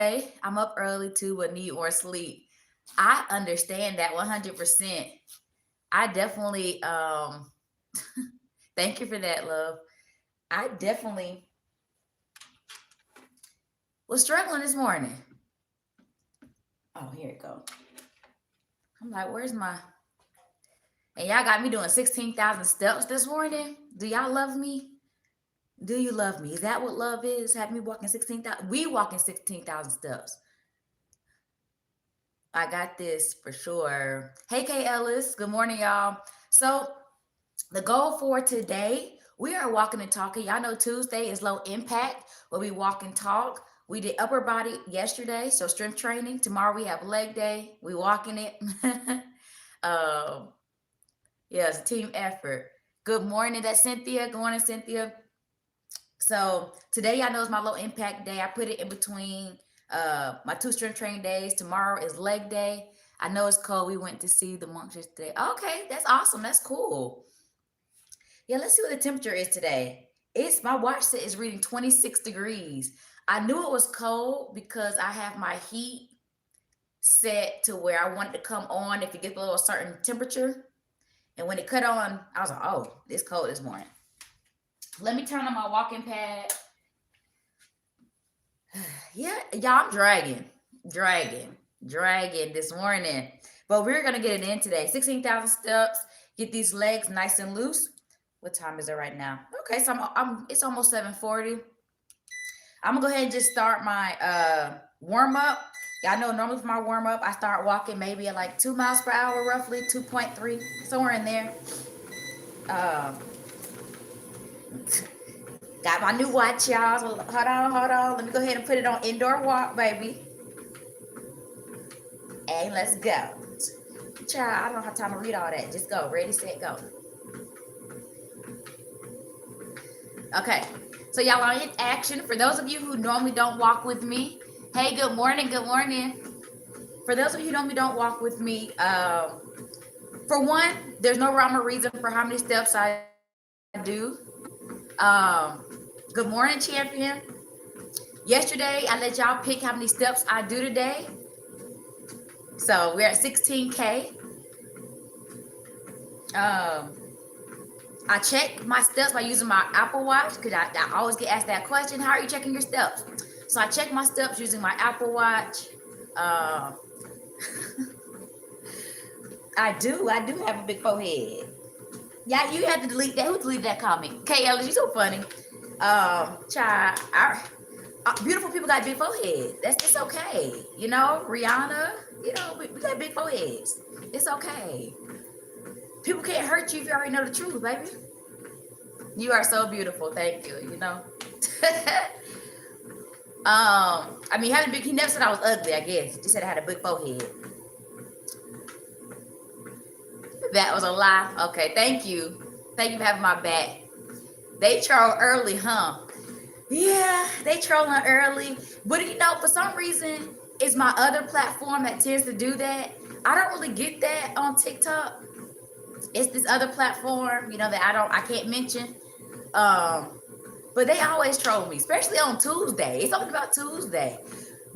I'm up early too, but need more sleep. I understand that 100%. I definitely thank you for that, love. I definitely was struggling this morning. Oh, here it go. I'm like, where's my and y'all got me doing 16,000 steps this morning. Do y'all love me? Do you love me? Is that what love is? Have me walking 16,000? We walking 16,000 steps. I got this for sure. Hey, Kay Ellis. Good morning, y'all. So, the goal for today, we are walking and talking. Y'all know Tuesday is low impact, where we walk and talk. We did upper body yesterday, so strength training. Tomorrow we have leg day. We walking it. um, yeah, it's a team effort. Good morning, that's Cynthia. Good morning, Cynthia. So today, y'all know, is my low impact day. I put it in between my two strength training days. Tomorrow is leg day. I know it's cold. We went to see the monks yesterday. Okay, that's awesome. That's cool. Yeah, let's see what the temperature is today. It's my watch set is reading 26 degrees. I knew it was cold because I have my heat set to where I want it to come on if it gets below a certain temperature. And when it cut on, I was like, oh, it's cold this morning. Let me turn on my walking pad. Yeah, y'all, I'm dragging this morning. But we're gonna get it in today. 16,000 steps. Get these legs nice and loose. What time is it right now? Okay, so I'm it's almost 7:40. I'm gonna go ahead and just start my warm up. Y'all know normally for my warm up, I start walking maybe at like 2 miles per hour, roughly 2.3, somewhere in there. Um, got my new watch, y'all. So hold on. Let me go ahead and put it on indoor walk, baby. And let's go. Child, I don't have time to read all that. Just go. Ready, set, go. Okay. So y'all are in action. For those of you who normally don't walk with me, hey, good morning. Good morning. For those of you who normally don't walk with me, for one, there's no rhyme or reason for how many steps I do. Good morning, champion. Yesterday, I let y'all pick how many steps I do today. So we're at 16K. I check my steps by using my Apple Watch because I always get asked that question. How are you checking your steps? So I check my steps using my Apple Watch. I do have a big forehead. Yeah, you have to delete that. Who deleted that comment? Kay Ellis, you so funny. Child, beautiful people got big foreheads. It's okay. You know, Rihanna, you know, we got big foreheads. It's okay. People can't hurt you if you already know the truth, baby. You are so beautiful. Thank you. You know. I mean, having big. He never said I was ugly. I guess he said I had a big forehead. That was a lie. Okay, thank you. Thank you for having my back. They troll early, huh? Yeah, they trolling early. But you know, for some reason, it's my other platform that tends to do that. I don't really get that on TikTok. It's this other platform, you know, that I can't mention. But they always troll me, especially on Tuesday. It's something about Tuesday.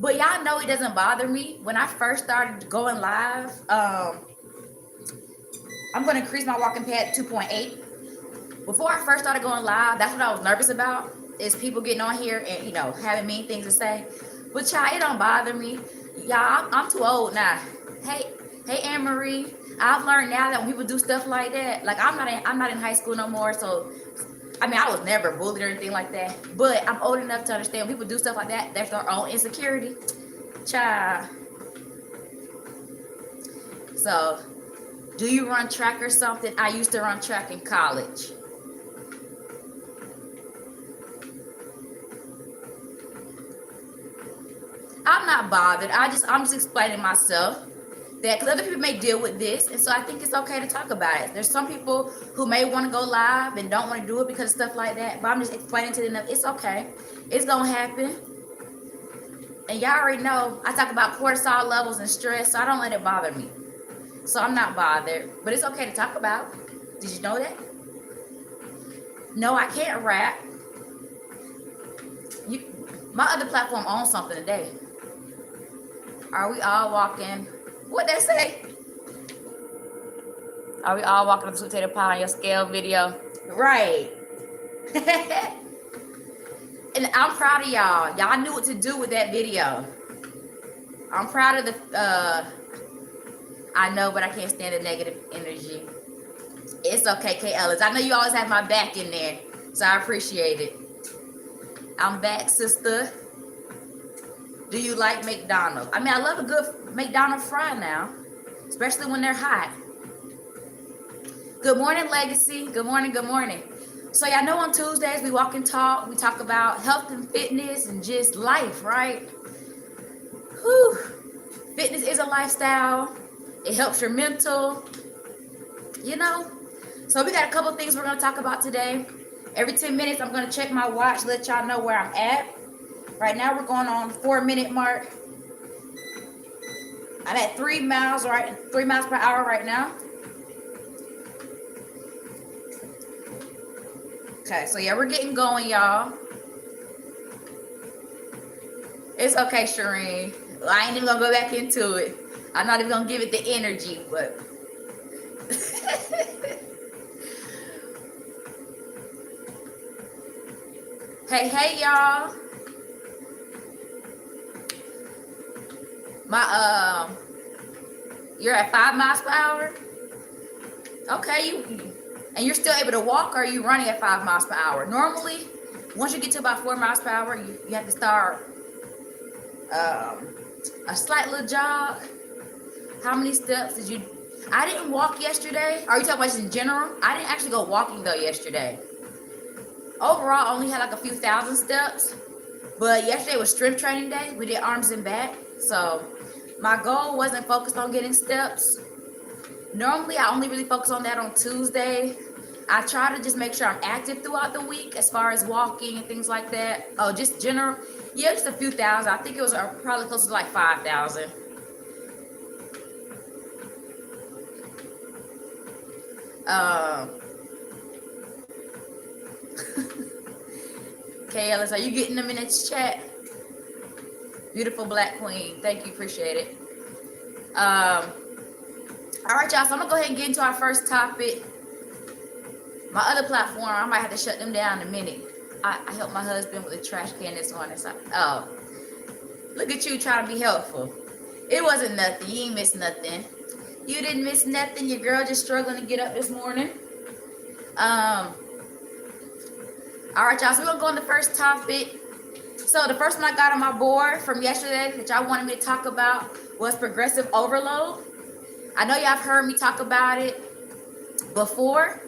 But y'all know it doesn't bother me. When I first started going live, I'm going to increase my walking pad to 2.8. Before I first started going live, that's what I was nervous about, is people getting on here and, you know, having mean things to say. But y'all, it don't bother me. Y'all, I'm too old now. Hey, Anne Marie. I've learned now that when people do stuff like that, like I'm not in high school no more, so I mean, I was never bullied or anything like that, but I'm old enough to understand when people do stuff like that, that's their own insecurity. Child. So, do you run track or something? I used to run track in college. I'm not bothered. I'm just explaining myself. That because other people may deal with this, and so I think it's okay to talk about it. There's some people who may want to go live and don't want to do it because of stuff like that, but I'm just explaining to them that it's okay. It's gonna happen. And y'all already know I talk about cortisol levels and stress, so I don't let it bother me. So I'm not bothered, but it's okay to talk about. Did you know that? No, I can't rap. My other platform owns something today. Are we all walking? What they say? Are we all walking up sweet potato pie on your scale video? Right. And I'm proud of y'all. Y'all knew what to do with that video. I'm proud of the, I know, but I can't stand the negative energy. It's okay, K. Ellis. I know you always have my back in there, so I appreciate it. I'm back, sister. Do you like McDonald's? I mean, I love a good McDonald's fry now, especially when they're hot. Good morning, Legacy. Good morning, good morning. So y'all know on Tuesdays we walk and talk. We talk about health and fitness and just life, right? Whew. Fitness is a lifestyle. It helps your mental, you know. So we got a couple things we're going to talk about today. Every 10 minutes, I'm going to check my watch, let y'all know where I'm at. Right now, we're going on 4-minute mark. I'm at 3 miles, right? 3 miles per hour right now. Okay, so yeah, we're getting going, y'all. It's okay, Shireen. I ain't even gonna go back into it. I'm not even gonna give it the energy, but hey, y'all. You're at 5 miles per hour. Okay, and you're still able to walk, or are you running at 5 miles per hour? Normally, once you get to about 4 miles per hour, you have to start a slight little jog. How many steps did you? I didn't walk yesterday. Are you talking about just in general? I didn't actually go walking though yesterday. Overall, I only had like a few thousand steps. But yesterday was strength training day. We did arms and back. So my goal wasn't focused on getting steps. Normally, I only really focus on that on Tuesday. I try to just make sure I'm active throughout the week as far as walking and things like that. Oh, just general. Yeah, just a few thousand. I think it was probably close to like 5,000. Okay, Ellis, are you getting them in its chat? Beautiful black queen. Thank you. Appreciate it. All right, y'all. So I'm going to go ahead and get into our first topic. My other platform, I might have to shut them down in a minute. I helped my husband with the trash can this morning. So, oh, look at you trying to be helpful. It wasn't nothing. You ain't missed nothing. You didn't miss nothing. Your girl just struggling to get up this morning. All right, y'all. So we're going to go on the first topic. So the first one I got on my board from yesterday that y'all wanted me to talk about was progressive overload. I know y'all have heard me talk about it before.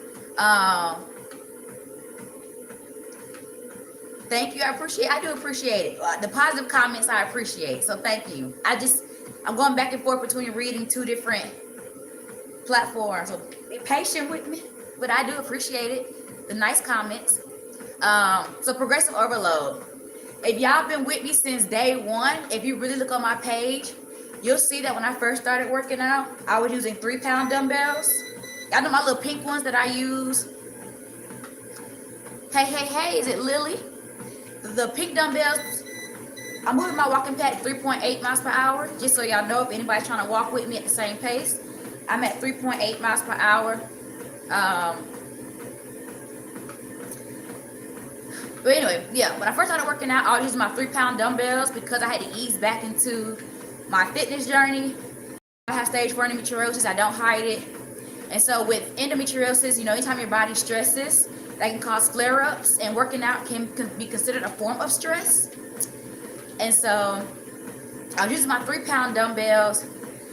Thank you. I do appreciate it. The positive comments I appreciate. So thank you. I'm going back and forth between reading 2 different platforms. So be patient with me, but I do appreciate it. The nice comments. So progressive overload. If y'all been with me since day one, if you really look on my page, you'll see that when I first started working out, I was using 3-pound dumbbells. Y'all know my little pink ones that I use. Hey, is it Lily? The pink dumbbells, I'm moving my walking pad at 3.8 miles per hour, just so y'all know if anybody's trying to walk with me at the same pace. I'm at 3.8 miles per hour. But anyway, yeah, when I first started working out, I was using my 3-pound dumbbells because I had to ease back into my fitness journey. I have stage 4 endometriosis. I don't hide it. And so with endometriosis, anytime your body stresses, that can cause flare-ups, and working out can be considered a form of stress. And so I was using my 3-pound dumbbells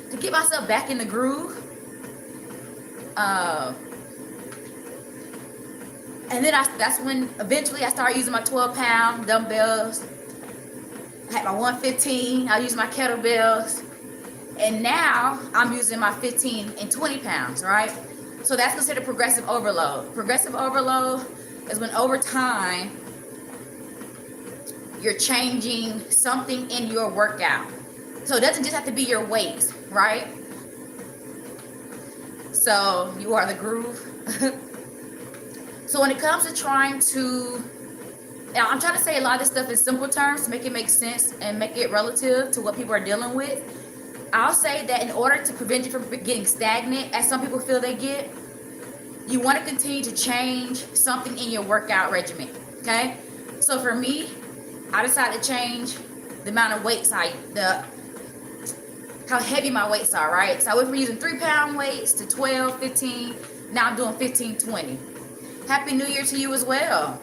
to get myself back in the groove. And then that's when eventually I started using my 12-pound dumbbells. I had my 115. I used my kettlebells. And now I'm using my 15 and 20 pounds, right? So that's considered progressive overload. Progressive overload is when over time you're changing something in your workout. So it doesn't just have to be your weights, right? So you are the groove. So when it comes to trying to I'm trying to say a lot of this stuff in simple terms to make it make sense and make it relative to what people are dealing with. I'll say that in order to prevent you from getting stagnant, as some people feel they get, you want to continue to change something in your workout regimen, okay? So for me, I decided to change the amount of weights how heavy my weights are, right? So I went from using 3-pound weights to 12, 15, now I'm doing 15, 20. Happy New Year to you as well.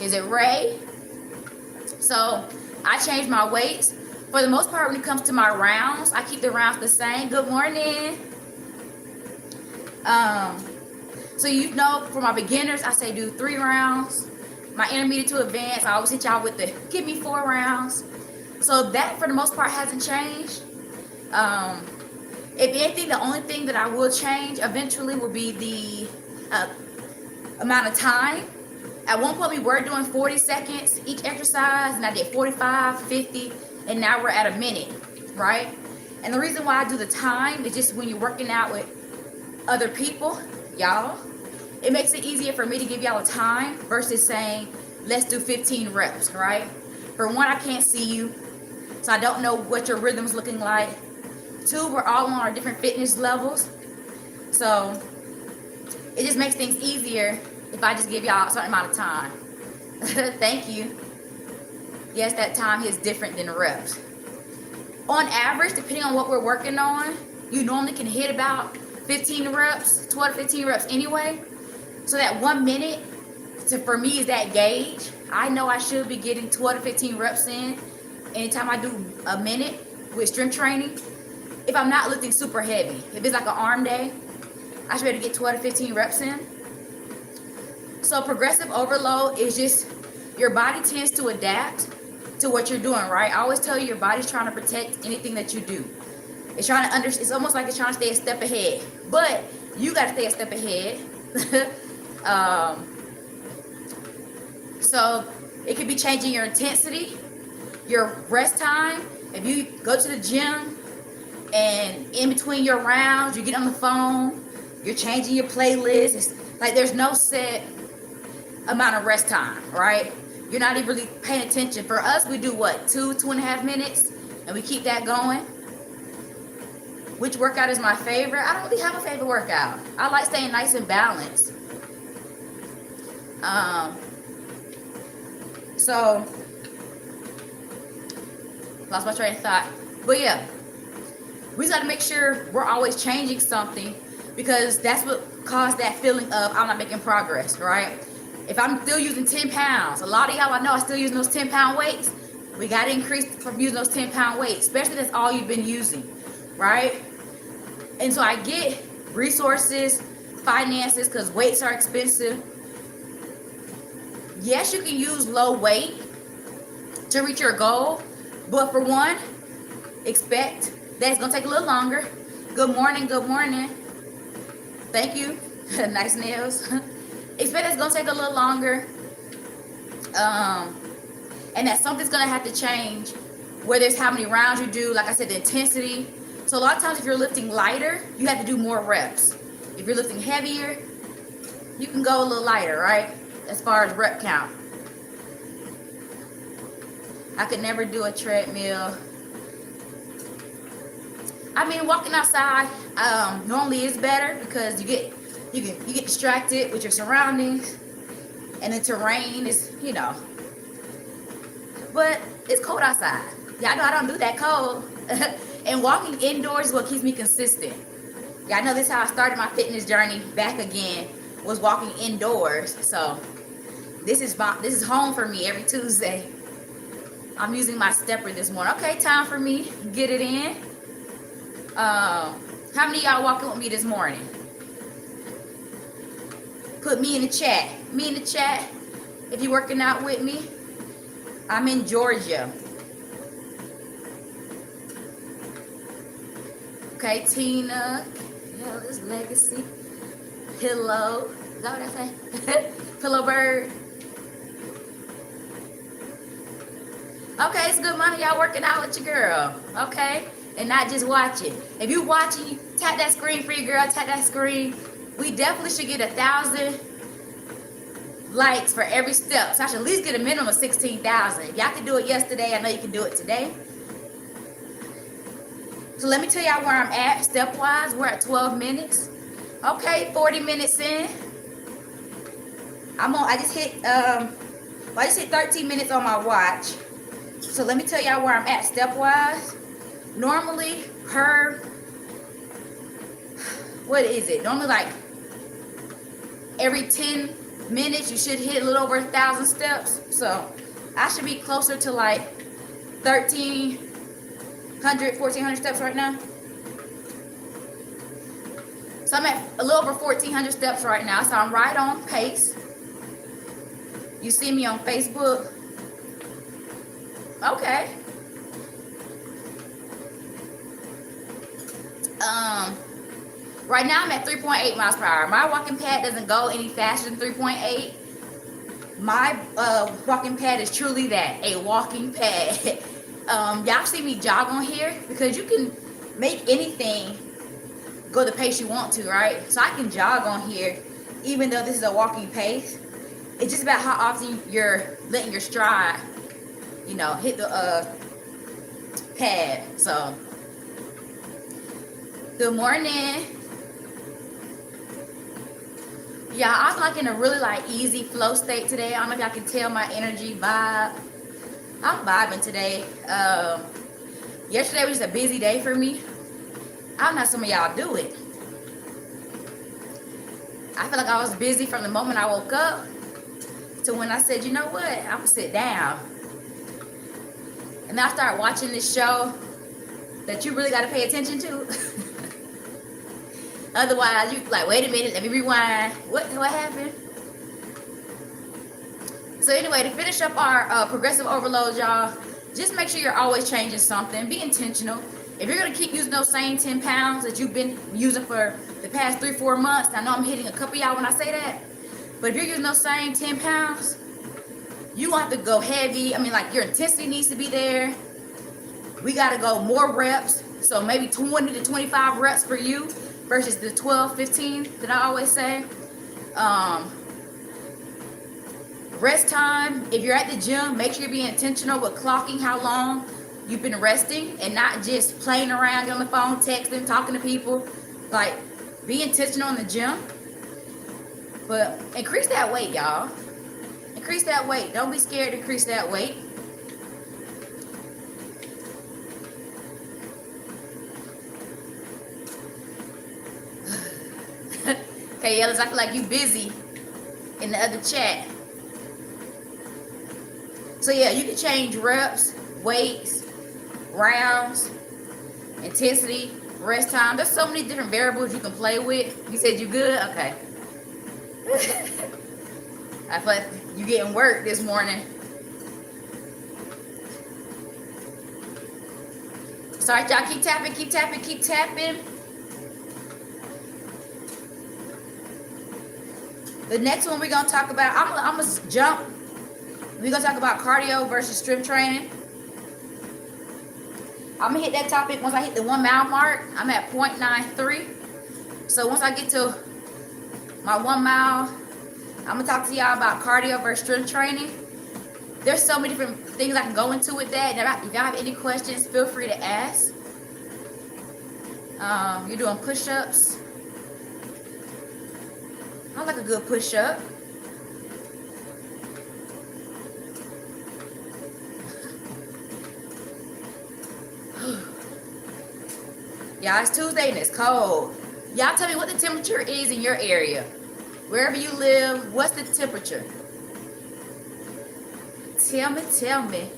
Is it Ray? So I changed my weights. For the most part, when it comes to my rounds, I keep the rounds the same. Good morning. So you know, for my beginners, I say do 3 rounds. My intermediate to advanced, I always hit y'all with the give me 4 rounds. So that, for the most part, hasn't changed. If anything, the only thing that I will change eventually will be the amount of time. At one point, we were doing 40 seconds each exercise, and I did 45, 50, and now we're at a minute, right? And the reason why I do the time is just when you're working out with other people, y'all, it makes it easier for me to give y'all a time versus saying, let's do 15 reps, right? For one, I can't see you, so I don't know what your rhythm's looking like. 2, we're all on our different fitness levels. So it just makes things easier if I just give y'all a certain amount of time. Thank you. Yes, that time is different than the reps. On average, depending on what we're working on, you normally can hit about 15 reps, 12 to 15 reps anyway. So that 1 minute, for me, is that gauge. I know I should be getting 12 to 15 reps in anytime I do a minute with strength training. If I'm not lifting super heavy, if it's like an arm day, I should be able to get 12 to 15 reps in. So progressive overload is just your body tends to adapt to what you're doing, right? I always tell you your body's trying to protect anything that you do. It's trying to it's almost like it's trying to stay a step ahead, but you got to stay a step ahead. So it could be changing your intensity, your rest time. If you go to the gym and in between your rounds, you get on the phone, you're changing your playlist. It's like there's no set amount of rest time, right? You're not even really paying attention. For us, we do what, 2.5 minutes, and we keep that going. Which workout is my favorite? I don't really have a favorite workout. I like staying nice and balanced. So lost my train of thought. But yeah, we just got to make sure we're always changing something, because that's what caused that feeling of I'm not making progress, right? If I'm still using 10 pounds, a lot of y'all I know are still using those 10-pound weights. We got to increase from using those 10-pound weights, especially if that's all you've been using, right? And so I get resources, finances, because weights are expensive. Yes, you can use low weight to reach your goal, but for one, expect that it's going to take a little longer. Good morning, good morning. Thank you. Nice nails. Expect it's going to take a little longer. And that something's going to have to change, whether it's how many rounds you do, like I said, the intensity. So a lot of times if you're lifting lighter, you have to do more reps. If you're lifting heavier, you can go a little lighter, right? As far as rep count. I could never do a treadmill. I mean, walking outside normally is better because you get distracted with your surroundings, and the terrain is, but it's cold outside. Y'all know I don't do that cold. And walking indoors is what keeps me consistent. Y'all know this is how I started my fitness journey back again, was walking indoors. So this is home for me every Tuesday. I'm using my stepper this morning. Okay, time for me. Get it in. How many of y'all walking with me this morning? Put me in the chat. Me in the chat if you're working out with me. I'm in Georgia. Okay, Tina. Yeah, this Legacy. Pillow. Is that what I say? Pillow Bird. Okay, it's good money. Y'all working out with your girl. Okay? And not just watching. If you watching, tap that screen for your girl. Tap that screen. We definitely should get 1,000 likes for every step. So I should at least get a minimum of 16,000. If y'all could do it yesterday, I know you can do it today. So let me tell y'all where I'm at step-wise. We're at 12 minutes. Okay, 40 minutes in. I just hit 13 minutes on my watch. So let me tell y'all where I'm at step-wise. Normally, what is it? Normally, like every 10 minutes, you should hit a little over 1,000 steps. So I should be closer to like 1,300, 1,400 steps right now. So I'm at a little over 1,400 steps right now. So I'm right on pace. You see me on Facebook. Okay. Right now I'm at 3.8 miles per hour. My walking pad doesn't go any faster than 3.8. My walking pad is truly that, a walking pad. Y'all see me jog on here because you can make anything go the pace you want to, right? So I can jog on here even though this is a walking pace. It's just about how often you're letting your stride, you know, hit the pad. So good morning. Yeah, I'm like in a really like easy flow state today. I don't know if y'all can tell my energy vibe. I'm vibing today. Yesterday was just a busy day for me. I don't know how some of y'all do it. I feel like I was busy from the moment I woke up to when I said, you know what, I'm gonna sit down. And then I started watching this show that you really gotta pay attention to. Otherwise, you like, wait a minute, let me rewind. What happened? So anyway, to finish up our progressive overload, y'all, just make sure you're always changing something. Be intentional. If you're gonna keep using those same 10 pounds that you've been using for the past 3-4 months, I know I'm hitting a couple of y'all when I say that, but if you're using those same 10 pounds, you want to go heavy. I mean, like your intensity needs to be there. We gotta go more reps. So maybe 20 to 25 reps for you versus the 12, 15 that I always say. Rest time. If you're at the gym, make sure you're being intentional with clocking how long you've been resting and not just playing around on the phone, texting, talking to people. Like, be intentional in the gym. But increase that weight, y'all. Increase that weight. Don't be scared to increase that weight. Okay, Ellis, I feel like you busy in the other chat. So yeah, you can change reps, weights, rounds, intensity, rest time. There's so many different variables you can play with. You said you good? Okay. I feel like you getting work this morning. Sorry, y'all, keep tapping, keep tapping, keep tapping. The next one we're gonna talk about, I'm gonna jump. We're gonna talk about cardio versus strength training. I'm gonna hit that topic once I hit the 1 mile mark. I'm at 0.93. So once I get to my 1 mile, I'm gonna talk to y'all about cardio versus strength training. There's so many different things I can go into with that. If y'all have any questions, feel free to ask. You're doing push-ups. I like a good push-up. Y'all, it's Tuesday and it's cold. Y'all tell me what the temperature is in your area. Wherever you live, what's the temperature? Tell me, tell me.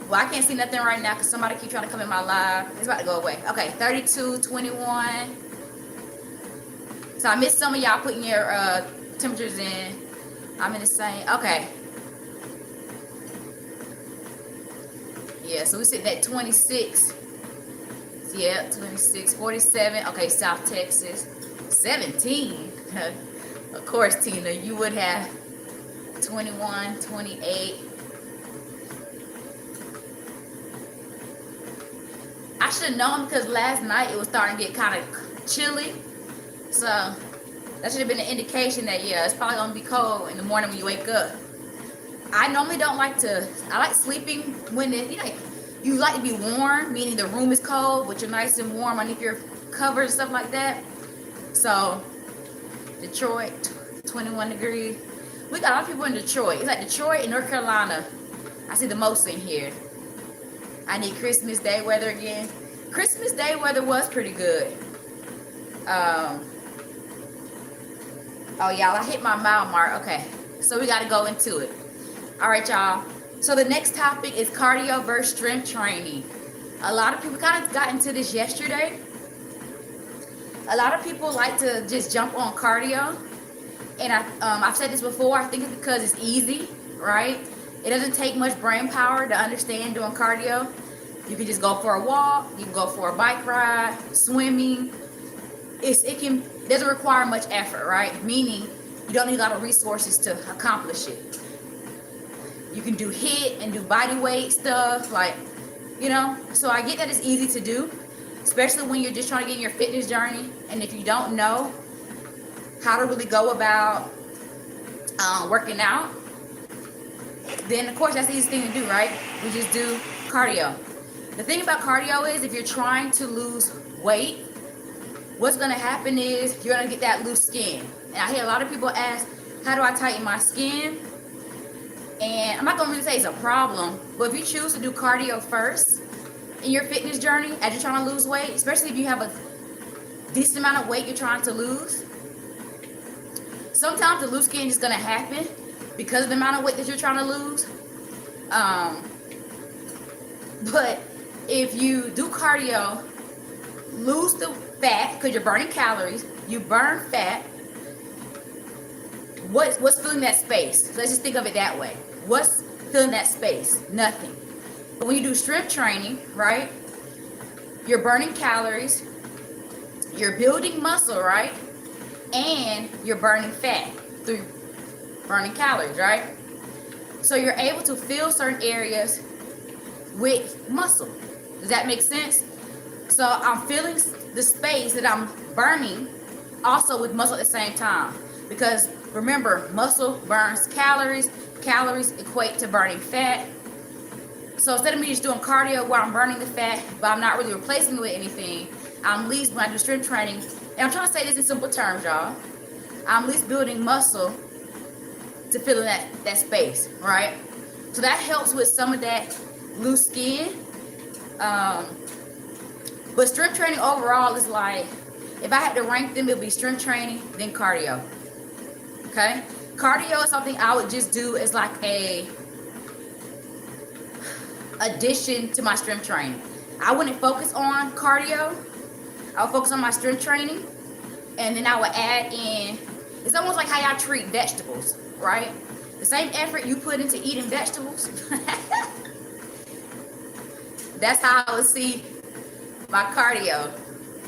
Well, I can't see nothing right now because somebody keep trying to come in my live. It's about to go away. Okay, 32, 21. So I missed some of y'all putting your temperatures in. I'm in the same. Okay. Yeah, so we're sitting at 26. Yeah, 26, 47. Okay, South Texas. 17. Of course, Tina, you would have 21, 28. I should have known because last night it was starting to get kind of chilly. So that should have been an indication that, yeah, it's probably going to be cold in the morning when you wake up. I normally don't like to, I like sleeping when you like to be warm, meaning the room is cold, but you're nice and warm underneath your covers and stuff like that. So Detroit, 21 degrees. We got a lot of people in Detroit. It's like Detroit and North Carolina. I see the most in here. I need Christmas Day weather again. Christmas Day weather was pretty good. Oh, y'all, I hit my mile mark. Okay, so we got to go into it. All right, y'all. So the next topic is cardio versus strength training. A lot of people kind of got into this yesterday. A lot of people like to just jump on cardio. And I've said this before. I think it's because it's easy, right? It doesn't take much brain power to understand doing cardio. You can just go for a walk. You can go for a bike ride, swimming. It doesn't require much effort, right? Meaning you don't need a lot of resources to accomplish it. You can do HIIT and do body weight stuff, so I get that it's easy to do, especially when you're just trying to get in your fitness journey. And if you don't know how to really go about working out, then of course that's the easiest thing to do, right? We just do cardio. The thing about cardio is if you're trying to lose weight, what's going to happen is you're going to get that loose skin. And I hear a lot of people ask, how do I tighten my skin? And I'm not going to really say it's a problem, but if you choose to do cardio first in your fitness journey as you're trying to lose weight, especially if you have a decent amount of weight you're trying to lose, sometimes the loose skin is going to happen because of the amount of weight that you're trying to lose. But if you do cardio, lose the fat because you're burning calories, you burn fat. What's filling that space? Let's just think of it that way. What's filling that space? Nothing. But when you do strength training, right, you're burning calories, you're building muscle, right, and you're burning fat through burning calories, right? So you're able to fill certain areas with muscle. Does that make sense? So I'm filling the space that I'm burning also with muscle at the same time. Because remember, muscle burns calories. Calories equate to burning fat. So instead of me just doing cardio where I'm burning the fat, but I'm not really replacing it with anything, I'm at least, when I do strength training, and I'm trying to say this in simple terms, y'all, I'm at least building muscle to fill in that space, right? So that helps with some of that loose skin. But strength training overall is like, if I had to rank them, it would be strength training, then cardio. Okay? Cardio is something I would just do as like a addition to my strength training. I wouldn't focus on cardio. I would focus on my strength training. And then I would add in, it's almost like how y'all treat vegetables, right? The same effort you put into eating vegetables, that's how I would see my cardio.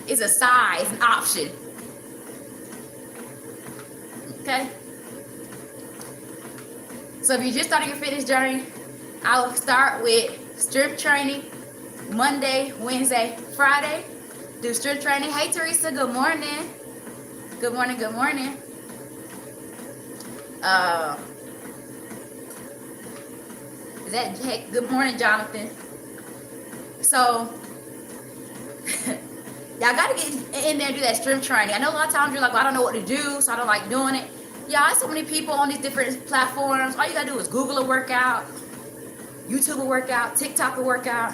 It's a side, it's an option. Okay? So if you're just starting your fitness journey, I will start with strength training Monday, Wednesday, Friday. Do strength training. Hey Teresa, good morning. Good morning, good morning. Hey, good morning, Jonathan. So y'all gotta get in there and do that strength training. I know a lot of times you're like, well, I don't know what to do, so I don't like doing it. Y'all, there's so many people on these different platforms. All you gotta do is Google a workout, YouTube a workout, TikTok a workout.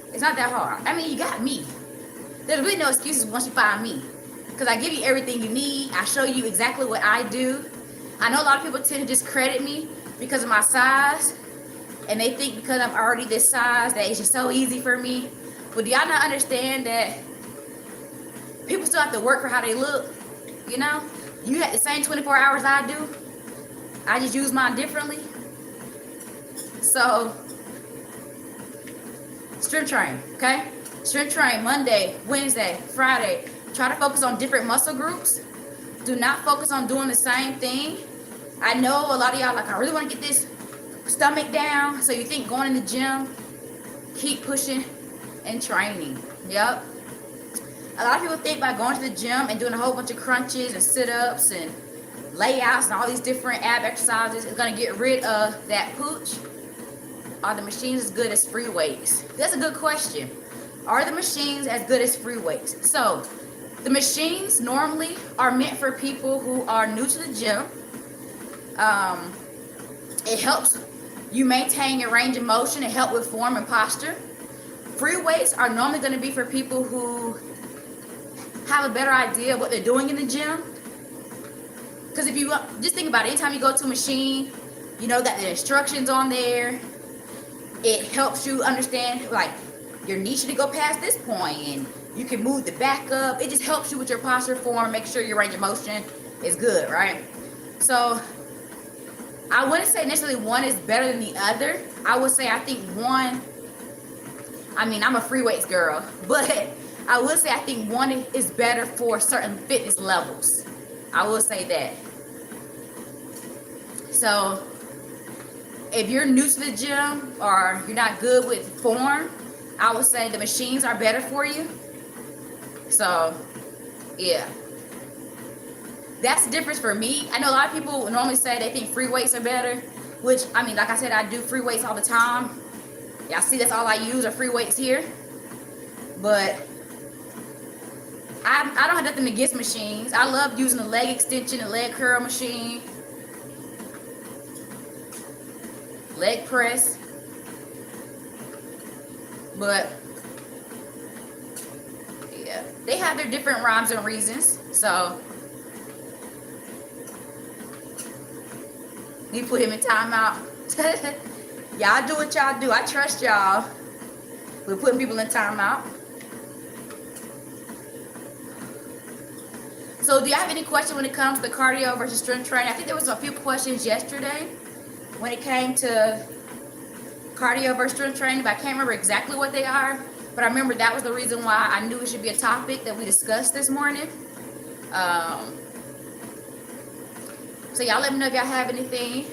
It's not that hard. I mean, you got me. There's really no excuses once you find me, because I give you everything you need. I show you exactly what I do. I know a lot of people tend to discredit me because of my size, and they think because I'm already this size that it's just so easy for me. But do y'all not understand that people still have to work for how they look? You know, you have the same 24 hours I do. I just use mine differently. So strength training, okay? Strength training Monday, Wednesday, Friday. Try to focus on different muscle groups. Do not focus on doing the same thing. I know a lot of y'all like, I really want to get this stomach down. So you think going in the gym, keep pushing and training. Yep. A lot of people think by going to the gym and doing a whole bunch of crunches and sit-ups and layouts and all these different ab exercises is going to get rid of that pooch. Are the machines as good as free weights? That's a good question. Are the machines as good as free weights? So the machines normally are meant for people who are new to the gym. It helps you maintain your range of motion and help with form and posture. Free weights are normally going to be for people who have a better idea of what they're doing in the gym. Because if you just think about it, anytime you go to a machine, you know that the instructions on there. It helps you understand, like, your niche to go past this point, and you can move the back up. It just helps you with your posture, form, make sure your range of motion is good, right? So I wouldn't say necessarily one is better than the other. I would say I think one, I mean, I'm a free weights girl, but I would say I think one is better for certain fitness levels. I will say that. So if you're new to the gym or you're not good with form, I would say the machines are better for you. So yeah, that's the difference for me. I know a lot of people normally say they think free weights are better, which, I mean, like I said, I do free weights all the time. Y'all see that's all I use are free weights here. But I don't have nothing against machines. I love using the leg extension, the leg curl machine, leg press. But yeah, they have their different rhymes and reasons. So you put him in timeout. Y'all do what y'all do. I trust y'all. We're putting people in timeout. So do you have any question when it comes to cardio versus strength training? I think there was a few questions yesterday when it came to cardio versus strength training, but I can't remember exactly what they are. But I remember that was the reason why I knew it should be a topic that we discussed this morning. So y'all let me know if y'all have anything.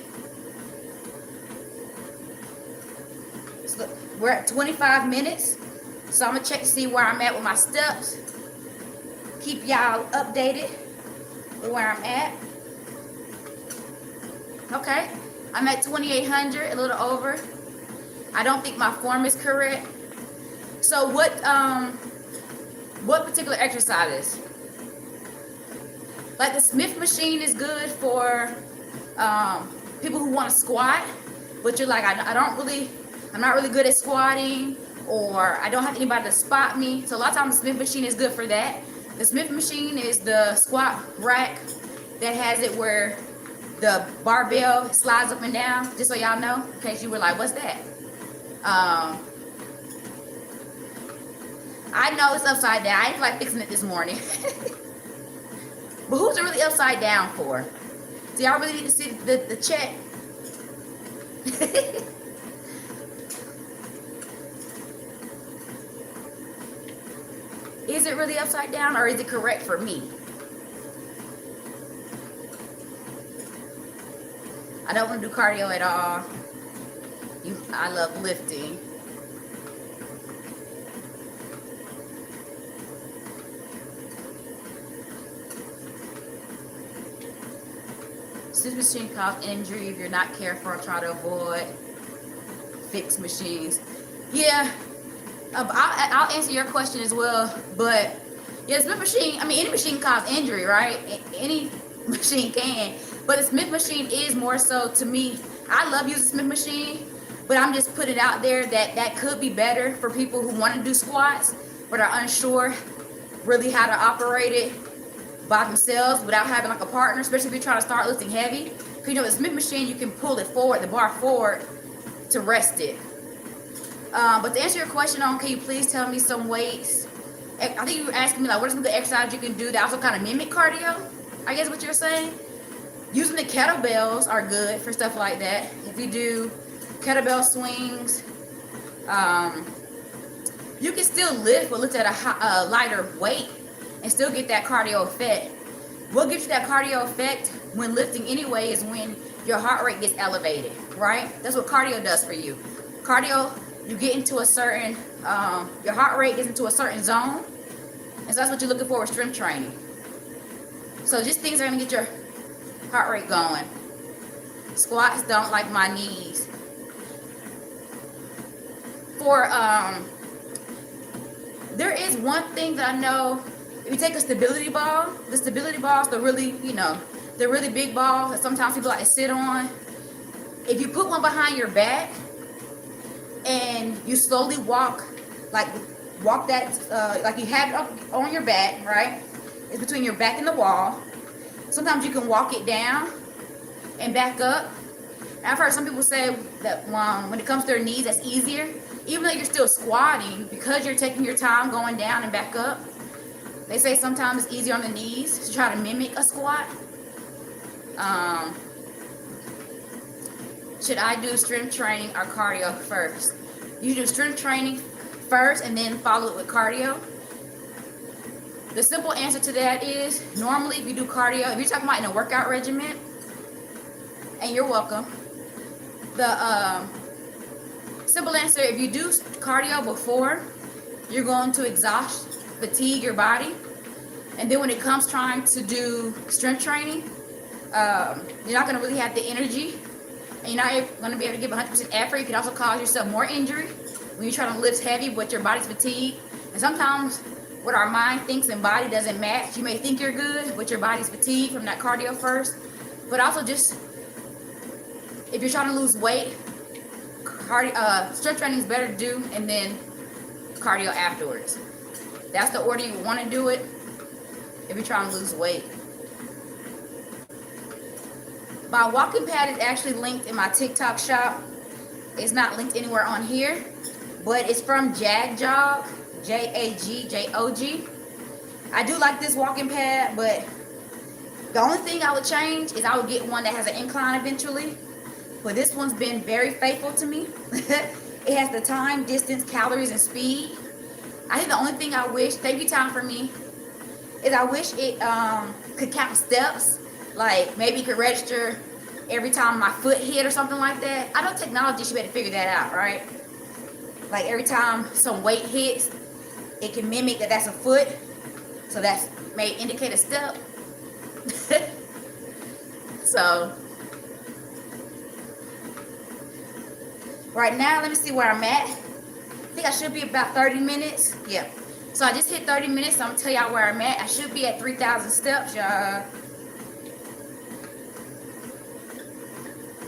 So we're at 25 minutes. So I'm gonna check to see where I'm at with my steps. Keep y'all updated with where I'm at. Okay, I'm at 2,800, a little over. I don't think my form is correct. So what particular exercises? Like the Smith machine is good for people who want to squat, but you're like, I'm not really good at squatting, or I don't have anybody to spot me. So a lot of times the Smith machine is good for that. The Smith machine is the squat rack that has it where the barbell slides up and down, just so y'all know, in case you were like, what's that? I know it's upside down. I ain't like fixing it this morning. But who's it really upside down for? Do y'all really need to see the check? Is it really upside down, or is it correct for me? I don't want to do cardio at all. I love lifting. This machine causes injury if you're not careful or try to avoid fixed machines. Yeah, I'll answer your question as well. But yeah, the Smith machine, I mean, any machine causes injury, right? Any machine can. But the Smith machine is more so, to me, I love using the Smith machine, but I'm just putting it out there that that could be better for people who want to do squats but are unsure really how to operate it by themselves without having like a partner, especially if you're trying to start lifting heavy. Because you know, the Smith machine, you can pull it forward, the bar forward, to rest it. But to answer your question on, can you please tell me some weights? I think you were asking me like, what are some of the exercises you can do that also kind of mimic cardio? I guess what you're saying. Using the kettlebells are good for stuff like that. If you do kettlebell swings, you can still lift, but lift at a lighter weight and still get that cardio effect. What gives you that cardio effect when lifting anyway is when your heart rate gets elevated, right? That's what cardio does for you. Cardio, you get into a certain your heart rate gets into a certain zone. And so that's what you're looking for with strength training. So just things that are going to get your heart rate going. Squats don't like my knees. There is one thing that I know. If you take a stability ball, the stability balls, the really, the really big balls that sometimes people like to sit on. If you put one behind your back and you slowly walk that, like you have it up on your back, right? It's between your back and the wall. Sometimes you can walk it down and back up. And I've heard some people say that when it comes to their knees, that's easier. Even though you're still squatting, because you're taking your time going down and back up, they say sometimes it's easier on the knees to try to mimic a squat. Should I do strength training or cardio first? You do strength training first and then follow it with cardio. The simple answer to that is, normally if you do cardio, if you're talking about in a workout regimen, and you're welcome, the simple answer, if you do cardio before, you're going to fatigue your body. And then when it comes trying to do strength training, you're not going to really have the energy, and you're not going to be able to give 100% effort. You can also cause yourself more injury when you're trying to lift heavy, but your body's fatigued. And sometimes what our mind thinks and body doesn't match. You may think you're good, but your body's fatigued from that cardio first. But also just, if you're trying to lose weight, strength training is better to do, and then cardio afterwards. That's the order you want to do it if you're trying to lose weight. My walking pad is actually linked in my TikTok shop. It's not linked anywhere on here, but it's from JagJog, JAGJOG. I do like this walking pad, but the only thing I would change is I would get one that has an incline eventually. But this one's been very faithful to me. It has the time, distance, calories, and speed. I think the only thing I wish, thank you time for me, is I wish it could count steps. Like maybe it could register every time my foot hit or something like that. I know technology should be able to figure that out, right? Like every time some weight hits, it can mimic that that's a foot. So that's may indicate a step. So right now, let me see where I'm at. I think I should be about 30 minutes. Yeah. So I just hit 30 minutes. So I'm gonna tell y'all where I'm at. I should be at 3,000 steps, y'all.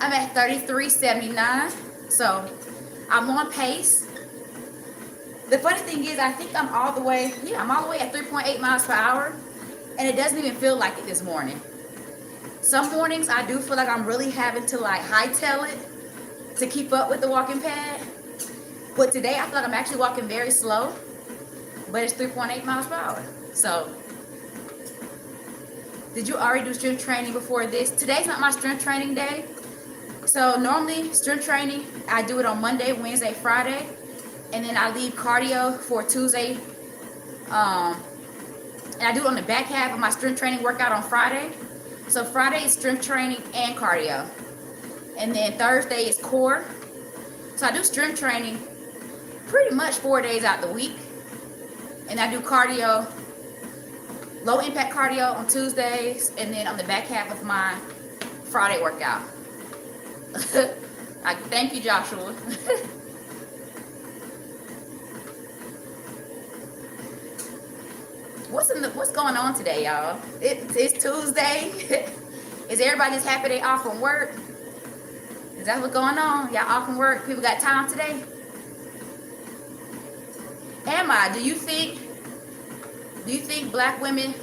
I'm at 3379. So I'm on pace. The funny thing is, I think I'm all the way at 3.8 miles per hour. And it doesn't even feel like it this morning. Some mornings I do feel like I'm really having to like hightail it to keep up with the walking pad. But today I feel like I'm actually walking very slow, but it's 3.8 miles per hour. So did you already do strength training before this? Today's not my strength training day. So normally strength training, I do it on Monday, Wednesday, Friday, and then I leave cardio for Tuesday. And I do it on the back half of my strength training workout on Friday. So Friday is strength training and cardio. And then Thursday is core. So I do strength training pretty much 4 days out the week. And I do cardio, low impact cardio on Tuesdays, and then on the back half of my Friday workout. Thank you, Joshua. What's going on today, y'all? It's Tuesday. Is everybody just happy they off from work? Is that what's going on? Y'all off from work? People got time today? Am I? Do you think fit black women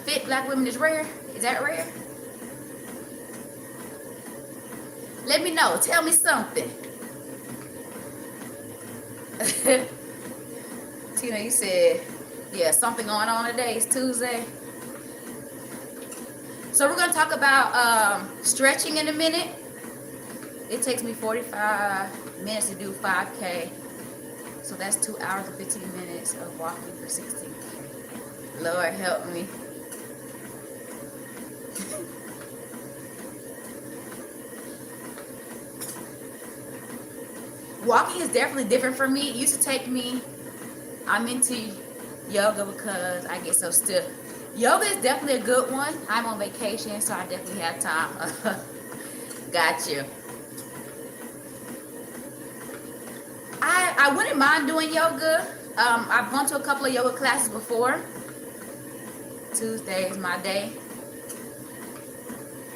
is rare? Is that rare? Let me know. Tell me something. Tina, you said, yeah, something going on today. It's Tuesday. So we're going to talk about stretching in a minute. It takes me 45 minutes to do 5K. So that's 2 hours and 15 minutes of walking for 16K. Lord help me. Walking is definitely different for me. It used to take me I'm into yoga because I get so stiff. Yoga is definitely a good one. I'm on vacation, so I definitely have time. Got you. I wouldn't mind doing yoga. I've gone to a couple of yoga classes before. Tuesday is my day.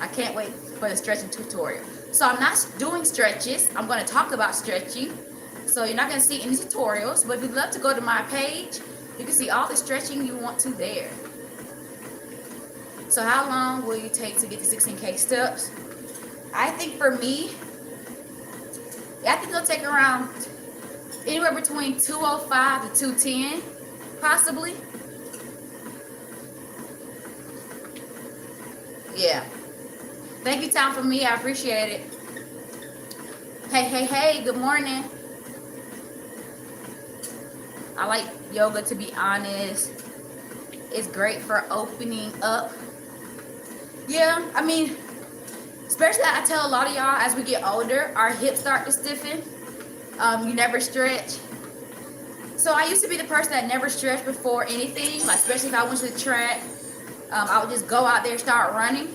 I can't wait for the stretching tutorial. So I'm not doing stretches. I'm going to talk about stretching. So you're not going to see any tutorials. But if you'd love to go to my page, you can see all the stretching you want to there. So how long will you take to get to 16K steps? I think for me, I think it'll take around anywhere between 205 to 210, possibly. Yeah. Thank you, Tom, for me. I appreciate it. Hey, good morning. I like yoga, to be honest. It's great for opening up. Yeah, I mean, especially I tell a lot of y'all, as we get older, our hips start to stiffen. You never stretch. So I used to be the person that never stretched before anything, like especially if I went to the track. I would just go out there, start running.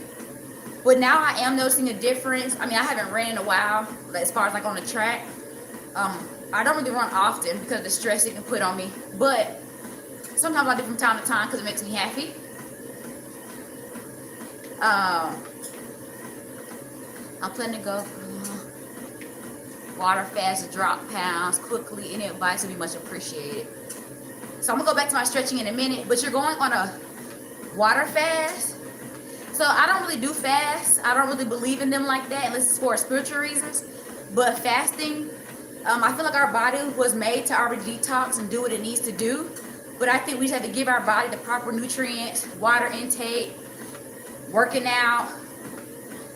But now I am noticing a difference. I mean, I haven't ran in a while, as far as like on the track. I don't really run often because of the stress it can put on me. But sometimes I do from time to time because it makes me happy. I'm planning to go water fast to drop pounds quickly. Any advice would be much appreciated. So I'm gonna go back to my stretching in a minute, but you're going on a water fast. So I don't really do fasts. I don't really believe in them like that unless it's for spiritual reasons. But fasting, I feel like our body was made to already detox and do what it needs to do. But I think we just have to give our body the proper nutrients, water intake, working out.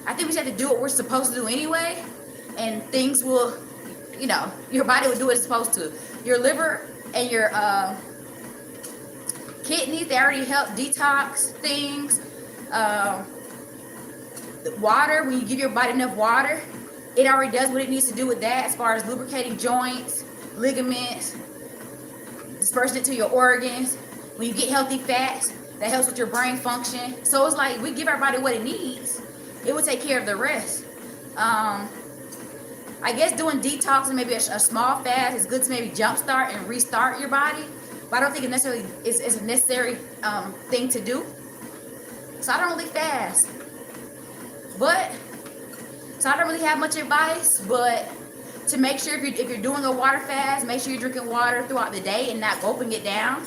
I think we just have to do what we're supposed to do anyway. And things will, you know, your body will do what it's supposed to. Your liver and your kidneys, they already help detox things. The water, when you give your body enough water, it already does what it needs to do with that as far as lubricating joints, ligaments, dispersing it to your organs. When you get healthy fats, that helps with your brain function. So it's like we give our body what it needs. It will take care of the rest. I guess doing detox and maybe a small fast is good to maybe jumpstart and restart your body. But I don't think it necessarily is a necessary thing to do. So I don't really fast. So I don't really have much advice, but to make sure if you're doing a water fast, make sure you're drinking water throughout the day and not gulping it down.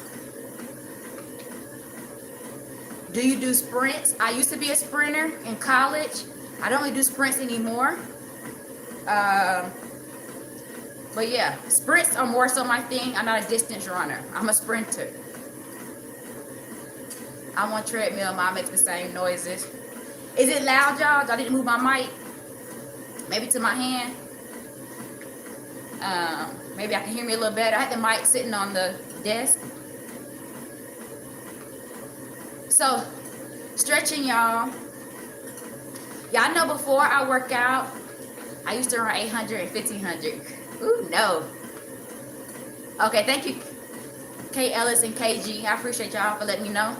Do you do sprints? I used to be a sprinter in college. I don't really do sprints anymore. But yeah, sprints are more so my thing. I'm not a distance runner. I'm a sprinter. I'm on treadmill. Mine makes the same noises. Is it loud, y'all? I didn't move my mic. Maybe to my hand. Maybe I can hear me a little better. I had the mic sitting on the desk. So, stretching, y'all. Y'all know before I work out, I used to run 800 and 1500. Ooh, no. Okay, thank you, K. Ellis and KG. I appreciate y'all for letting me know.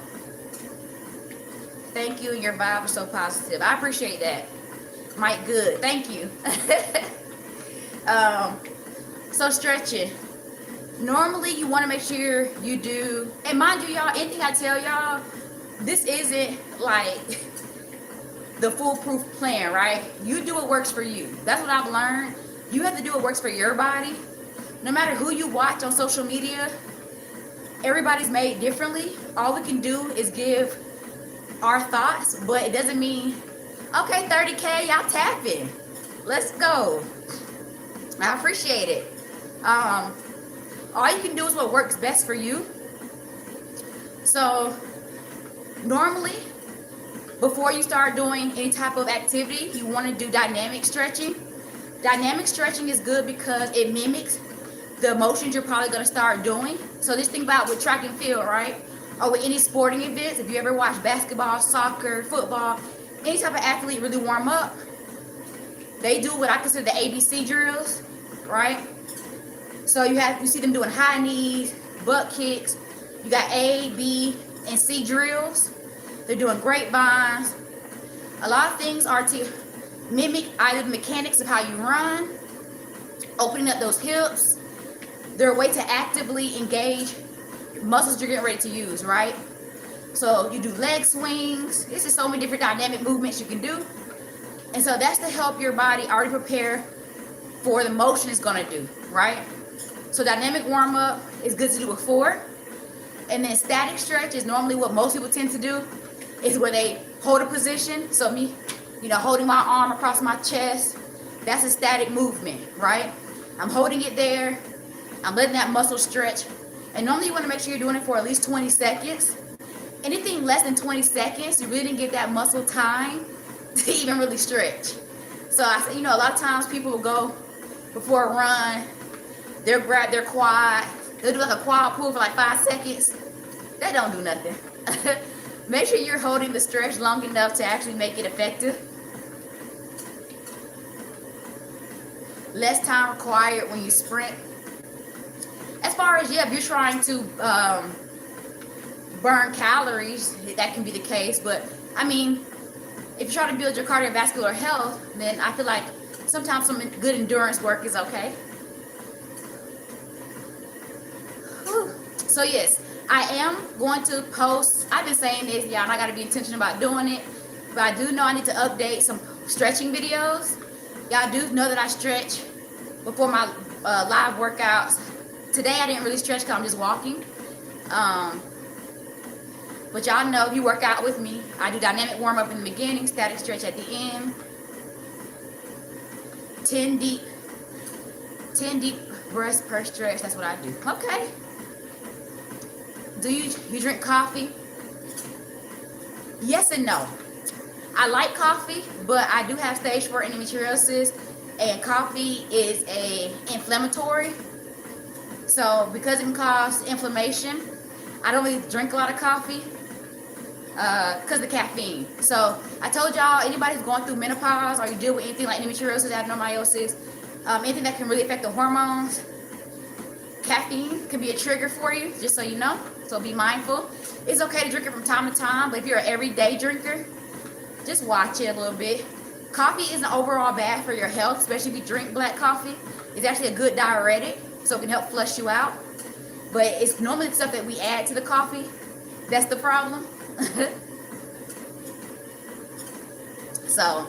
Thank you, and your vibe was so positive. I appreciate that. Mike, good. Thank you. So stretching. Normally, you want to make sure you do, and mind you, y'all, anything I tell y'all, this isn't like the foolproof plan, right? You do what works for you. That's what I've learned. You have to do what works for your body. No matter who you watch on social media, everybody's made differently. All we can do is give our thoughts, but it doesn't mean, okay, 30K, y'all tapping. Let's go. I appreciate it. All you can do is what works best for you. So normally, before you start doing any type of activity, you want to do dynamic stretching. Dynamic stretching is good because it mimics the motions you're probably going to start doing. So just think about with track and field, right? Or with any sporting events. If you ever watch basketball, soccer, football, any type of athlete really warm up, they do what I consider the ABC drills, right? So you see them doing high knees, butt kicks. You got A, B, and C drills. They're doing grapevines. A lot of things are to mimic either the mechanics of how you run, opening up those hips. They're a way to actively engage muscles you're getting ready to use, right? So you do leg swings. This is so many different dynamic movements you can do. And so that's to help your body already prepare for the motion it's gonna do, right? So dynamic warm up is good to do before. And then static stretch is normally what most people tend to do, is where they hold a position. So me, holding my arm across my chest, that's a static movement, right? I'm holding it there. I'm letting that muscle stretch. And normally you want to make sure you're doing it for at least 20 seconds. Anything less than 20 seconds, you really didn't get that muscle time to even really stretch. So I say, a lot of times people will go before a run, they'll grab their quad, they'll do like a quad pull for like 5 seconds. That don't do nothing. Make sure you're holding the stretch long enough to actually make it effective. Less time required when you sprint. As far as, if you're trying to burn calories, that can be the case. But I mean, if you're trying to build your cardiovascular health, then I feel like sometimes some good endurance work is okay. Whew. So yes, I am going to post. I've been saying this, y'all, and I got to be intentional about doing it. But I do know I need to update some stretching videos. Y'all do know that I stretch before my live workouts. Today I didn't really stretch because I'm just walking. But y'all know, if you work out with me, I do dynamic warm up in the beginning, static stretch at the end. 10 deep breaths per stretch. That's what I do. Okay. Do you drink coffee? Yes and no. I like coffee, but I do have stage 4 endometriosis, and coffee is a inflammatory. So because it can cause inflammation, I don't really drink a lot of coffee because of the caffeine. So I told y'all, anybody who's going through menopause or you deal with anything like endometriosis, adenomyosis, anything that can really affect the hormones, caffeine can be a trigger for you, just so you know. So be mindful. It's okay to drink it from time to time, but if you're an everyday drinker, just watch it a little bit. Coffee isn't overall bad for your health, especially if you drink black coffee. It's actually a good diuretic, so it can help flush you out. But it's normally the stuff that we add to the coffee that's the problem. So,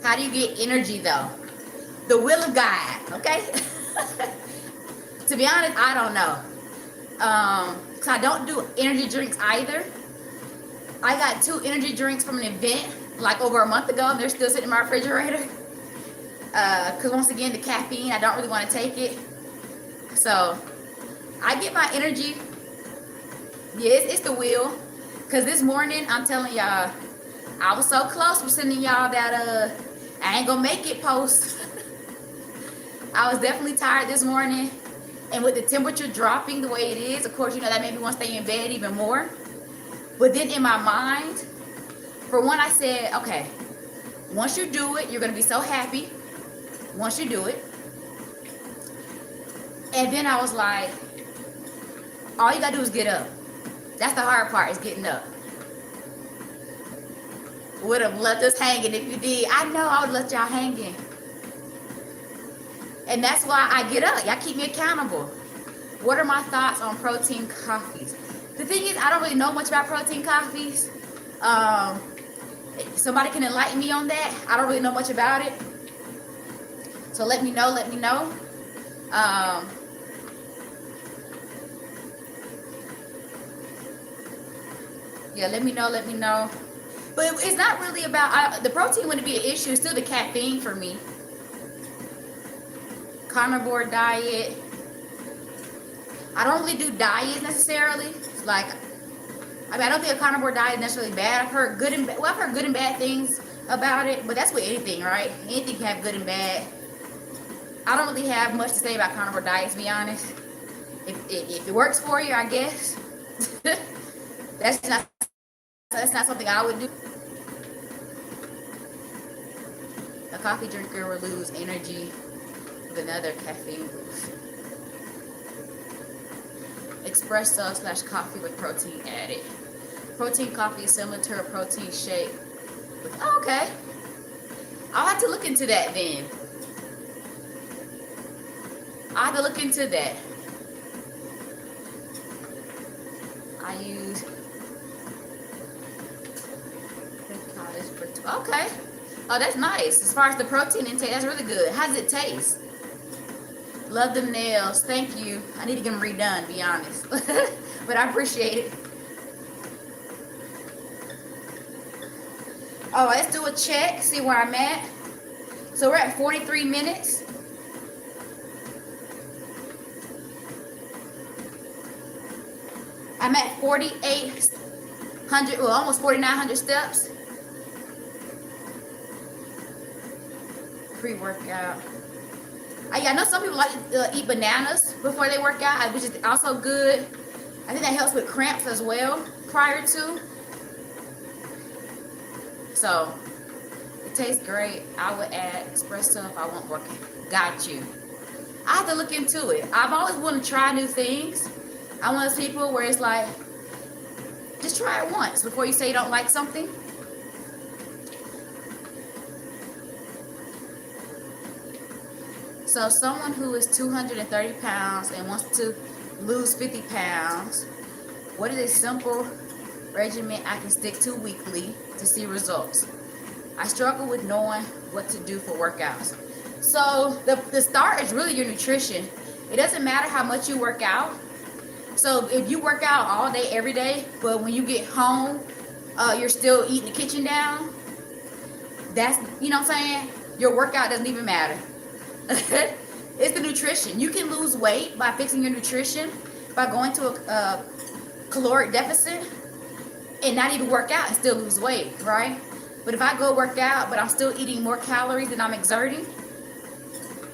how do you get energy though? The will of God, okay? To be honest, I don't know. Cause I don't do energy drinks either. I got 2 energy drinks from an event like over a month ago, and they're still sitting in my refrigerator. Cause once again, the caffeine, I don't really want to take it. So I get my energy. Yeah, it's the will. Cause this morning, I'm telling y'all, I was so close to sending y'all that I ain't gonna make it post. I was definitely tired this morning. And with the temperature dropping the way it is, of course, that made me want to stay in bed even more. But then in my mind, for one, I said, okay, once you do it, you're going to be so happy. Once you do it. And then I was like, all you got to do is get up. That's the hard part, is getting up. Would have left us hanging if you did. I know I would let y'all hanging. And that's why I get up. Y'all keep me accountable. What are my thoughts on protein coffees? The thing is, I don't really know much about protein coffees. Somebody can enlighten me on that. I don't really know much about it. So let me know. Yeah, let me know. But it's not really about, the protein wouldn't be an issue. It's still the caffeine for me. Carnivore diet. I don't really do diets necessarily. Like, I don't think a carnivore diet is necessarily bad. I've heard good and bad things about it, but that's with anything, right? Anything can have good and bad. I don't really have much to say about carnivore diets, to be honest. If it works for you, I guess. That's not something I would do. A coffee drinker will lose energy with another caffeine boost. Espresso / coffee with protein added. Protein coffee is similar to a protein shake. Okay. I'll have to look into that then. I'll have to look into that. I use okay. Oh, that's nice. As far as the protein intake, that's really good. How does it taste? Love them nails. Thank you. I need to get them redone, to be honest. But I appreciate it. Oh, let's do a check. See where I'm at. So we're at 43 minutes. I'm at 4,800, well, almost 4,900 steps. Pre-workout. I know some people like to eat bananas before they work out, which is also good. I think that helps with cramps as well prior to. So it tastes great. I would add espresso if I want more. Got you. I have to look into it. I've always wanted to try new things. I'm one of those people where it's like, just try it once before you say you don't like something. So someone who is 230 pounds and wants to lose 50 pounds, what is a simple regimen I can stick to weekly to see results? I struggle with knowing what to do for workouts. So the start is really your nutrition. It doesn't matter how much you work out. So if you work out all day, every day, but when you get home, you're still eating the kitchen down, that's, you know what I'm saying? Your workout doesn't even matter. It's the nutrition. You can lose weight by fixing your nutrition, by going to a caloric deficit and not even work out and still lose weight, right? But if I go work out, but I'm still eating more calories than I'm exerting,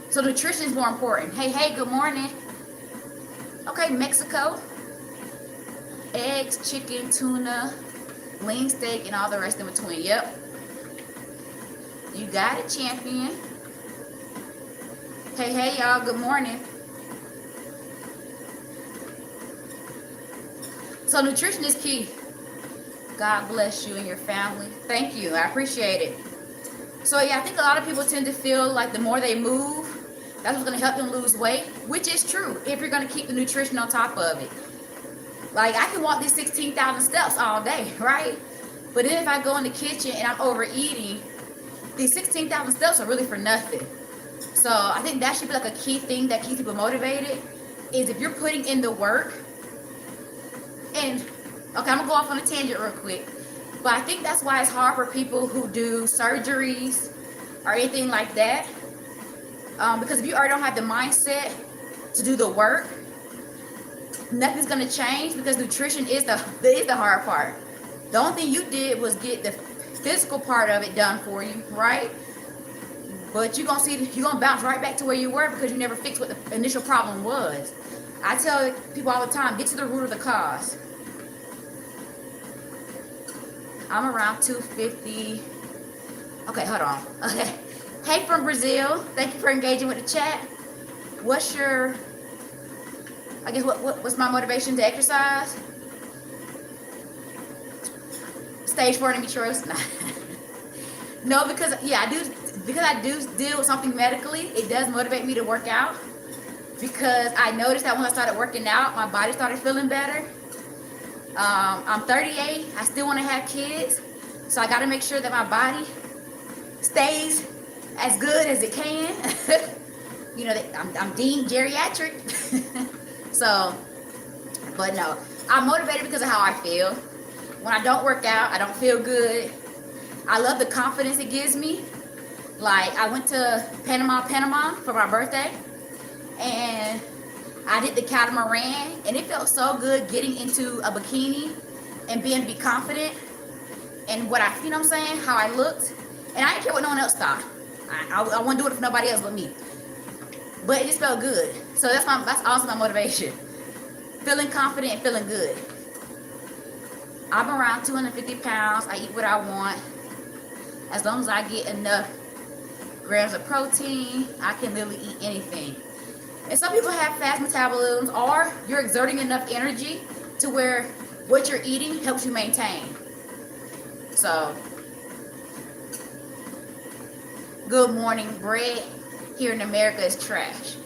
so nutrition is more important. Hey, good morning. Okay, Mexico. Eggs, chicken, tuna, lean steak, and all the rest in between. Yep. You got it, champion. Hey, y'all, good morning. So nutrition is key. God bless you and your family. Thank you. I appreciate it. So yeah, I think a lot of people tend to feel like the more they move, that's what's going to help them lose weight, which is true if you're going to keep the nutrition on top of it. Like, I can walk these 16,000 steps all day, right? But then if I go in the kitchen and I'm overeating, these 16,000 steps are really for nothing. So I think that should be like a key thing that keeps people motivated, is if you're putting in the work. And okay, I'm gonna go off on a tangent real quick, but I think that's why it's hard for people who do surgeries or anything like that, because if you already don't have the mindset to do the work, nothing's gonna change, because nutrition is the hard part. The only thing you did was get the physical part of it done for you, right? But you're gonna bounce right back to where you were because you never fixed what the initial problem was. I tell people all the time, get to the root of the cause. I'm around 250. Okay, hold on. Okay. Hey from Brazil. Thank you for engaging with the chat. What's your, I guess, what's my motivation to exercise? Stage 4 endometriosis. No, because yeah, I do deal with something medically. It does motivate me to work out, because I noticed that when I started working out, my body started feeling better. I'm 38. I still want to have kids, so I got to make sure that my body stays as good as it can. You know, I'm deemed geriatric. So, but no, I'm motivated because of how I feel. When I don't work out, I don't feel good. I love the confidence it gives me. Like, I went to Panama for my birthday, and I did the catamaran, and it felt so good getting into a bikini and being be confident and what I, you know what I'm saying, how I looked. And I didn't care what no one else thought. I wouldn't do it for nobody else but me. But it just felt good. So that's also my motivation. Feeling confident and feeling good. I'm around 250 pounds. I eat what I want. As long as I get enough grams of protein. I can literally eat anything. And some people have fast metabolisms, or you're exerting enough energy to where what you're eating helps you maintain. So, good morning bread here in America is trash.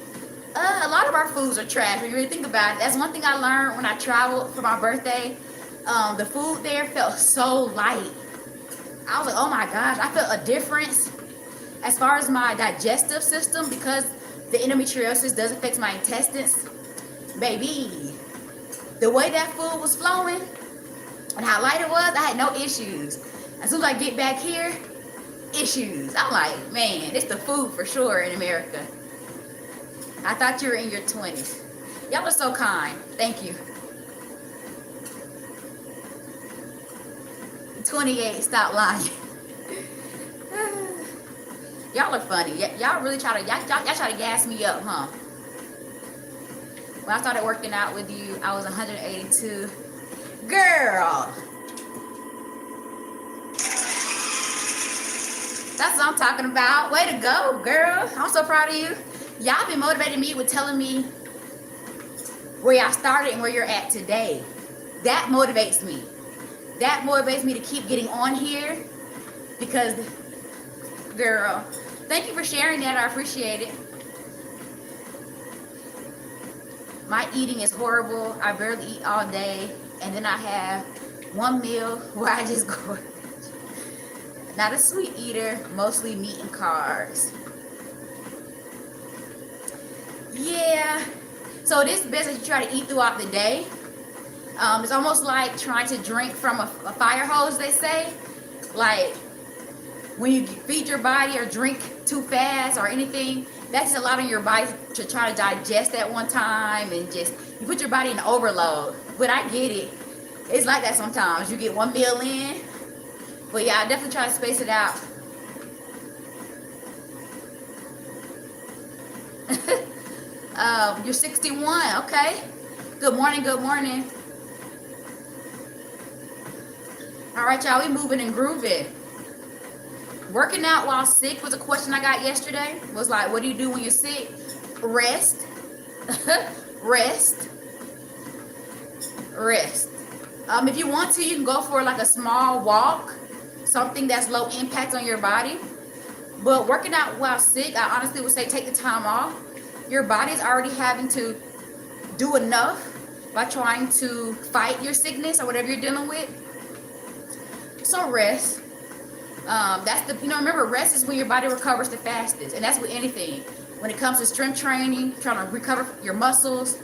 A lot of our foods are trash when you really think about it. That's one thing I learned when I traveled for my birthday. The food there felt so light. I was like, oh my gosh, I felt a difference as far as my digestive system, because the endometriosis does affect my intestines. Baby, the way that food was flowing and how light it was, I had no issues. As soon as I get back here, issues. I'm like, man, it's the food for sure in America. I thought you were in your 20s. Y'all are so kind. Thank you. 28, stop lying. Y'all are funny. Y'all really try to gas me up, huh? When I started working out with you, I was 182. Girl. That's what I'm talking about. Way to go, girl. I'm so proud of you. Y'all been motivating me with telling me where y'all started and where you're at today. That motivates me. That motivates me to keep getting on here because, girl, thank you for sharing that. I appreciate it. My eating is horrible. I barely eat all day. And then I have one meal where I just go. Not a sweet eater, mostly meat and carbs. Yeah. So this business you try to eat throughout the day. It's almost like trying to drink from a fire hose, they say. Like when you feed your body or drink too fast or anything, that's just a lot on your body to try to digest at one time, and just you put your body in overload. But I get it. It's like that sometimes. You get one meal in. But yeah, I definitely try to space it out. You're 61, okay. Good morning, good morning. All right, y'all, we moving and grooving. Working out while sick was a question I got yesterday. Was like, what do you do when you're sick? Rest. Rest. Rest. If you want to, you can go for like a small walk, something that's low impact on your body. But working out while sick, I honestly would say take the time off. Your body's already having to do enough by trying to fight your sickness or whatever you're dealing with. So rest. That's the, remember, rest is when your body recovers the fastest. And that's with anything. When it comes to strength training, trying to recover your muscles,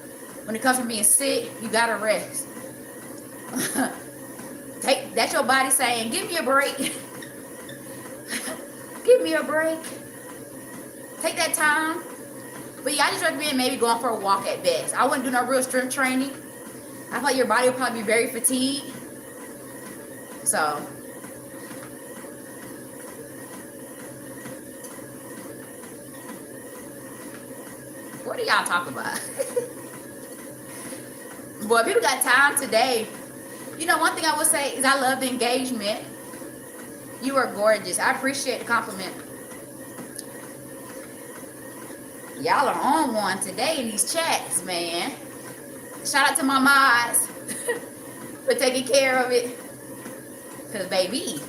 when it comes to being sick, you gotta rest. That's your body saying, give me a break. Give me a break. Take that time. But yeah, I just recommend maybe going for a walk at best. I wouldn't do no real strength training. I feel like your body would probably be very fatigued. So what do y'all talk about? Boy, people got time today. One thing I would say is I love the engagement. You are gorgeous. I appreciate the compliment. Y'all are on one today in these chats, man. Shout out to my mods for taking care of it. Because, baby.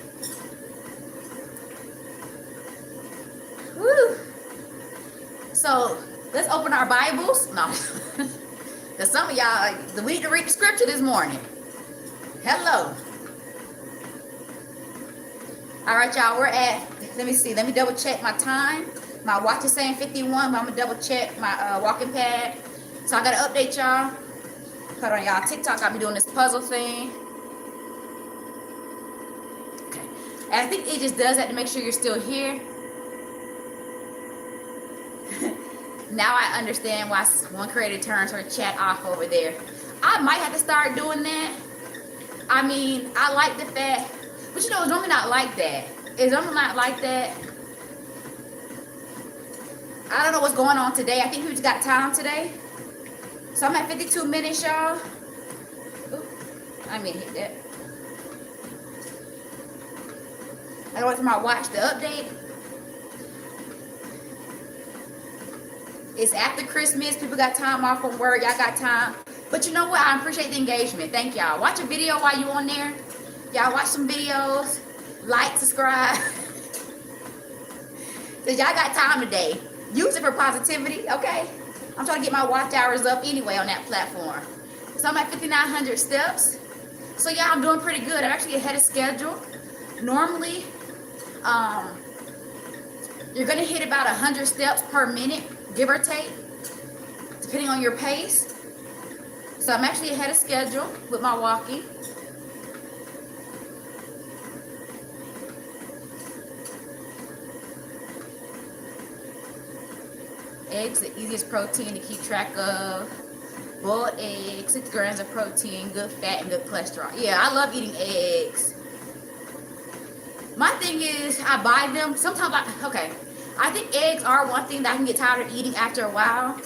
Woo. So, let's open our Bibles. No. Because some of y'all, we need to read the scripture this morning. Hello. All right, y'all, we're at, let me see. Let me double check my time. My watch is saying 51, but I'm going to double check my walking pad. So I got to update y'all. Hold on, y'all. TikTok got me doing this puzzle thing. Okay. And I think it just does that to make sure you're still here. Now I understand why one creator turns her chat off over there. I might have to start doing that. I mean, I like the fact, but it's normally not like that. It's normally not like that. I don't know what's going on today. I think we just got time today. So I'm at 52 minutes, y'all. I mean, hit that. I went to my watch to update. It's after Christmas. People got time off from work. Y'all got time. But you know what? I appreciate the engagement. Thank y'all. Watch a video while you on there. Y'all watch some videos. Like, subscribe. So y'all got time today. Use it for positivity, okay? I'm trying to get my watch hours up anyway on that platform. So I'm at 5,900 steps. So yeah, I'm doing pretty good. I'm actually ahead of schedule. Normally, you're gonna hit about 100 steps per minute, give or take, depending on your pace. So I'm actually ahead of schedule with my walking. Eggs, the easiest protein to keep track of. Boiled eggs, 6 grams of protein, good fat, and good cholesterol. Yeah, I love eating eggs. My thing is, I buy them. Sometimes, I think eggs are one thing that I can get tired of eating after a while.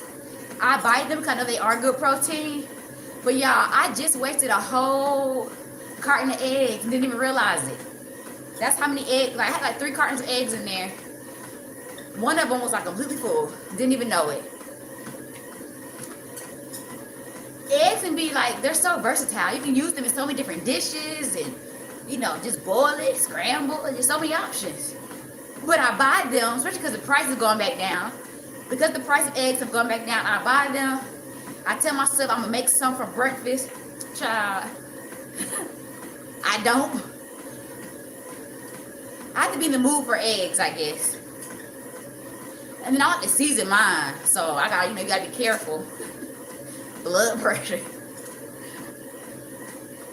I buy them because I know they are good protein. But y'all, I just wasted a whole carton of eggs and didn't even realize it. That's how many eggs. Like, I had like 3 cartons of eggs in there. One of them was like completely full. Didn't even know it. Eggs can be like, they're so versatile. You can use them in so many different dishes and, you know, just boil it, scramble, there's so many options. But I buy them, especially because the price is going back down. Because the price of eggs have gone back down, I buy them. I tell myself I'm going to make some for breakfast. Child, I don't. I have to be in the mood for eggs, I guess. And then I like to season mine. So I got, you got to be careful. Blood pressure.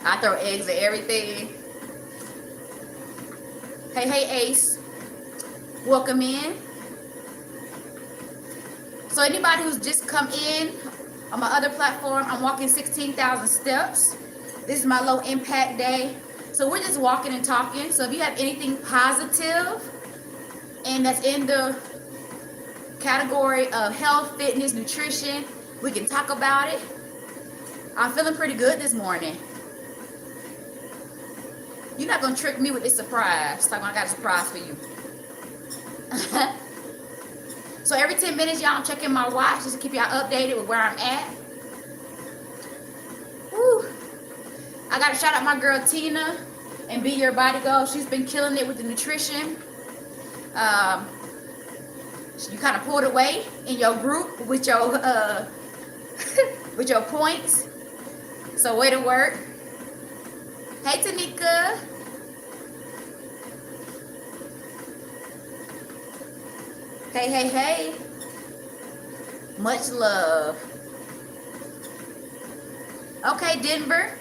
I throw eggs at everything. Hey, Ace. Welcome in. So anybody who's just come in on my other platform, I'm walking 16,000 steps. This is my low impact day. So we're just walking and talking. So if you have anything positive and that's in the category of health, fitness, nutrition, we can talk about it. I'm feeling pretty good this morning. You're not going to trick me with this surprise. Talking about I got a surprise for you. So every 10 minutes, y'all, I'm checking my watch just to keep y'all updated with where I'm at. Woo. I got to shout out my girl Tina and Be Your Body Goal. She's been killing it with the nutrition. You kind of pulled away in your group with your with your points. So way to work. Hey Tanika. Hey. Much love. Okay, Denver.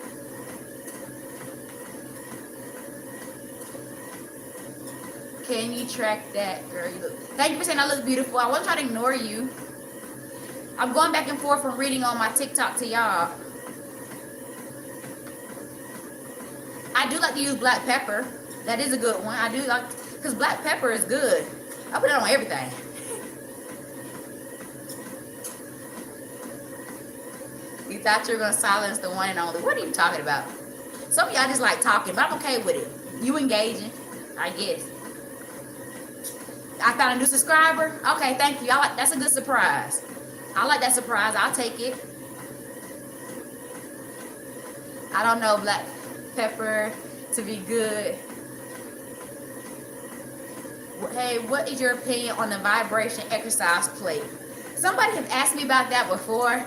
Can you track that, girl? You look. Thank you for saying I look beautiful. I wasn't trying to ignore you. I'm going back and forth from reading on my TikTok to y'all. I do like to use black pepper. That is a good one. I do like, because black pepper is good. I put it on everything. You thought you were going to silence the one and only. What are you talking about? Some of y'all just like talking, but I'm okay with it. You engaging, I guess. I found a new subscriber. Okay, thank you. That's a good surprise. I like that surprise. I'll take it. I don't know black pepper to be good. Hey, what is your opinion on the vibration exercise plate? Somebody has asked me about that before.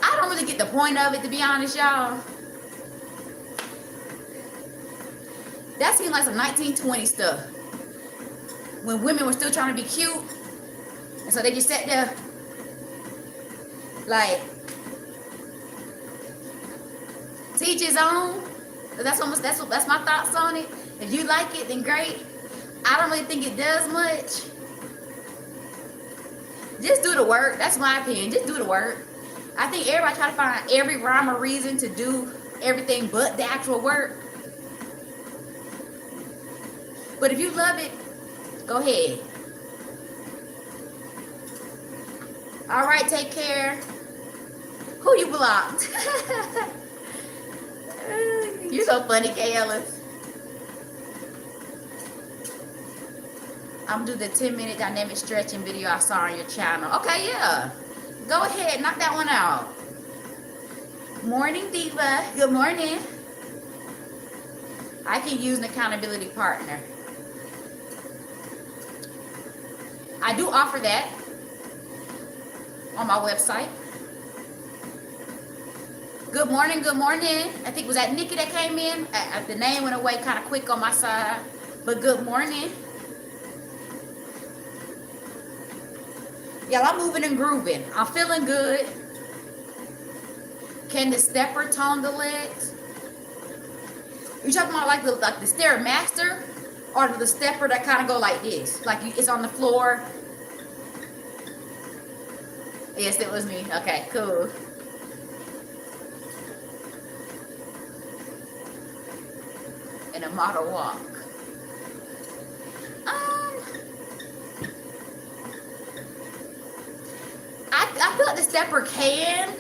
I don't really get the point of it, to be honest, y'all. That seems like some 1920 stuff. When women were still trying to be cute. And so they just sat there like, to each his own. That's my thoughts on it. If you like it, then great. I don't really think it does much. Just do the work. That's my opinion. Just do the work. I think everybody try to find every rhyme or reason to do everything but the actual work. But if you love it, go ahead. All right, take care. Who you blocked? You're so funny, Kayla. I'm gonna do the 10-minute dynamic stretching video I saw on your channel. Okay, yeah. Go ahead, knock that one out. Morning, Diva. Good morning. I can use an accountability partner. I do offer that on my website. Good morning, good morning. I think, was that Nikki that came in? The name went away kind of quick on my side, but good morning. Y'all, I'm moving and grooving. I'm feeling good. Can the stepper tone the legs? You talking about like the Stairmaster, or the stepper that kind of go like this, like it's on the floor? Yes, it was me. Okay, cool. In a model walk. I feel like the stepper can,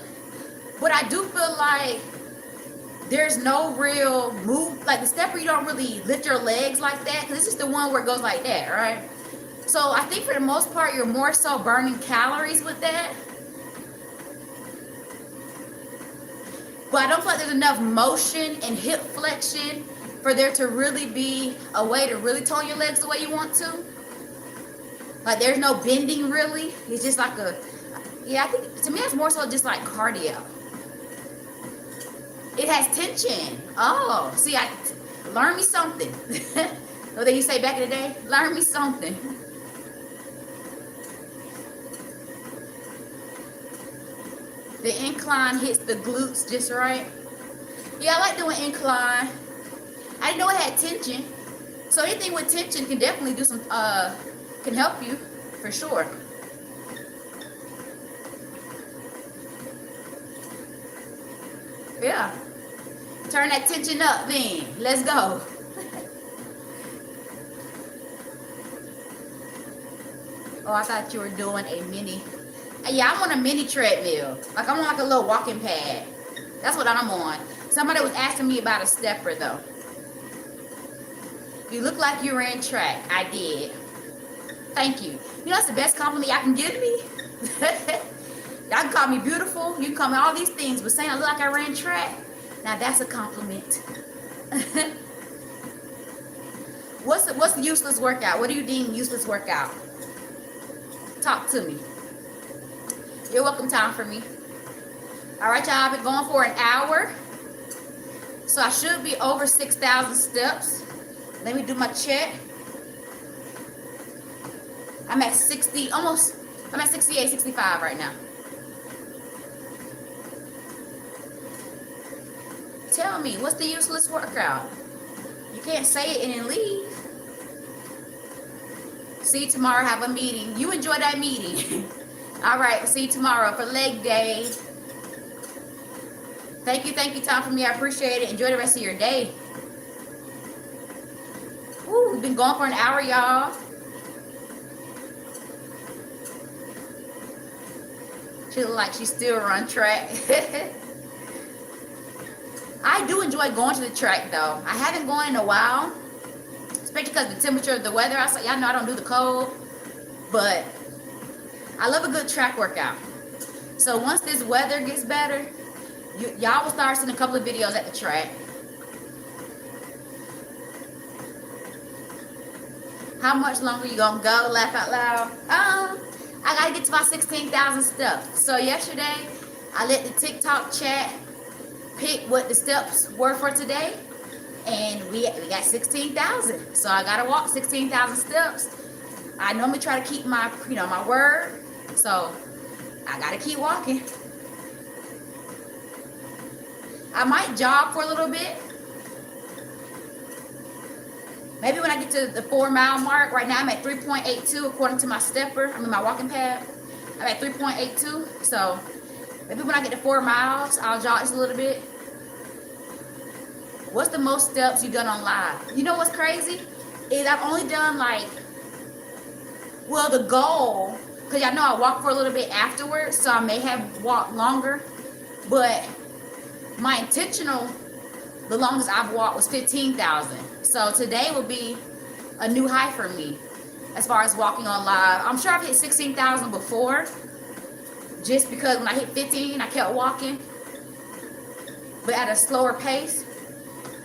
but I do feel like there's no real move. Like the stepper, you don't really lift your legs like that, because this is the one where it goes like that, right? So I think for the most part, you're more so burning calories with that. But I don't feel like there's enough motion and hip flexion for there to really be a way to really tone your legs the way you want to. Like there's no bending really. It's just like a, yeah, I think to me it's more so just like cardio. It has tension. Oh, see, I learn me something. What they used to say back in the day? Learn me something. The incline hits the glutes just right. Yeah, I like doing incline. I didn't know it had tension. So anything with tension can definitely do some, can help you for sure. Yeah. Turn that tension up then. Let's go. Oh, I thought you were doing a mini. Yeah, I'm on a mini treadmill. Like I'm on like a little walking pad. That's what I'm on. Somebody was asking me about a stepper though. You look like you ran track. I did. Thank you. You know that's the best compliment y'all can give me. Y'all can call me beautiful. You can call me all these things, but saying I look like I ran track, now that's a compliment. What's the useless workout? What do you deem useless workout? Talk to me. You're welcome, time for me. All right, y'all, I've been going for an hour. So I should be over 6,000 steps. Let me do my check. I'm at 60, almost, I'm at 68, 65 right now. Tell me, what's the useless workout? You can't say it and then leave. See you tomorrow, have a meeting. You enjoy that meeting. All right, see you tomorrow for leg day. Thank you, time for me. I appreciate it. Enjoy the rest of your day. Woo, we've been going for an hour, y'all. She look like she still run track. I do enjoy going to the track though. I haven't gone in a while, especially because the temperature of the weather outside. Y'all know I don't do the cold, but I love a good track workout. So once this weather gets better, y'all will start seeing a couple of videos at the track. How much longer you gonna go? Laugh out loud. I gotta get to my 16,000 steps. So yesterday, I let the TikTok chat pick what the steps were for today, and we got 16,000. So I gotta walk 16,000 steps. I normally try to keep my, my word. So I gotta keep walking. I might jog for a little bit. Maybe when I get to the 4 mile mark. Right now I'm at 3.82 according to my stepper. I mean my walking pad. I'm at 3.82. So maybe when I get to 4 miles, I'll jog just a little bit. What's the most steps you've done on live? You know what's crazy? Is I've only done like, well, the goal, because y'all know I walk for a little bit afterwards, so I may have walked longer, but my intentional, the longest I've walked was 15,000. So today will be a new high for me. as far as walking on live. I'm sure I've hit 16,000 before, just because when I hit 15, I kept walking, but at a slower pace.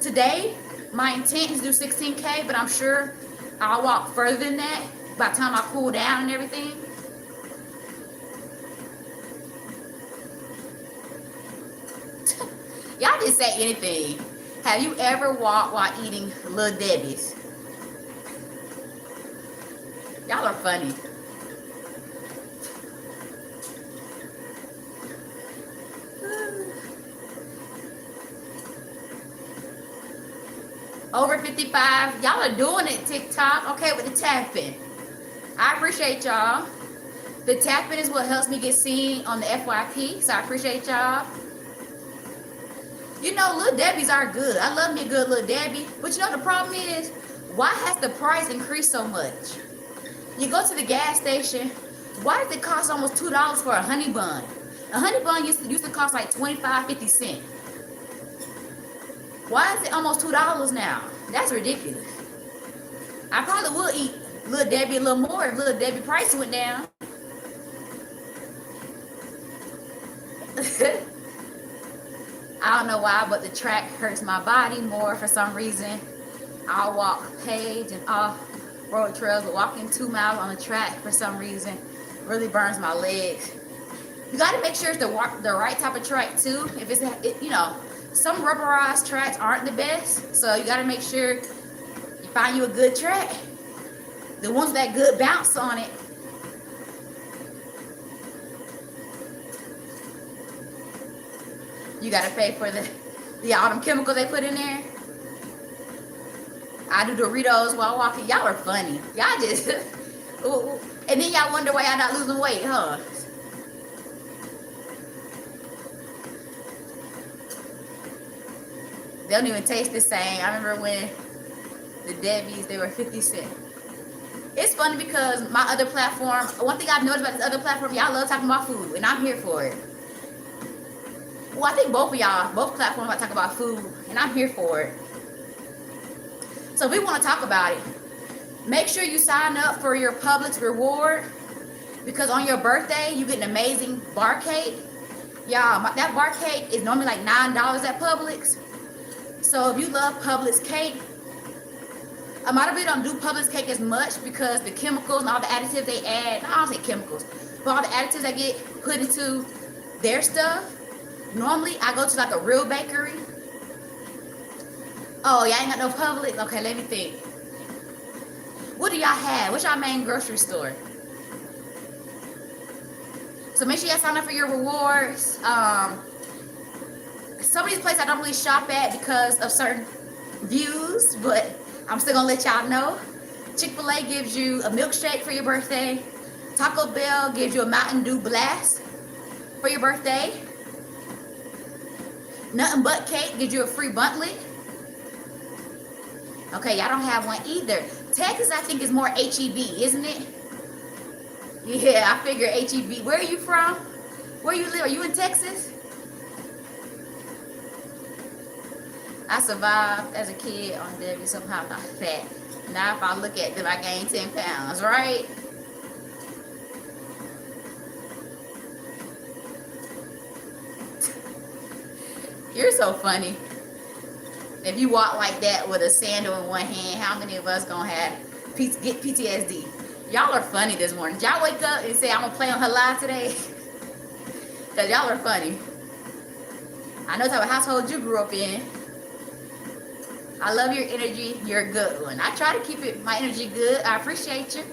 Today, my intent is to do 16K, but I'm sure I'll walk further than that by the time I cool down and everything. Y'all just say anything. Have you ever walked while eating Little Debbie's? Y'all are funny. Over 55. Y'all are doing it, TikTok. Okay, with the tapping. I appreciate y'all. The tapping is what helps me get seen on the FYP, so I appreciate y'all. You know, Little Debbie's are good. I love me a good Little Debbie. But you know the problem is, why has the price increased so much? You go to the gas station, why does it cost almost $2 for a honey bun? A honey bun used to cost like 25-50 cents. Why is it almost $2 now? That's ridiculous. I probably will eat Little Debbie a little more if Little Debbie price went down. I don't know why, but the track hurts my body more for some reason. I'll walk paved and off road trails, but walking 2 miles on the track for some reason really burns my legs. You got to make sure it's the right type of track too. If it's, you know, some rubberized tracks aren't the best, so you got to make sure you find you a good track. The ones that good bounce on it. You got to pay for all them chemicals they put in there. I do Doritos while walking. Y'all are funny. Y'all just, ooh, and then y'all wonder why y'all not losing weight, huh? They don't even taste the same. I remember when the Debbie's, they were 50 cents. It's funny because my other platform, one thing I've noticed about this other platform, y'all love talking about food, and I'm here for it. Well, I think both platforms talk about food, and I'm here for it. So if we want to talk about it, make sure you sign up for your Publix reward, because on your birthday, you get an amazing bar cake. Y'all, that bar cake is normally like $9 at Publix. So if you love Publix cake, a lot of people don't do Publix cake as much because the chemicals and all the additives they add, I don't say chemicals, but all the additives that get put into their stuff. Normally, I go to like a real bakery. Oh, y'all ain't got no Publix? Okay, let me think. What do y'all have? What's y'all main grocery store? So make sure y'all sign up for your rewards. Some of these places I don't really shop at because of certain views, but I'm still gonna let y'all know. Chick-fil-A gives you a milkshake for your birthday. Taco Bell gives you a Mountain Dew Blast for your birthday. Nothing But Cake gives you a free Buntlet. Okay, y'all don't have one either. Texas, I think, is more HEB, isn't it? Yeah, I figure HEB. Where are you from? Where you live? Are you in Texas? I survived as a kid on Debbie, somehow not fat. Now if I look at them, I gained 10 pounds, right? You're so funny. If you walk like that with a sandal in one hand, how many of us gonna get PTSD? Y'all are funny this morning. Y'all wake up and say, I'm gonna play on her live today? Because y'all are funny. I know the type of household you grew up in. I love your energy. You're a good one. I try to keep my energy good. I appreciate you.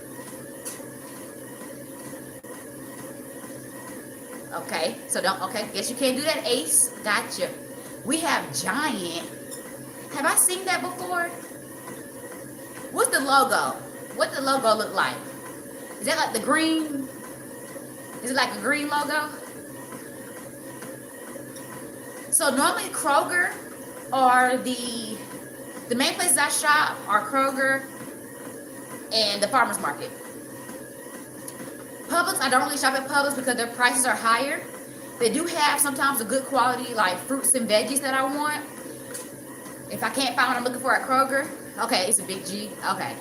Okay, so guess you can't do that, Ace. Gotcha. We have Giant. Have I seen that before? What's the logo? What the logo look like? Is that like the green? Is it like a green logo? So normally Kroger or the main places I shop are Kroger and the farmer's market. Publix, I don't really shop at Publix because their prices are higher. They do have sometimes a good quality like fruits and veggies that I want. If I can't find what I'm looking for at Kroger, okay, it's a big G, okay.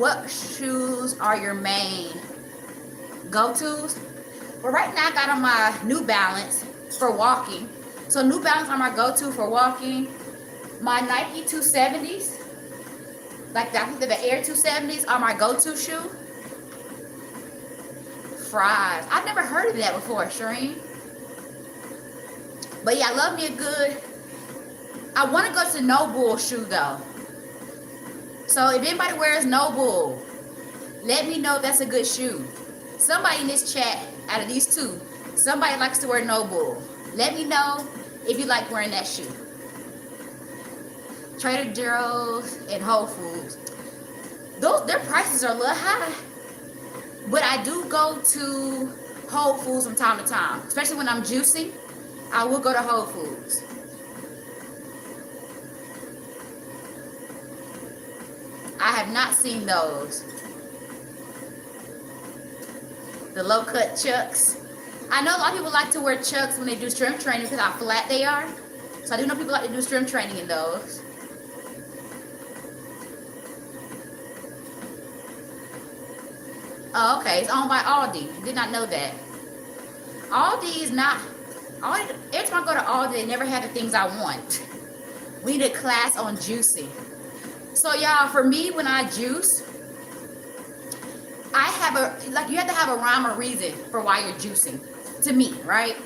what shoes are your main go-tos? Well, right now I got on my New Balance for walking. So New Balance are my go-to for walking. My Nike 270s, like I think the Air 270s are my go-to shoe. Fries. I've never heard of that before, Shireen. But yeah, I love me a good. I want to go to Nobull shoe though. So if anybody wears Nobull, let me know if that's a good shoe. Somebody in this chat, out of these two, somebody likes to wear Nobull. Let me know if you like wearing that shoe. Trader Joe's and Whole Foods. Their prices are a little high. But I do go to Whole Foods from time to time. Especially when I'm juicing, I will go to Whole Foods. I have not seen those. The low-cut Chucks. I know a lot of people like to wear Chucks when they do strength training because how flat they are. So I do know people like to do strength training in those. Oh, okay. It's owned by Aldi. Did not know that. Aldi is not... Aldi, every time I go to Aldi, they never have the things I want. We need a class on juicing. So y'all, for me, when I juice, I have you have to have a rhyme or reason for why you're juicing. To me, right?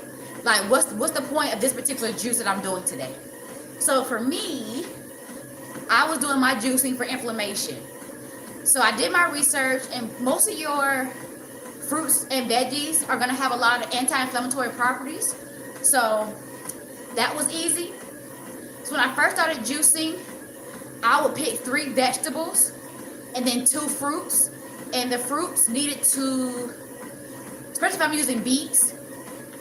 Like, what's the point of this particular juice that I'm doing today? So for me, I was doing my juicing for inflammation. So I did my research, and most of your fruits and veggies are gonna have a lot of anti-inflammatory properties. So that was easy. So when I first started juicing, I would pick 3 vegetables and then 2 fruits. And the fruits needed to, especially if I'm using beets,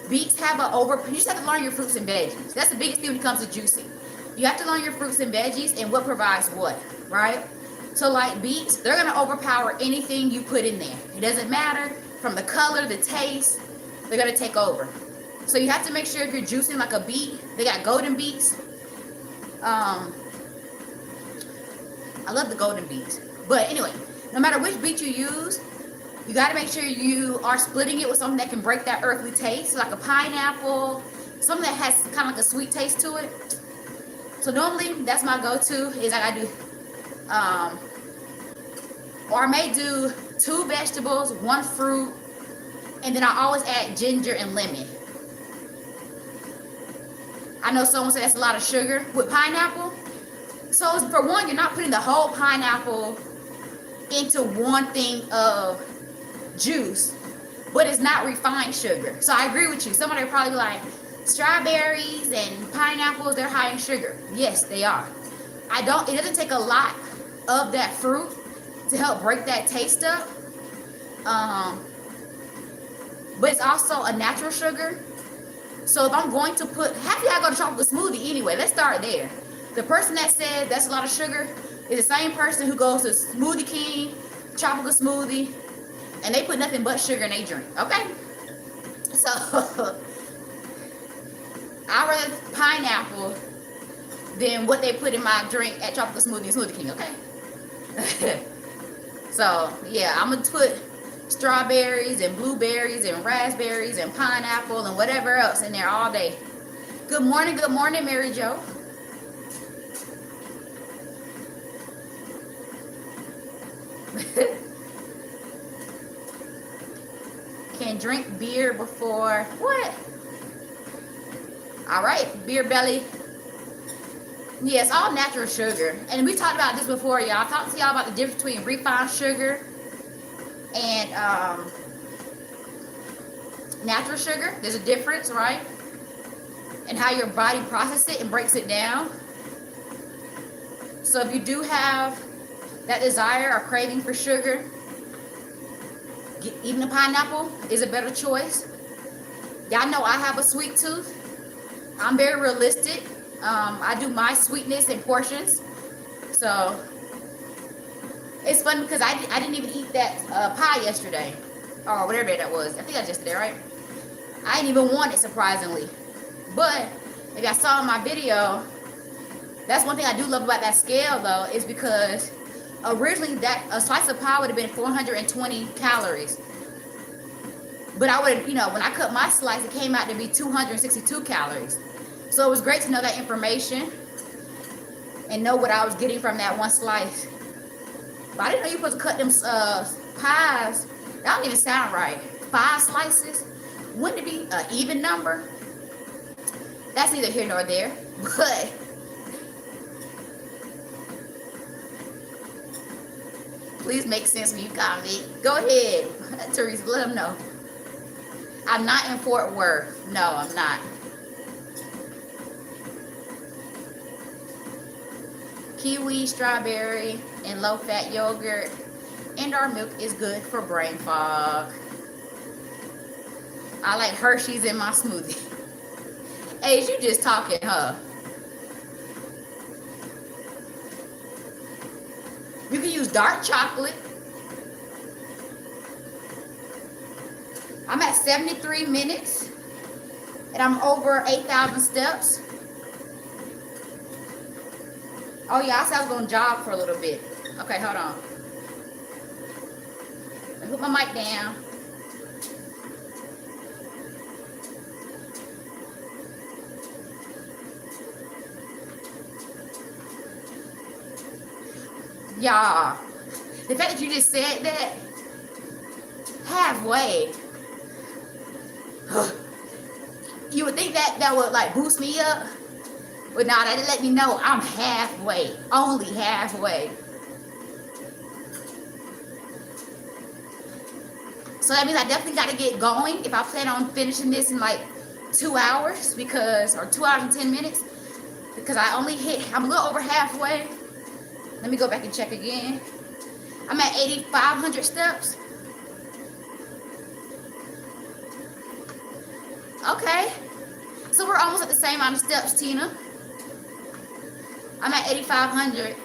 beets have you just have to learn your fruits and veggies. That's the biggest thing when it comes to juicing. You have to learn your fruits and veggies and what provides what, right? So like beets, they're gonna overpower anything you put in there. It doesn't matter, from the color, the taste, they're gonna take over. So you have to make sure if you're juicing like a beet, they got golden beets. I love the golden beets. But anyway, no matter which beet you use, you got to make sure you are splitting it with something that can break that earthly taste, like a pineapple, something that has kind of like a sweet taste to it. So normally, that's my go-to, is I do, or I may do 2 vegetables, 1 fruit, and then I always add ginger and lemon. I know someone said that's a lot of sugar with pineapple. So for one, you're not putting the whole pineapple into one thing of juice, but it's not refined sugar. So I agree with you. Somebody will probably be like, strawberries and pineapples, they're high in sugar. Yes, they are. It doesn't take a lot of that fruit to help break that taste up. But it's also a natural sugar. So if I'm going to put, half of y'all go to chocolate smoothie anyway. Let's start there. The person that says that's a lot of sugar is the same person who goes to Smoothie King, tropical smoothie, and they put nothing but sugar in their drink. Okay? So I rather pineapple than what they put in my drink at tropical smoothie and Smoothie King. Okay? So yeah, I'm gonna put strawberries and blueberries and raspberries and pineapple and whatever else in there all day. Good morning, Mary Jo. Can drink beer before what? All right, beer belly. Yes, all natural sugar. And we talked about this before, y'all. I talked to y'all about the difference between refined sugar and natural sugar. There's a difference, right? And how your body processes it and breaks it down. So if you do have that desire or craving for sugar, even the pineapple is a better choice. Y'all know I have a sweet tooth. I'm very realistic. I do my sweetness in portions. So it's fun because I didn't even eat that pie yesterday, or whatever day that was. I think that's yesterday, right? I didn't even want it, surprisingly. But if y'all saw in my video, that's one thing I do love about that scale, though, is because originally that a slice of pie would have been 420 calories. But I would, you know, when I cut my slice, it came out to be 262 calories. So it was great to know that information and know what I was getting from that one slice. But I didn't know you were supposed to cut them pies. That don't even sound right. 5 slices. Wouldn't it be an even number? That's neither here nor there. But please make sense when you comment. Go ahead, Teresa, let them know. I'm not in Fort Worth. No, I'm not. Kiwi, strawberry, and low-fat yogurt. And our milk is good for brain fog. I like Hershey's in my smoothie. Hey, you just talking, huh? You can use dark chocolate. I'm at 73 minutes and I'm over 8,000 steps. Oh yeah, I said I was gonna jog for a little bit. Okay, hold on. Let me put my mic down. Y'all, the fact that you just said that, halfway. You would think that that would like boost me up, but nah, that let me know I'm halfway, only halfway. So that means I definitely got to get going if I plan on finishing this in like 2 hours, because, or 2 hours and 10 minutes, because I only hit, I'm a little over halfway. Let me go back and check again. I'm at 8,500 steps. Okay, so we're almost at the same amount of steps, Tina. I'm at 8,500.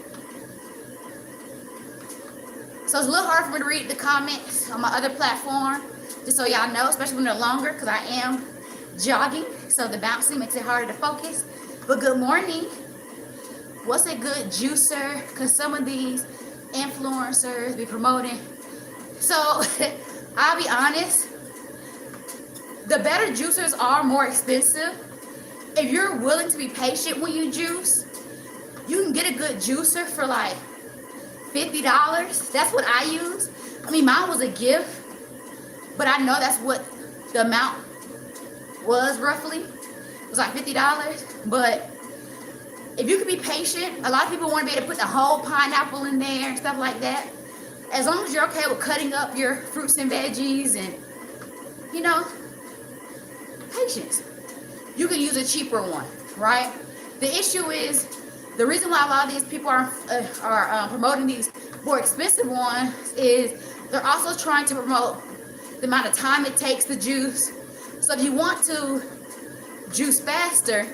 So it's a little hard for me to read the comments on my other platform, just so y'all know, especially when they're longer, because I am jogging, so the bouncing makes it harder to focus. But good morning. What's a good juicer? Because some of these influencers be promoting. So I'll be honest, the better juicers are more expensive. If you're willing to be patient when you juice, you can get a good juicer for like $50. That's what I use. I mean, mine was a gift, but I know that's what the amount was roughly. It was like $50. But if you can be patient, a lot of people want to be able to put the whole pineapple in there and stuff like that. As long as you're okay with cutting up your fruits and veggies and, you know, patience. You can use a cheaper one, right? The issue is, the reason why a lot of these people are promoting these more expensive ones is they're also trying to promote the amount of time it takes to juice. So if you want to juice faster,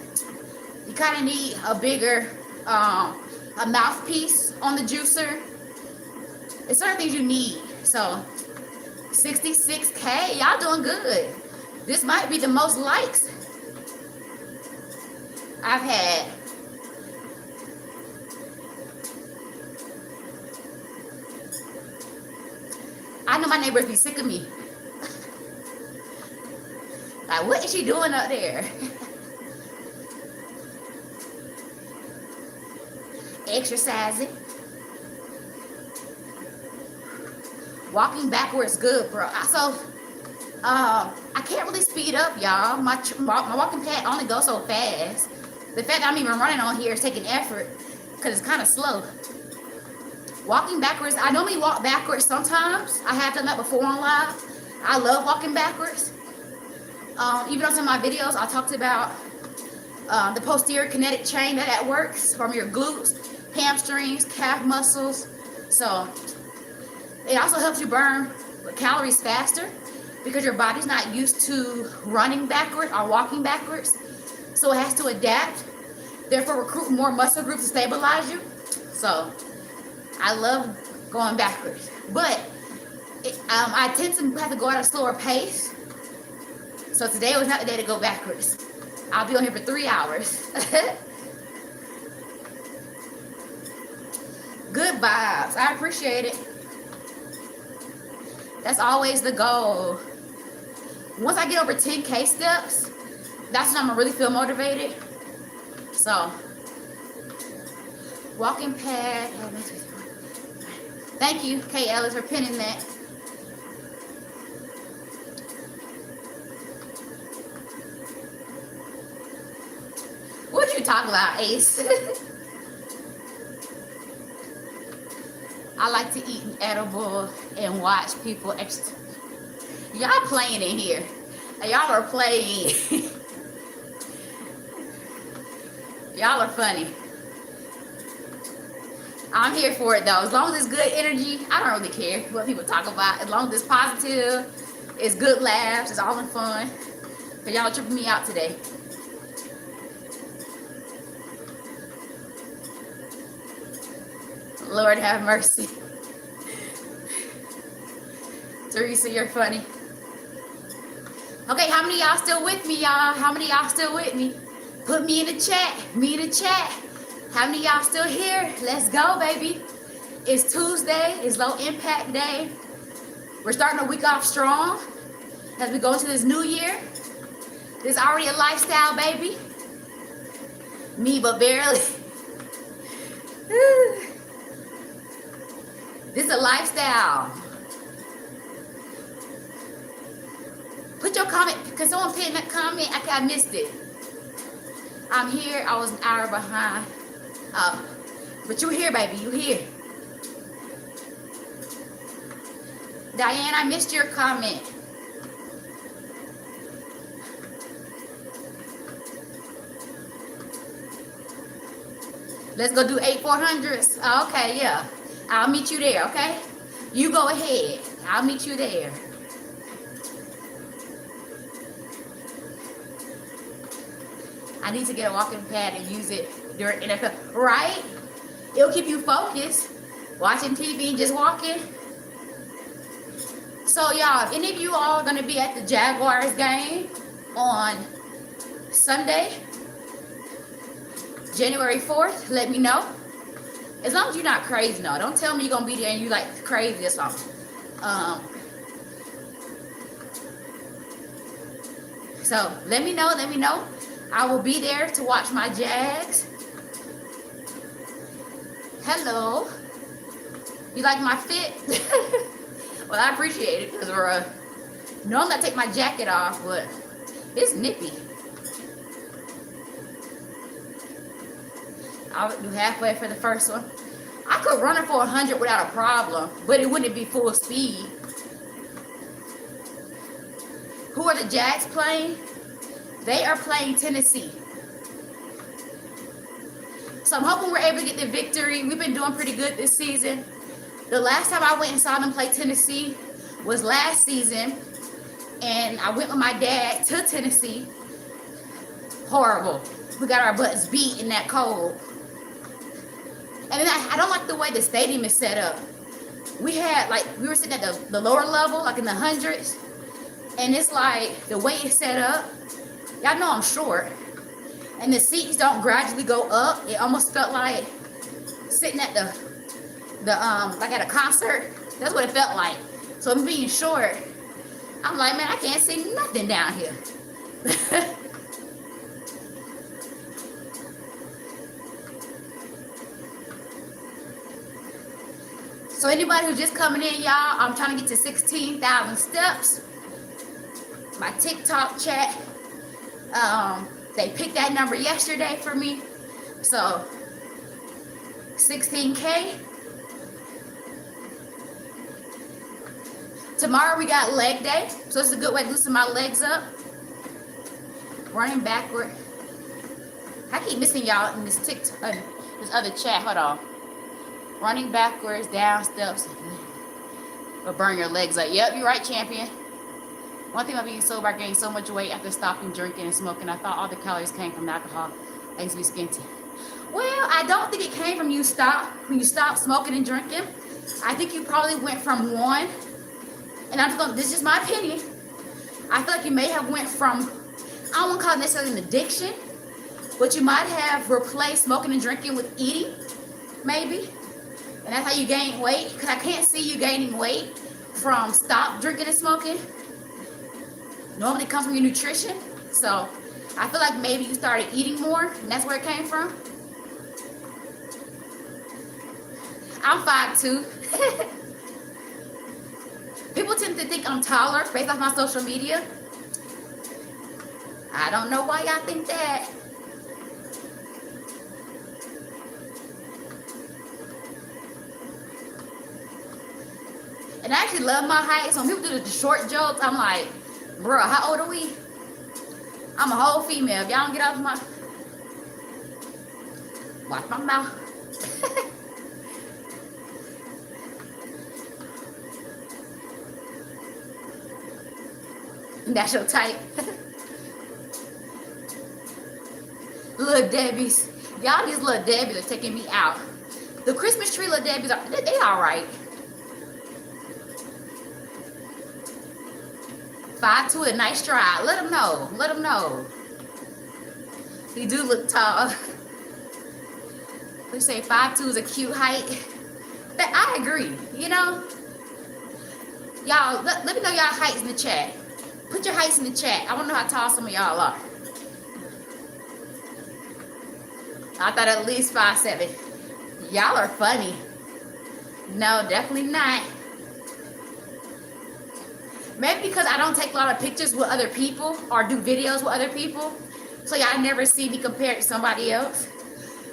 you kind of need a bigger a mouthpiece on the juicer. There's certain things you need. So 66K, y'all doing good. This might be the most likes I've had. I know my neighbors be sick of me. Like, what is she doing up there? Exercising. Walking backwards good, bro. So I can't really speed up, y'all. My walking pad only goes so fast. The fact that I'm even running on here is taking effort because it's kind of slow. Walking backwards, I normally walk backwards sometimes. I have done that before on live. I love walking backwards. Even on some of my videos, I talked about the posterior kinetic chain that works from your glutes, hamstrings, calf muscles. So it also helps you burn calories faster because your body's not used to running backward or walking backwards. So it has to adapt, therefore recruit more muscle groups to stabilize you. So I love going backwards, but I tend to have to go at a slower pace. So today was not the day to go backwards. I'll be on here for 3 hours. Good vibes. I appreciate it. That's always the goal. Once I get over 10K steps, that's when I'm gonna really feel motivated. So, walking pad. Thank you, Kay Ellis, for pinning that. What you talking about, Ace? I like to eat an edible and watch people Y'all playing in here. Y'all are playing. Y'all are funny. I'm here for it though. As long as it's good energy, I don't really care what people talk about. As long as it's positive, it's good laughs, it's all in fun. But y'all are tripping me out today. Lord have mercy. Teresa, you're funny. Okay, how many of y'all still with me, y'all? How many of y'all still with me? Put me in the chat. Me in the chat. How many of y'all still here? Let's go, baby. It's Tuesday. It's low impact day. We're starting a week off strong as we go into this new year. There's already a lifestyle, baby. Me, but barely. This is a lifestyle. Put your comment. Can someone pin that comment? I missed it. I'm here. I was an hour behind. But you here, baby. You here. Diane, I missed your comment. Let's go do 8 400s. Okay, yeah. I'll meet you there, okay? You go ahead. I'll meet you there. I need to get a walking pad and use it during NFL, right? It'll keep you focused. Watching TV and just walking. So y'all, if any of you all are gonna be at the Jaguars game on Sunday, January 4th, let me know. As long as you're not crazy, no. Don't tell me you're gonna be there and you like crazy or something. So let me know. I will be there to watch my Jags. Hello. You like my fit? Well, I appreciate it because normally I take my jacket off, but it's nippy. I'll do halfway for the first one. I could run it for 100 without a problem, but it wouldn't be full speed. Who are the Jags playing? They are playing Tennessee. So I'm hoping we're able to get the victory. We've been doing pretty good this season. The last time I went and saw them play Tennessee was last season, and I went with my dad to Tennessee. Horrible. We got our butts beat in that cold. And then I don't like the way the stadium is set up. We were sitting at the lower level, like in the hundreds. And it's like the way it's set up. Y'all know I'm short. And the seats don't gradually go up. It almost felt like sitting at like at a concert. That's what it felt like. So I'm being short. I'm like, man, I can't see nothing down here. So anybody who's just coming in, y'all, I'm trying to get to 16,000 steps. My TikTok chat, they picked that number yesterday for me. So 16K. Tomorrow we got leg day. So it's a good way to loosen my legs up. Running backward. I keep missing y'all in this TikTok, this other chat. Hold on. Running backwards, down steps, or burn your legs up. Yep, you're right, champion. One thing about being sober, I gained so much weight after stopping drinking and smoking. I thought all the calories came from the alcohol. I used to be skinny. Well, I don't think it came from when you stopped smoking and drinking. I think you probably went from one, and this is just my opinion. I feel like you may have went from, I don't want to call it necessarily an addiction, but you might have replaced smoking and drinking with eating, maybe. And that's how you gain weight, because I can't see you gaining weight from stop drinking and smoking. Normally it comes from your nutrition. So I feel like maybe you started eating more and that's where it came from. I'm 5'2". People tend to think I'm taller based off my social media. I don't know why y'all think that. And I actually love my height. So when people do the short jokes, I'm like, bro, how old are we? I'm a whole female. If y'all don't get off my... Watch my mouth. That's your type. Little Debbie's. Y'all these little Debbie's are taking me out. The Christmas tree little Debbie's, they all right. 5'2" with a nice stride. Let them know. Let them know. You do look tall. We say 5'2" is a cute height. That I agree. You know, y'all let me know y'all heights in the chat. Put your heights in the chat. I want to know how tall some of y'all are. I thought at least 5'7". Y'all are funny. No, definitely not. Maybe because I don't take a lot of pictures with other people or do videos with other people, so y'all never see me compared to somebody else.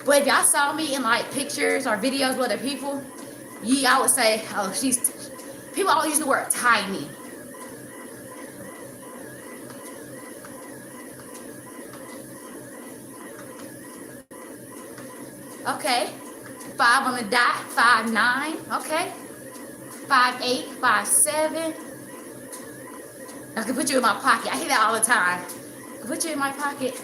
But if y'all saw me in like pictures or videos with other people, y'all would say, oh, people always use the word tiny. Okay, 5 on the dot, 5'9", okay, 5'8", 5'7". I can put you in my pocket. I hear that all the time. I can put you in my pocket.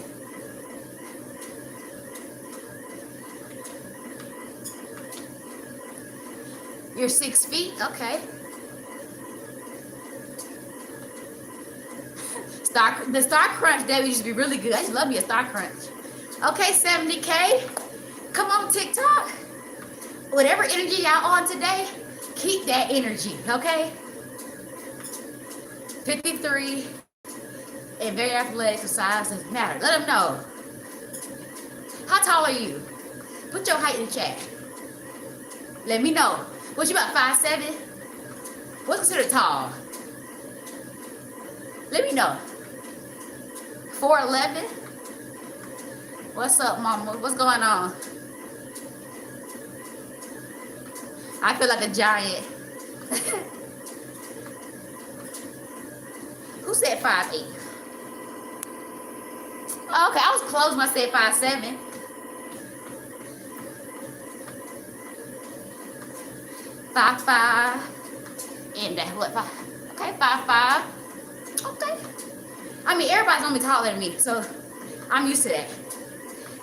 You're 6 feet, okay. The Star Crunch, Debbie, used to be really good. I just love me a Star Crunch. Okay, 70K. Come on, TikTok. Whatever energy y'all on today, keep that energy, okay? 53 and very athletic, so size doesn't matter. Let them know. How tall are you? Put your height in the chat. Let me know. What you about 5'7"? What's considered tall? Let me know. 4'11"? What's up, mama? What's going on? I feel like a giant. Who said 5'8"? Oh, okay, I was close when I said 5'7". 5'5", and what? 5? Okay, 5'5". Okay. I mean, everybody's gonna be taller than me, so I'm used to that.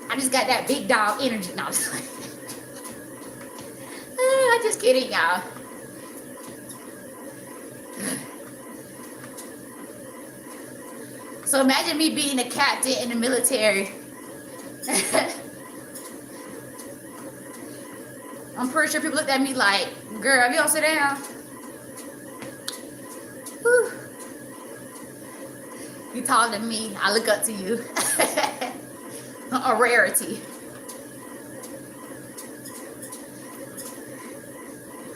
I just got that big dog energy. No, I'm just kidding, y'all. So imagine me being a captain in the military. I'm pretty sure people looked at me like, girl, you don't sit down. Whew. You taller than me. I look up to you. A rarity.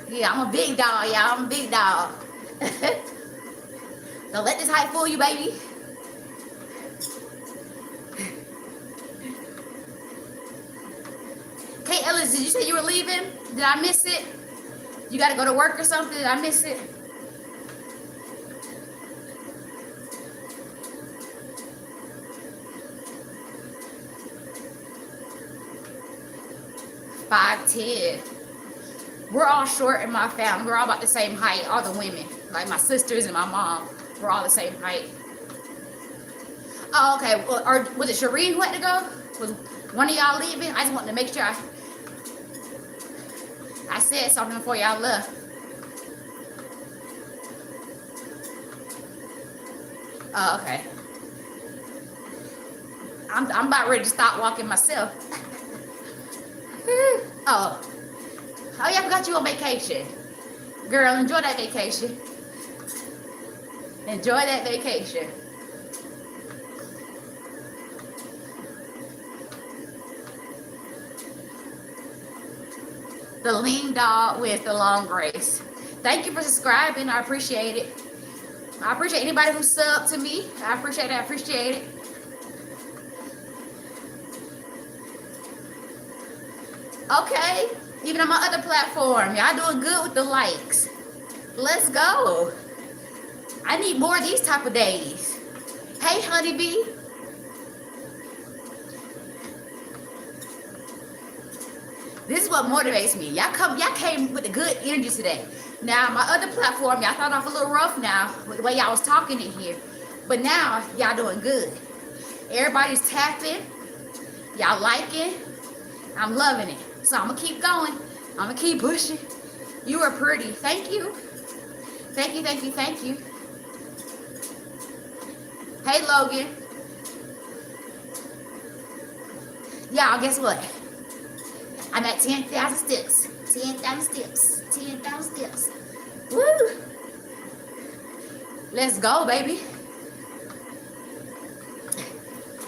Yeah, I'm a big dog, y'all. I'm a big dog. Don't let this height fool you, baby. Hey, Ellis, did you say you were leaving? Did I miss it? You got to go to work or something? Did I miss it? Five, 10. We're all short in my family. We're all about the same height, all the women. Like my sisters and my mom. We're all the same height. Oh, okay. Well, or was it Shireen who had to go? Was one of y'all leaving? I just wanted to make sure I said something before y'all left. Oh, okay. I'm about ready to stop walking myself. Oh. Oh yeah, I forgot you on vacation. Girl, enjoy that vacation. Enjoy that vacation. The lean dog with the long grace. Thank you for subscribing. I appreciate it. I appreciate anybody who subbed to me. I appreciate it. I appreciate it. Okay. Even on my other platform. Y'all doing good with the likes. Let's go. I need more of these type of days. Hey, honeybee. This is what motivates me. Y'all came with the good energy today. Now, my other platform, y'all thought off a little rough now with the way y'all was talking in here. But now, y'all doing good. Everybody's tapping. Y'all liking. I'm loving it. So I'm going to keep going. I'm going to keep pushing. You are pretty. Thank you. Thank you, thank you, thank you. Hey, Logan. Y'all, guess what? I'm at 10,000 steps. 10,000 steps. 10,000 steps. Woo! Let's go, baby.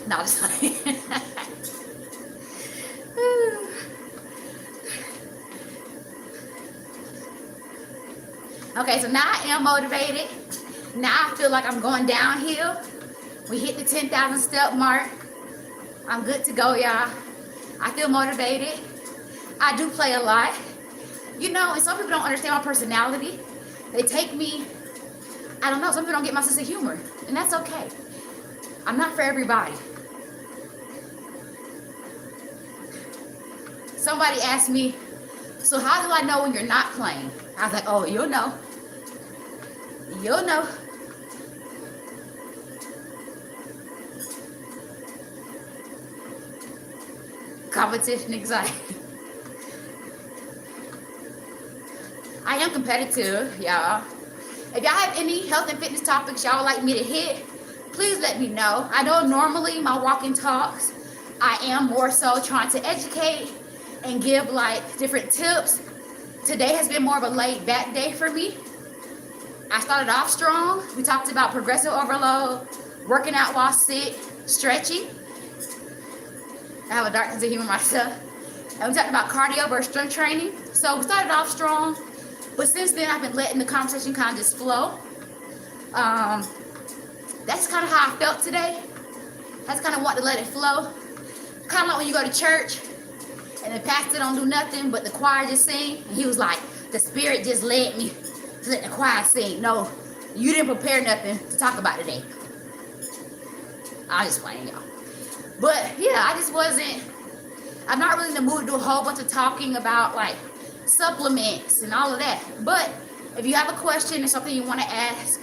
No, I'm just kidding. Okay, so now I am motivated. Now I feel like I'm going downhill. We hit the 10,000 step mark. I'm good to go, y'all. I feel motivated. I do play a lot. You know, and some people don't understand my personality. They take me, I don't know, some people don't get my sense of humor. And that's okay. I'm not for everybody. Somebody asked me, so how do I know when you're not playing? I was like, oh, you'll know. You'll know. Competition anxiety. I am competitive, y'all. If y'all have any health and fitness topics y'all would like me to hit, please let me know. I know normally my walking talks, I am more so trying to educate and give like different tips. Today has been more of a laid back day for me. I started off strong. We talked about progressive overload, working out while sick, stretching. I have a dark sense of humor myself. And we talked about cardio versus strength training. So we started off strong, but since then I've been letting the conversation kind of just flow. That's kind of how I felt today. I just kind of want to let it flow. Kind of like when you go to church and the pastor don't do nothing but the choir just sing. And he was like, the spirit just led me to let the choir sing. No, you didn't prepare nothing to talk about today. I'm just playing, y'all. But yeah, I'm not really in the mood to do a whole bunch of talking about like supplements and all of that. But if you have a question or something you want to ask,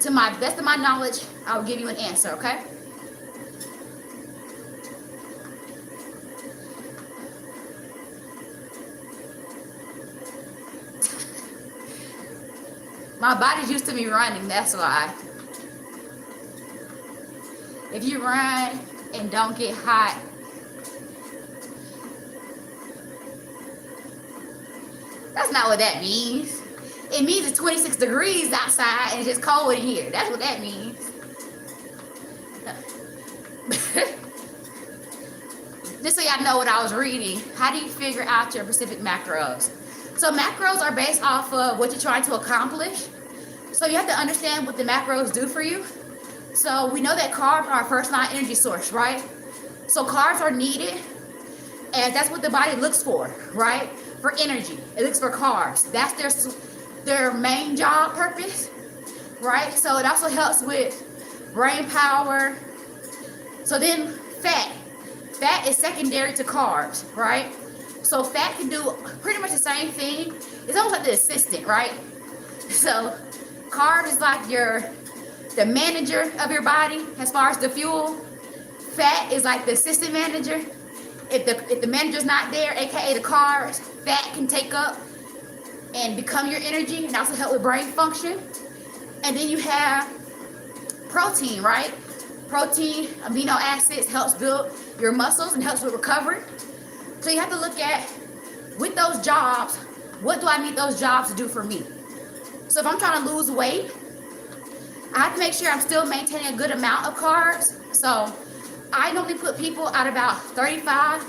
to my best of my knowledge, I'll give you an answer, okay? My body's used to me running, that's why. If you run and don't get hot, that's not what that means. It means it's 26 degrees outside and it's just cold in here. That's what that means. Just so y'all know what I was reading, how do you figure out your specific macros? So macros are based off of what you're trying to accomplish. So you have to understand what the macros do for you. So we know that carbs are our first line energy source, right? So carbs are needed, and that's what the body looks for, right? For energy, it looks for carbs. That's their main job purpose, right? So it also helps with brain power. So then fat is secondary to carbs, right? So fat can do pretty much the same thing. It's almost like the assistant, right? So carb is like the manager of your body as far as the fuel. Fat is like the assistant manager. If the manager's not there, aka the carbs, fat can take up and become your energy and also help with brain function. And then you have protein, right? Protein, amino acids helps build your muscles and helps with recovery. So you have to look at with those jobs, what do I need those jobs to do for me? So if I'm trying to lose weight, I have to make sure I'm still maintaining a good amount of carbs. So I normally put people at about 35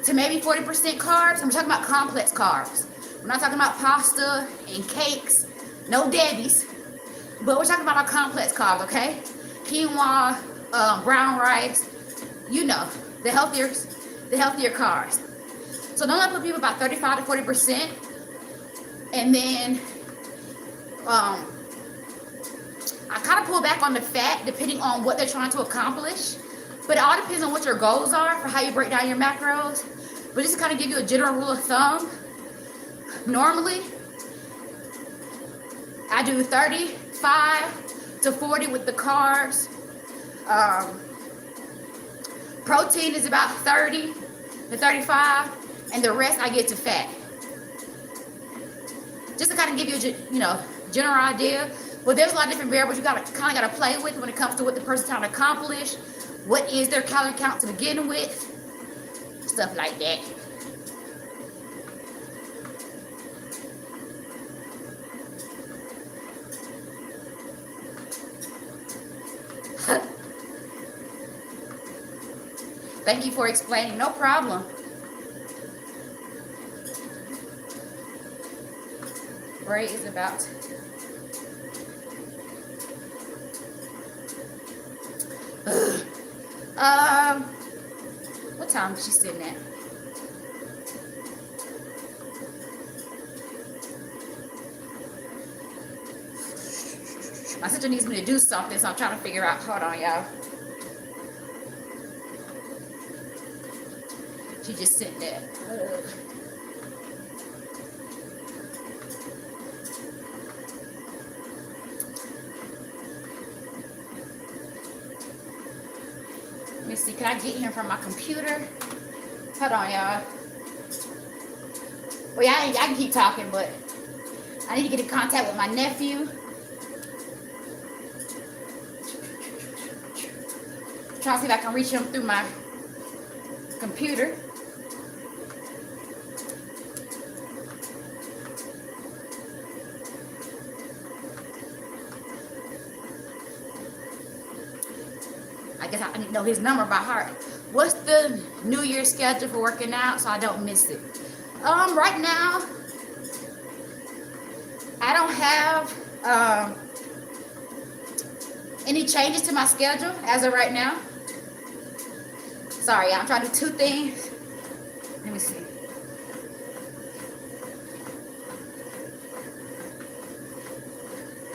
to maybe 40% carbs. I'm talking about complex carbs. We're not talking about pasta and cakes, no Debbie's, but we're talking about our complex carbs, okay? Quinoa, brown rice, you know, the healthier carbs. So don't I put people about 35 to 40%, and then I kind of pull back on the fat depending on what they're trying to accomplish. But it all depends on what your goals are for how you break down your macros. But just to kind of give you a general rule of thumb, normally I do 35 to 40 with the carbs. Protein is about 30 to 35, and the rest I get to fat. Just to kind of give you a general idea. But there's a lot of different variables you kind of got to play with when it comes to what the person's trying to accomplish. What is their calorie count to begin with? Stuff like that. Thank you for explaining. No problem. Ray is about. What time is she sitting at? My sister needs me to do something, so I'm trying to figure out. Hold on, y'all. She just sitting there. Let me see. Can I get here from my computer? Hold on, y'all. Well, yeah, I can keep talking, but I need to get in contact with my nephew. Try to see if I can reach him through my computer. I guess I need to know his number by heart. What's the New Year's schedule for working out so I don't miss it? Right now, I don't have any changes to my schedule as of right now. Sorry, I'm trying to do two things. Let me see.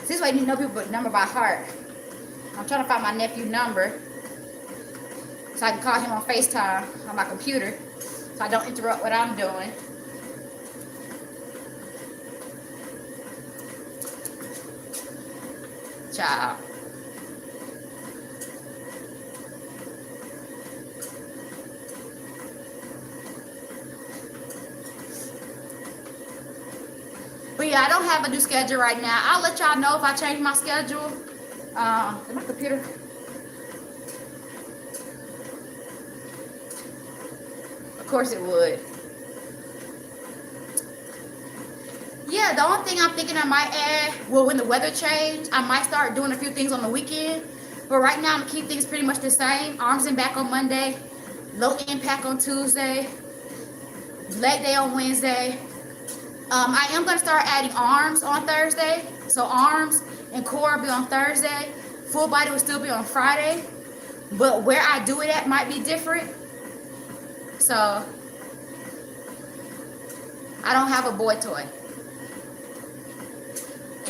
This way I need to know people's number by heart. I'm trying to find my nephew's number so I can call him on FaceTime on my computer so I don't interrupt what I'm doing. Child. But yeah, I don't have a new schedule right now. I'll let y'all know if I change my schedule. My computer. Of course it would. Yeah, the only thing I'm thinking I might add, well, when the weather change, I might start doing a few things on the weekend. But right now, I'm going to keep things pretty much the same. Arms and back on Monday. Low impact on Tuesday. Leg day on Wednesday. I am going to start adding arms on Thursday. So arms and core will be on Thursday. Full body will still be on Friday. But where I do it at might be different. So I don't have a boy toy.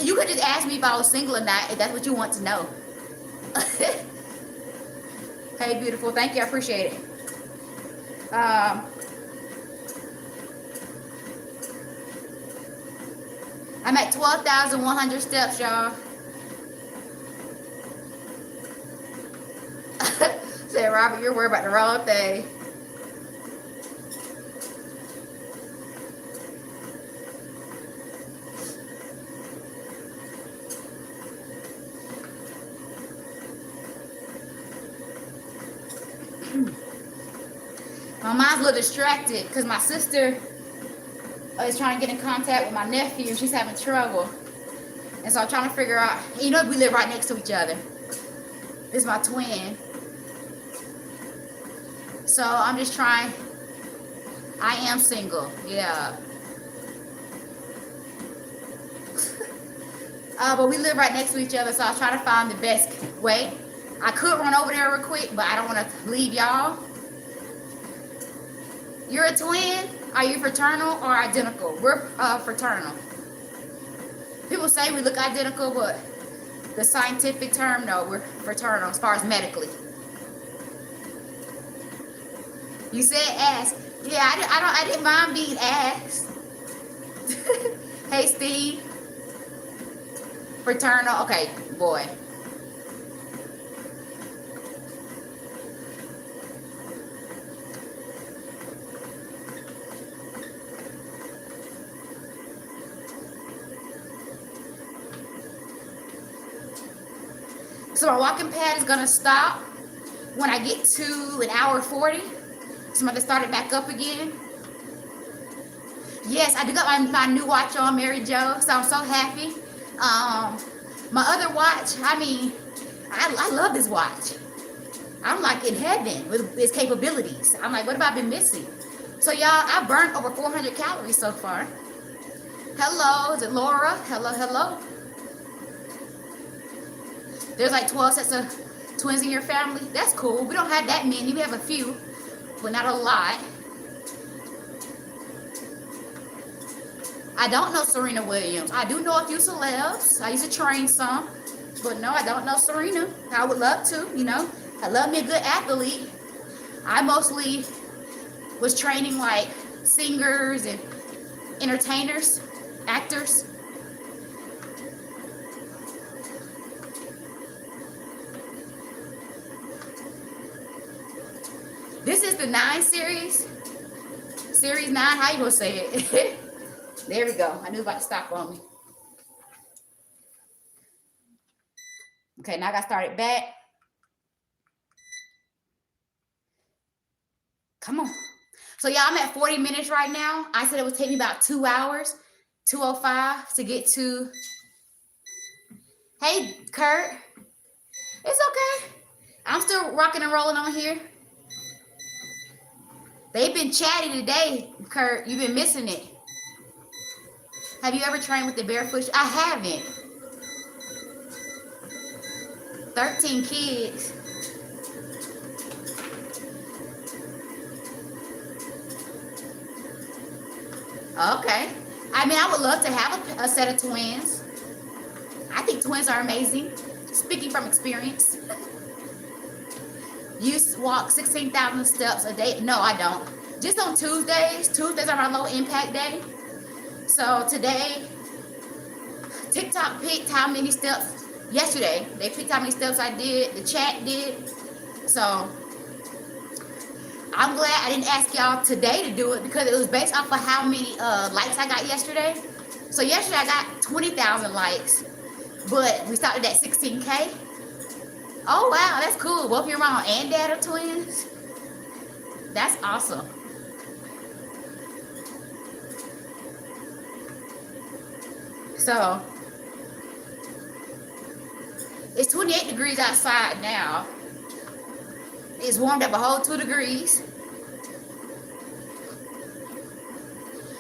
You could just ask me if I was single or not, if that's what you want to know. Hey, beautiful. Thank you. I appreciate it. I'm at 12,100 steps, y'all. Said Robert, you're worried about the wrong thing. My mind's a little distracted because my sister is trying to get in contact with my nephew. She's having trouble. And so I'm trying to figure out, you know, we live right next to each other. This is my twin. So I'm just trying. I am single, yeah. But we live right next to each other, so I was trying to find the best way. I could run over there real quick, but I don't want to leave y'all. You're a twin? Are you fraternal or identical? We're fraternal. People say we look identical, but the scientific term, no, we're fraternal as far as medically. You said ass. Yeah, I didn't mind being asked. Hey, Steve. Fraternal. Okay, boy. So my walking pad is gonna stop when I get to an hour 40. So I'm gonna start it back up again. Yes, I do got my new watch on, Mary Jo, so I'm so happy. My other watch, I mean, I love this watch. I'm like in heaven with its capabilities. I'm like, what have I been missing? So y'all, I burned over 400 calories so far. Hello, is it Laura? Hello, hello. There's like 12 sets of twins in your family. That's cool. We don't have that many. We have a few, but not a lot. I don't know Serena Williams. I do know a few celebs. I used to train some, but no, I don't know Serena. I would love to, you know. I love me a good athlete. I mostly was training like singers and entertainers, actors. This is the 9 series. Series 9, how you gonna say it? There we go. I knew about to stop on me. Okay, now I got started back. Come on. So y'all, I'm at 40 minutes right now. I said it would take me about 2 hours, 2:05 to get to. Hey, Kurt. It's okay. I'm still rocking and rolling on here. They've been chatty today, Kurt. You've been missing it. Have you ever trained with the barefoot? I haven't. 13 kids. Okay. I mean, I would love to have a set of twins. I think twins are amazing. Speaking from experience. You walk 16,000 steps a day. No, I don't. Just on Tuesdays. Tuesdays are my low impact day. So today, TikTok picked how many steps. Yesterday, they picked how many steps I did. The chat did. So I'm glad I didn't ask y'all today to do it because it was based off of how many likes I got yesterday. So yesterday I got 20,000 likes, but we started at 16K. Oh wow, that's cool. Both your mom and dad are twins. That's awesome. So it's 28 degrees outside now. It's warmed up a whole 2 degrees.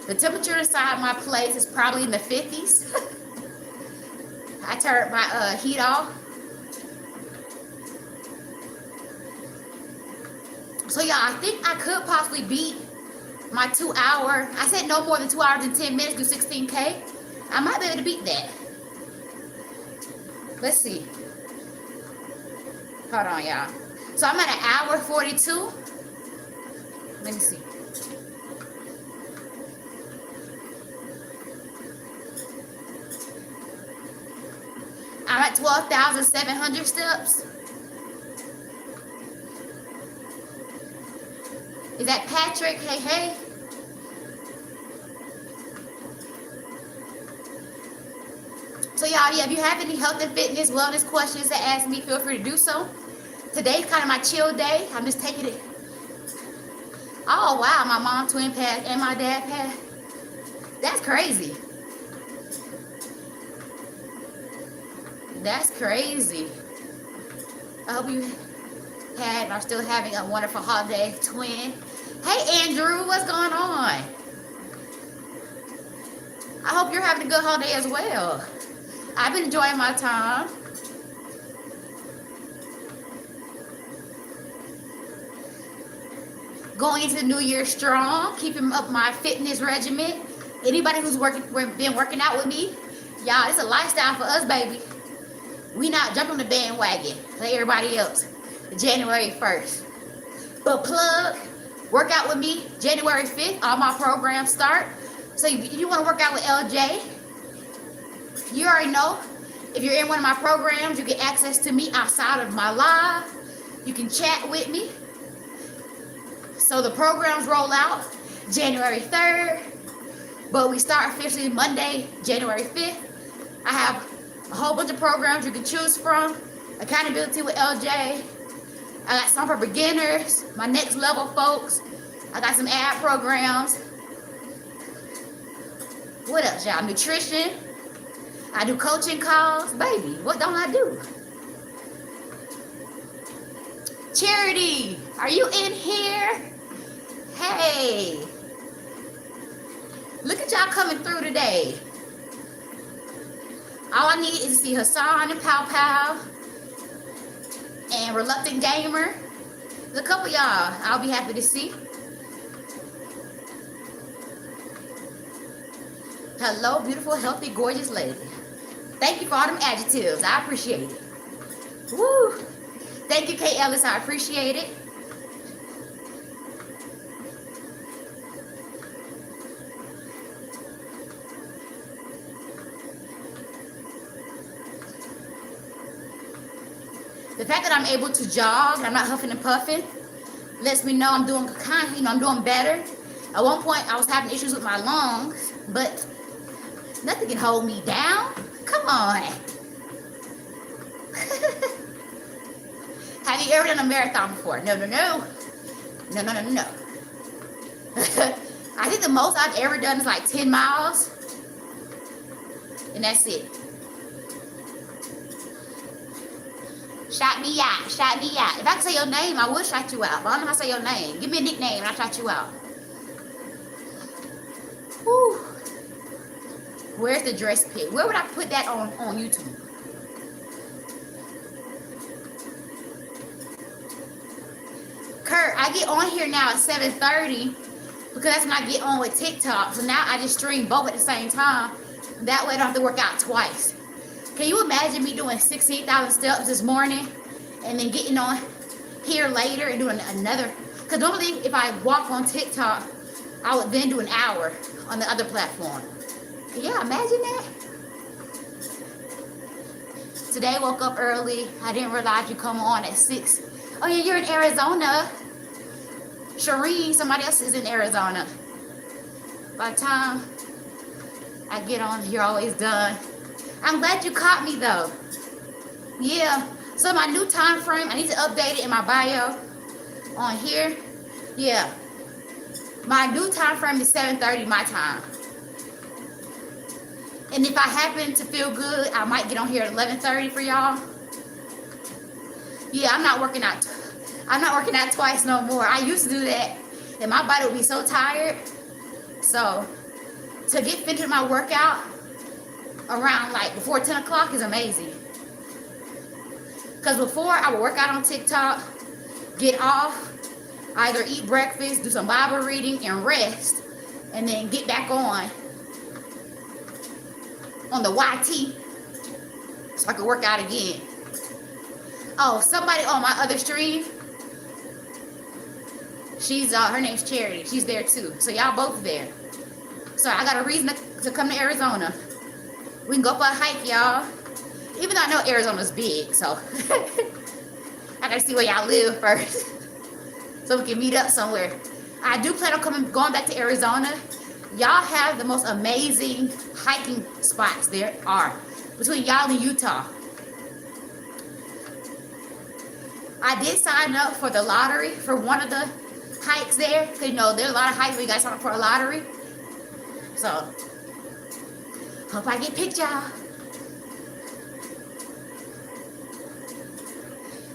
The temperature inside my place is probably in the 50s. I turned my heat off. So y'all, I think I could possibly beat my 2 hour. I said no more than 2 hours and 10 minutes, do 16K. I might be able to beat that. Let's see. Hold on, y'all. So I'm at an hour 42. Let me see. I'm at 12,700 steps. Is that Patrick? Hey, hey. So y'all, yeah, if you have any health and fitness, wellness questions to ask me, feel free to do so. Today's kind of my chill day. I'm just taking it. Oh, wow. My mom twin passed and my dad passed. That's crazy. That's crazy. I hope you had and are still having a wonderful holiday, twin. Hey, Andrew, what's going on? I hope you're having a good holiday as well. I've been enjoying my time. Going into the new year strong, keeping up my fitness regimen. Anybody who's been working out with me, y'all, it's a lifestyle for us, baby. We not jumping on the bandwagon like everybody else. January 1st. But plug, work out with me, January 5th, all my programs start. So if you want to work out with LJ, you already know. If you're in one of my programs, you get access to me outside of my live. You can chat with me. So the programs roll out January 3rd, but we start officially Monday, January 5th. I have a whole bunch of programs you can choose from. Accountability with LJ. I got some for beginners, my next level folks. I got some ad programs. What else, y'all? Nutrition. I do coaching calls. Baby, what don't I do? Charity, are you in here? Hey. Look at y'all coming through today. All I need is to see Hassan and Pow Pow and Reluctant Gamer. There's a couple y'all I'll be happy to see. Hello, beautiful, healthy, gorgeous lady. Thank you for all them adjectives. I appreciate it. Woo! Thank you, Kay Ellis. I appreciate it. The fact that I'm able to jog, I'm not huffing and puffing, lets me know I'm doing I'm doing better. At one point, I was having issues with my lungs, but nothing can hold me down. Come on. Have you ever done a marathon before? No. No. I think the most I've ever done is like 10 miles, and that's it. Shout me out. If I could say your name, I would shout you out. But I don't know how to say your name. Give me a nickname and I'll shout you out. Whew. Where's the dress pic? Where would I put that on YouTube? Kurt, I get on here now at 7:30 because that's when I get on with TikTok. So now I just stream both at the same time. That way I don't have to work out twice. Can you imagine me doing 16,000 steps this morning and then getting on here later and doing another? Because normally if I walk on TikTok, I would then do an hour on the other platform. Can y'all imagine that? Today woke up early. I didn't realize you come on at 6. Oh yeah, you're in Arizona. Shireen, somebody else is in Arizona. By the time I get on, you're always done. I'm glad you caught me though. Yeah, so my new time frame, I need to update it in my bio on here. Yeah, my new time frame is 7:30 my time. And if I happen to feel good, I might get on here at 11:30 for y'all. Yeah, I'm not working out twice no more. I used to do that, and my body would be so tired. So to get finished my workout around like before 10 o'clock is amazing. Because before I would work out on TikTok, get off, either eat breakfast, do some Bible reading, and rest, and then get back on the YT so I could work out again. Oh, somebody on my other stream, she's her name's Charity. She's there too. So y'all both there. So I got a reason to come to Arizona. We can go for a hike, y'all. Even though I know Arizona's big, so I gotta see where y'all live first, so we can meet up somewhere. I do plan on going back to Arizona. Y'all have the most amazing hiking spots there are between y'all and Utah. I did sign up for the lottery for one of the hikes there. Cause you know there's a lot of hikes where you guys sign up for a lottery. So Hope I get picked, y'all.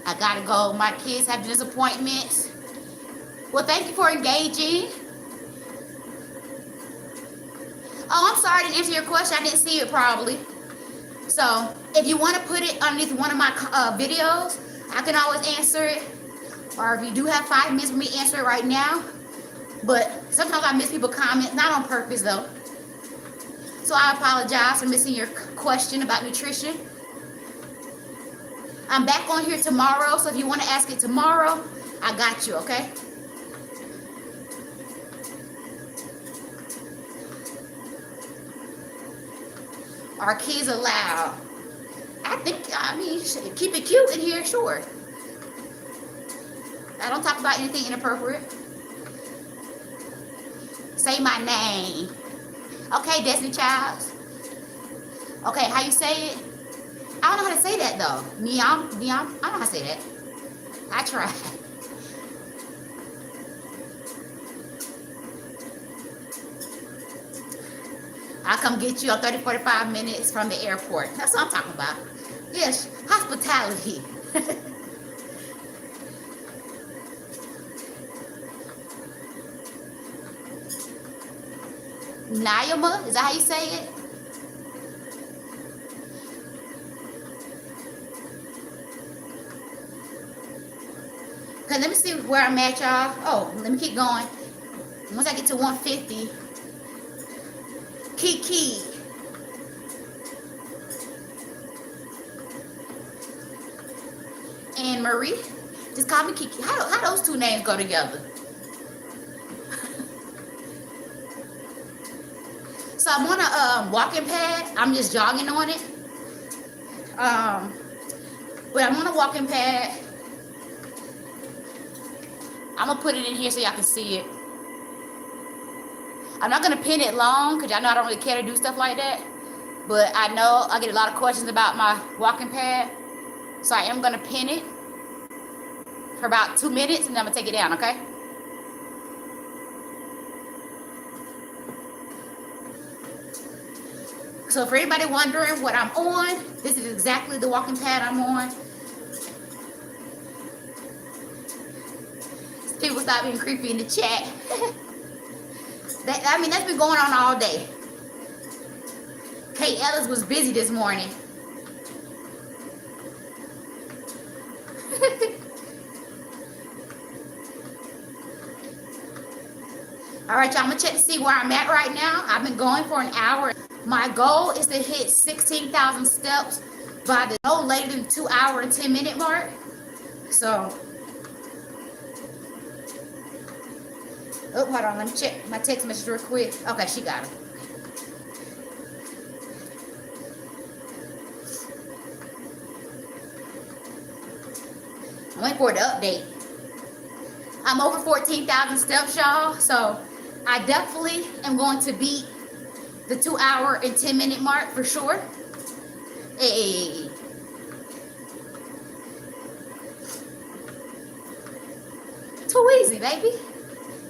I gotta go. My kids have disappointments. Well, thank you for engaging. Oh, I'm sorry I didn't answer your question. I didn't see it probably. So if you want to put it underneath one of my videos, I can always answer it. Or if you do have 5 minutes for me to answer it right now. But sometimes I miss people's comments, not on purpose though. So I apologize for missing your question about nutrition. I'm back on here tomorrow, so if you want to ask it tomorrow, I got you, okay? Are kids allowed? I mean, keep it cute in here, sure. I don't talk about anything inappropriate. Say my name. Okay, Destiny Childs. Okay, how you say it? I don't know how to say that though. Niam. I don't know how to say that. I tried. I'll come get you on 30-45 minutes from the airport. That's what I'm talking about. Yes, hospitality. Naima, is that how you say it? Okay, let me see where I'm at, y'all. Oh, let me keep going. Once I get to 150. Kiki. And Marie. Just call me Kiki. How those two names go together? So I'm on a walking pad. I'm just jogging on it. But I'm on a walking pad. I'm gonna put it in here so y'all can see it. I'm not gonna pin it long because y'all know I don't really care to do stuff like that. But I know I get a lot of questions about my walking pad. So I am gonna pin it for about 2 minutes and then I'm gonna take it down, okay? So for anybody wondering what I'm on, this is exactly the walking pad I'm on. People stop being creepy in the chat. That's been going on all day. Kate Ellis was busy this morning. All right, y'all, I'm gonna check to see where I'm at right now. I've been going for an hour. My goal is to hit 16,000 steps by the no later than 2 hour and 10 minute mark. So, oh, hold on, let me check my text message real quick. Okay, she got it. I'm waiting for it to update. I'm over 14,000 steps, y'all. So I definitely am going to beat the 2 hour and 10 minute mark for sure. Hey. Too easy, baby.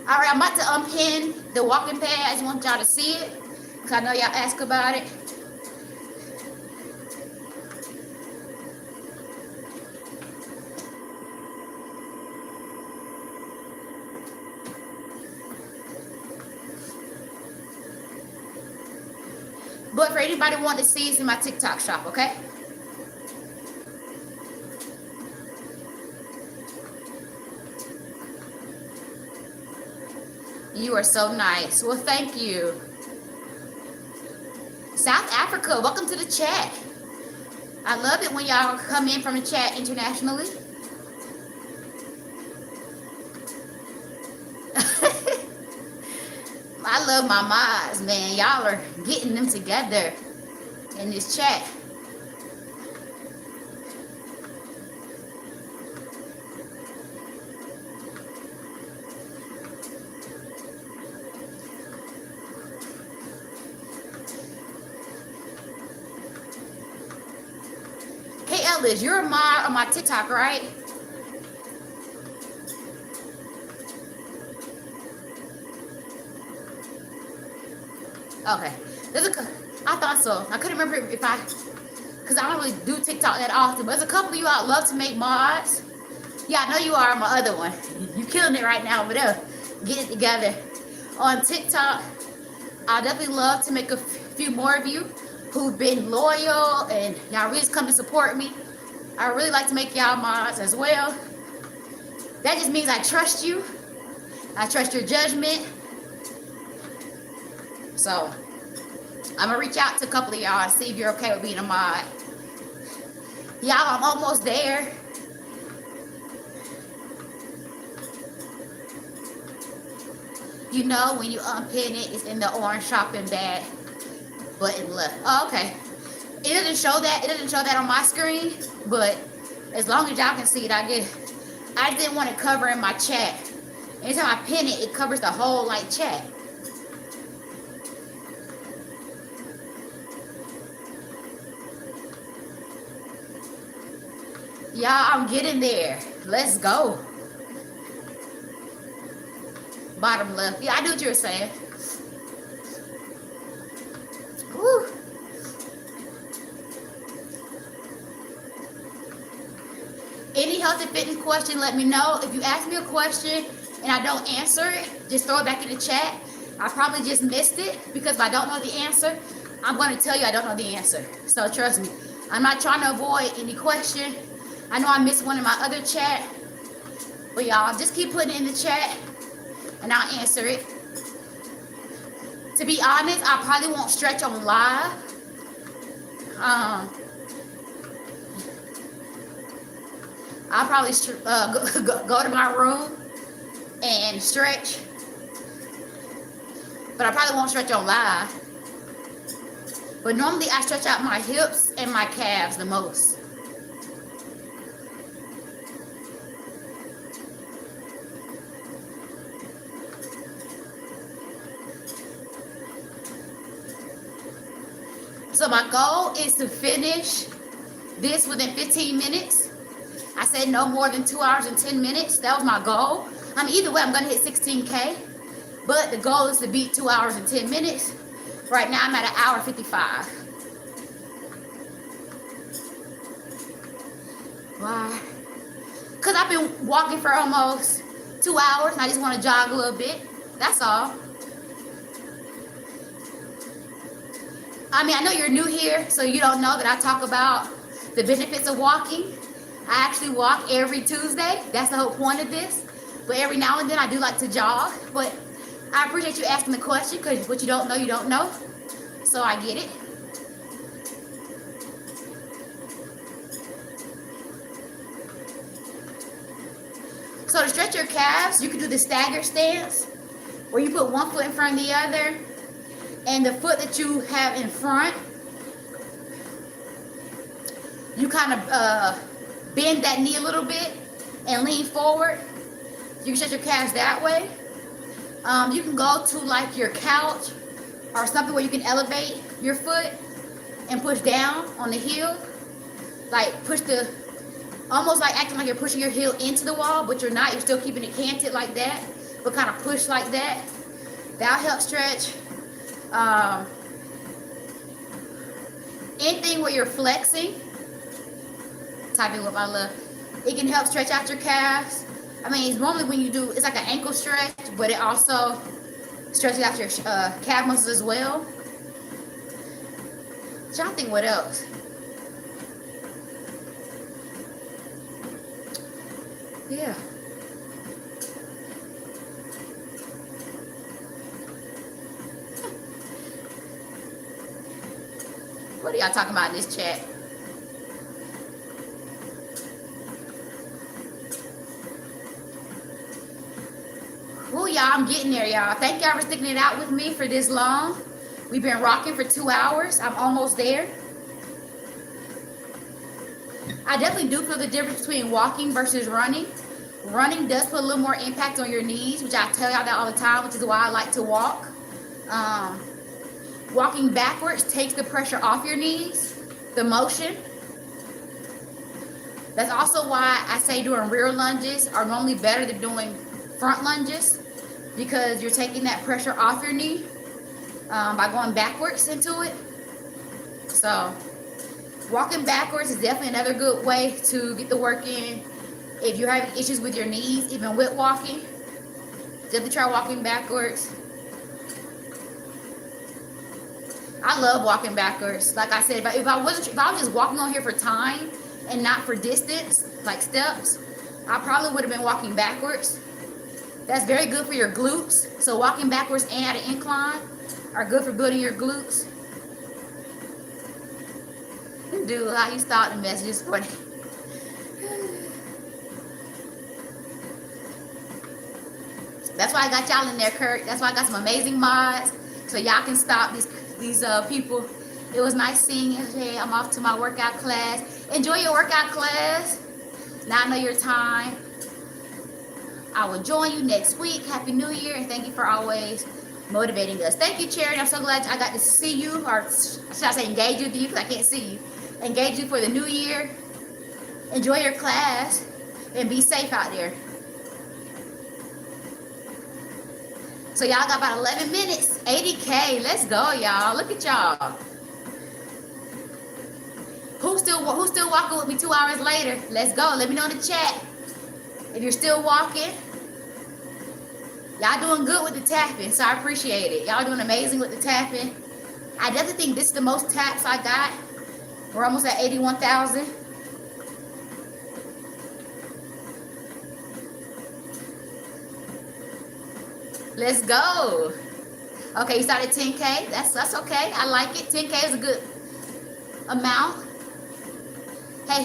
All right, I'm about to unpin the walking pad. I just want y'all to see it because I know y'all ask about it. But for anybody wanting to see, it's in my TikTok shop, okay? You are so nice. Well, thank you. South Africa, welcome to the chat. I love it when y'all come in from the chat internationally. I love my mods, man. Y'all are getting them together in this chat. Hey, Ellis, you're a mod on my TikTok, right? Okay. I thought so. I couldn't remember if I, because I don't really do TikTok that often, but there's a couple of you out love to make mods. Yeah, I know you are my other one. You killing it right now over there. Get it together. On TikTok, I definitely love to make a few more of you who've been loyal and y'all really come to support me. I really like to make y'all mods as well. That just means I trust you. I trust your judgment. So I'm gonna reach out to a couple of y'all and see if you're okay with being a mod. Y'all, I'm almost there. You know, when you unpin it, it's in the orange shopping bag button left. Oh, okay. It doesn't show that. It doesn't show that on my screen, but as long as y'all can see it, I get it. I didn't want it covering my chat. Anytime I pin it, it covers the whole like chat. Y'all, I'm getting there. Let's go. Bottom left. Yeah, I knew what you were saying. Woo. Any health and fitness question, let me know. If you ask me a question and I don't answer it, just throw it back in the chat. I probably just missed it because if I don't know the answer, I'm going to tell you I don't know the answer. So trust me, I'm not trying to avoid any question. I know I missed one in my other chat, but y'all just keep putting it in the chat and I'll answer it. To be honest, I probably won't stretch on live. I'll probably go to my room and stretch, but I probably won't stretch on live. But normally I stretch out my hips and my calves the most. So my goal is to finish this within 15 minutes. I said no more than 2 hours and 10 minutes. That was my goal. I mean, either way, I'm going to hit 16K. But the goal is to beat 2 hours and 10 minutes. Right now, I'm at 1 hour 55. Why? Because I've been walking for almost 2 hours and I just want to jog a little bit. That's all. I mean, I know you're new here, so you don't know that I talk about the benefits of walking. I actually walk every Tuesday. That's the whole point of this. But every now and then I do like to jog. But I appreciate you asking the question because what you don't know, you don't know. So I get it. So to stretch your calves, you can do the stagger stance where you put one foot in front of the other and the foot that you have in front, you kind of bend that knee a little bit and lean forward. You can stretch your calves that way. You can go to like your couch or something where you can elevate your foot and push down on the heel. Like push the, almost like acting like you're pushing your heel into the wall, but you're not. You're still keeping it canted like that, but kind of push like that. That'll help stretch. Anything where you're flexing, typing with my love, it can help stretch out your calves. I mean, it's normally when you do, it's like an ankle stretch, but it also stretches out your calf muscles as well. Trying to think what else. Yeah. What are y'all talking about in this chat? Oh, y'all, I'm getting there, y'all. Thank y'all for sticking it out with me for this long. We've been rocking for 2 hours. I'm almost there. I definitely do feel the difference between walking versus running. Running does put a little more impact on your knees, which I tell y'all that all the time, which is why I like to walk. Walking backwards takes the pressure off your knees, the motion. That's also why I say doing rear lunges are normally better than doing front lunges, because you're taking that pressure off your knee by going backwards into it. So walking backwards is definitely another good way to get the work in. If you're having issues with your knees, even with walking, definitely try walking backwards. I love walking backwards. Like I said, if I was just walking on here for time and not for distance, like steps, I probably would have been walking backwards. That's very good for your glutes. So walking backwards and at an incline are good for building your glutes. Dude, how you start the messages for that? That's why I got y'all in there, Kurt. That's why I got some amazing mods, so y'all can stop these people. It was nice seeing you today. I'm off to my workout class. Enjoy your workout class. Now I know your time. I will join you next week. Happy New Year, and thank you for always motivating us. Thank you, Charity. I'm so glad I got to see you, or should I say engage with you, because I can't see you. Engage you for the new year. Enjoy your class, and be safe out there. So y'all got about 11 minutes, 80K. Let's go, y'all. Look at y'all. Who's still walking with me 2 hours later? Let's go. Let me know in the chat if you're still walking. Y'all doing good with the tapping, so I appreciate it. Y'all doing amazing with the tapping. I definitely think this is the most taps I got. We're almost at 81,000. Let's go. Okay, you started 10K. That's okay. I like it. 10K is a good amount. Hey,